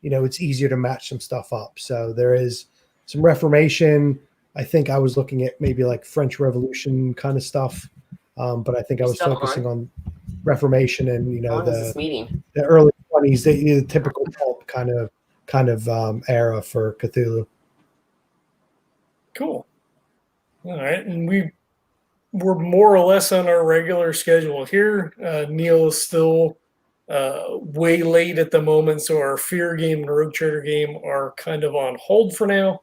it's easier to match some stuff up. So there is some Reformation. I think I was looking at maybe like French Revolution kind of stuff. But I think I was focusing on Reformation and the early 20s, the typical pulp kind of era for Cthulhu. Cool. All right, and we're more or less on our regular schedule here. Neil is still way late at the moment, so our Fear game and Rogue Trader game are kind of on hold for now.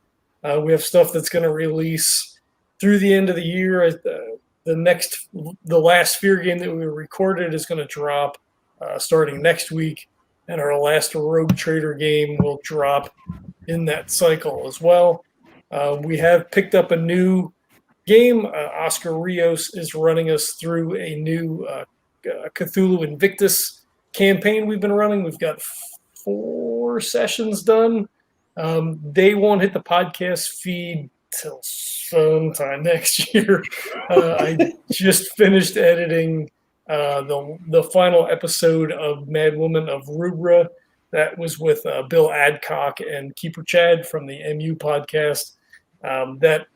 We have stuff that's going to release through the end of the year. the last Sphere game that we recorded is going to drop starting next week, and our last Rogue Trader game will drop in that cycle as well. We have picked up a new game. Oscar Rios is running us through a new Cthulhu Invictus campaign we've been running. We've got 4 sessions done. They won't hit the podcast feed till sometime next year. I just finished editing the final episode of Mad Woman of Rubra. That was with Bill Adcock and Keeper Chad from the MU podcast. That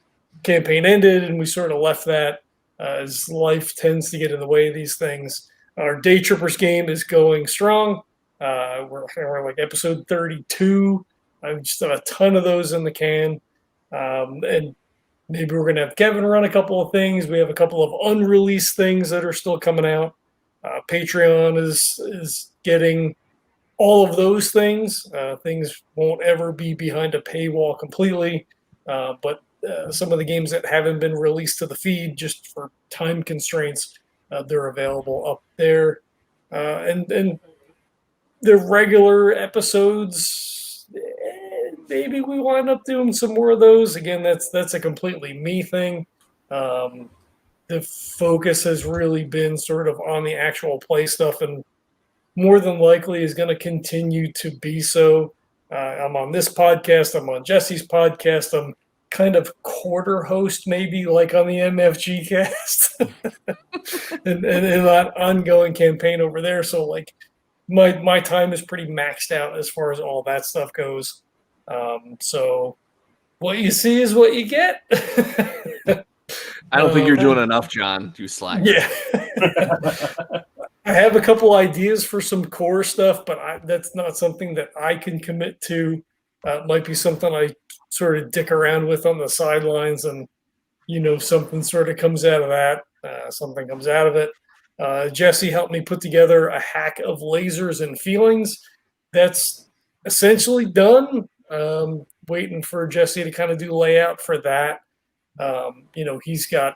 campaign ended, and we sort of left that as life tends to get in the way of these things. Our Day Trippers game is going strong. We're like episode 32. I've just done a ton of those in the can. And maybe we're going to have Kevin run a couple of things. We have a couple of unreleased things that are still coming out. Patreon is getting all of those things. Things won't ever be behind a paywall completely, but some of the games that haven't been released to the feed just for time constraints, they're available up there. And the regular episodes, maybe we wind up doing some more of those. Again, that's a completely me thing. The focus has really been sort of on the actual play stuff, and more than likely is going to continue to be so. I'm on this podcast. I'm on Jesse's podcast. I'm kind of quarter host, maybe like on the MFG cast, and that ongoing campaign over there. So like my time is pretty maxed out as far as all that stuff goes. So what you see is what you get. I don't think you're doing enough, John. You slack. Yeah. I have a couple ideas for some core stuff, but that's not something that I can commit to. It might be something I sort of dick around with on the sidelines, and something sort of comes out of that. Something comes out of it. Jesse helped me put together a hack of lasers and feelings. That's essentially done. Waiting for Jesse to kind of do layout for that. He's got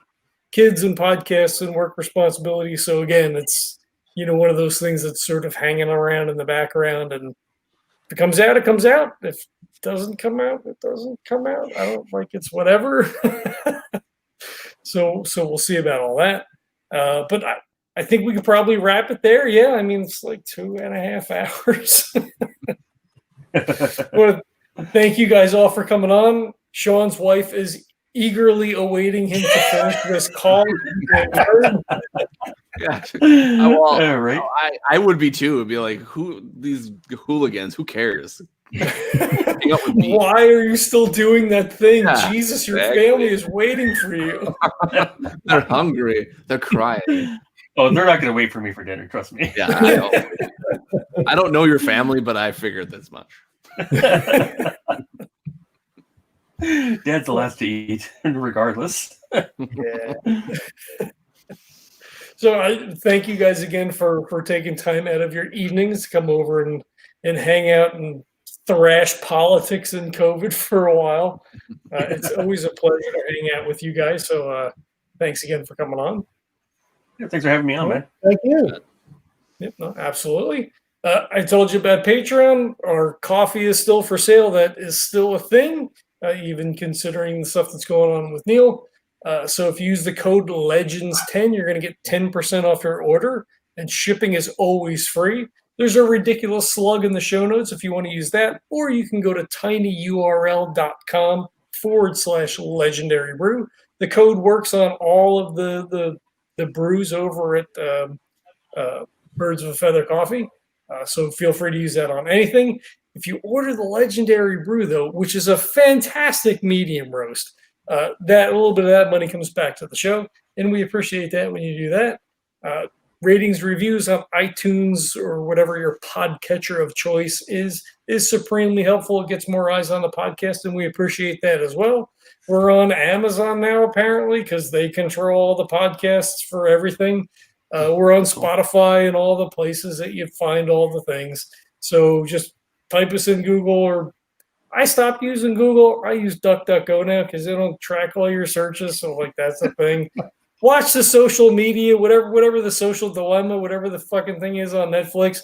kids and podcasts and work responsibilities. So again, it's one of those things that's sort of hanging around in the background, and if it comes out, it comes out. If it doesn't come out, it doesn't come out. I don't like it's whatever. So we'll see about all that. But I think we could probably wrap it there. Yeah, I mean, it's like 2.5 hours. I want to thank you guys all for coming on. Sean's wife is eagerly awaiting him to finish this call. Yeah. Right. I would be too. It'd be like, who these hooligans? Who cares? Hang out with me. Why are you still doing that thing? Yeah, Jesus, your exactly. family is waiting for you. They're hungry. They're crying. Oh, they're not going to wait for me for dinner. Trust me. Yeah, I know. I don't know your family, but I figured this much. Dad's the last to eat, regardless. Yeah. So I thank you guys again for taking time out of your evenings to come over and hang out and thrash politics and COVID for a while. It's always a pleasure to hang out with you guys. So thanks again for coming on. Yeah, thanks for having me on, man. Thank you. Yep, no, absolutely. I told you about Patreon. Our coffee is still for sale. That is still a thing, even considering the stuff that's going on with Neil. So if you use the code LEGENDS10, you're going to get 10% off your order, and shipping is always free. There's a ridiculous slug in the show notes if you want to use that, or you can go to tinyurl.com/legendary-brew. The code works on all of the brews over at Birds of a Feather Coffee. So feel free to use that on anything. If you order the Legendary Brew, though, which is a fantastic medium roast, that a little bit of that money comes back to the show, and we appreciate that when you do that. Ratings, reviews on iTunes or whatever your podcatcher of choice is supremely helpful. It gets more eyes on the podcast, and we appreciate that as well. We're on Amazon now, apparently, because they control all the podcasts for everything. We're on Spotify and all the places that you find all the things. So just type us in Google, or I stopped using Google. I use DuckDuckGo now because they don't track all your searches. So like that's the thing. watch the social media, whatever the social dilemma, whatever the fucking thing is on Netflix.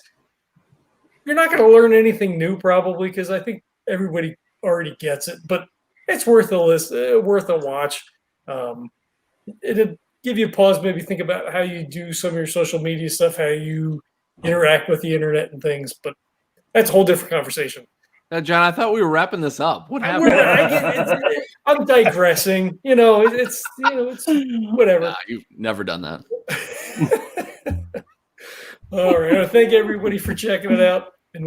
You're not going to learn anything new probably because I think everybody already gets it, but it's worth a watch. It'll give you a pause, maybe think about how you do some of your social media stuff, how you interact with the internet and things, but that's a whole different conversation. John, I thought we were wrapping this up. What happened? I'm digressing. It's whatever. Nah, you've never done that. All right. Well, thank everybody for checking it out.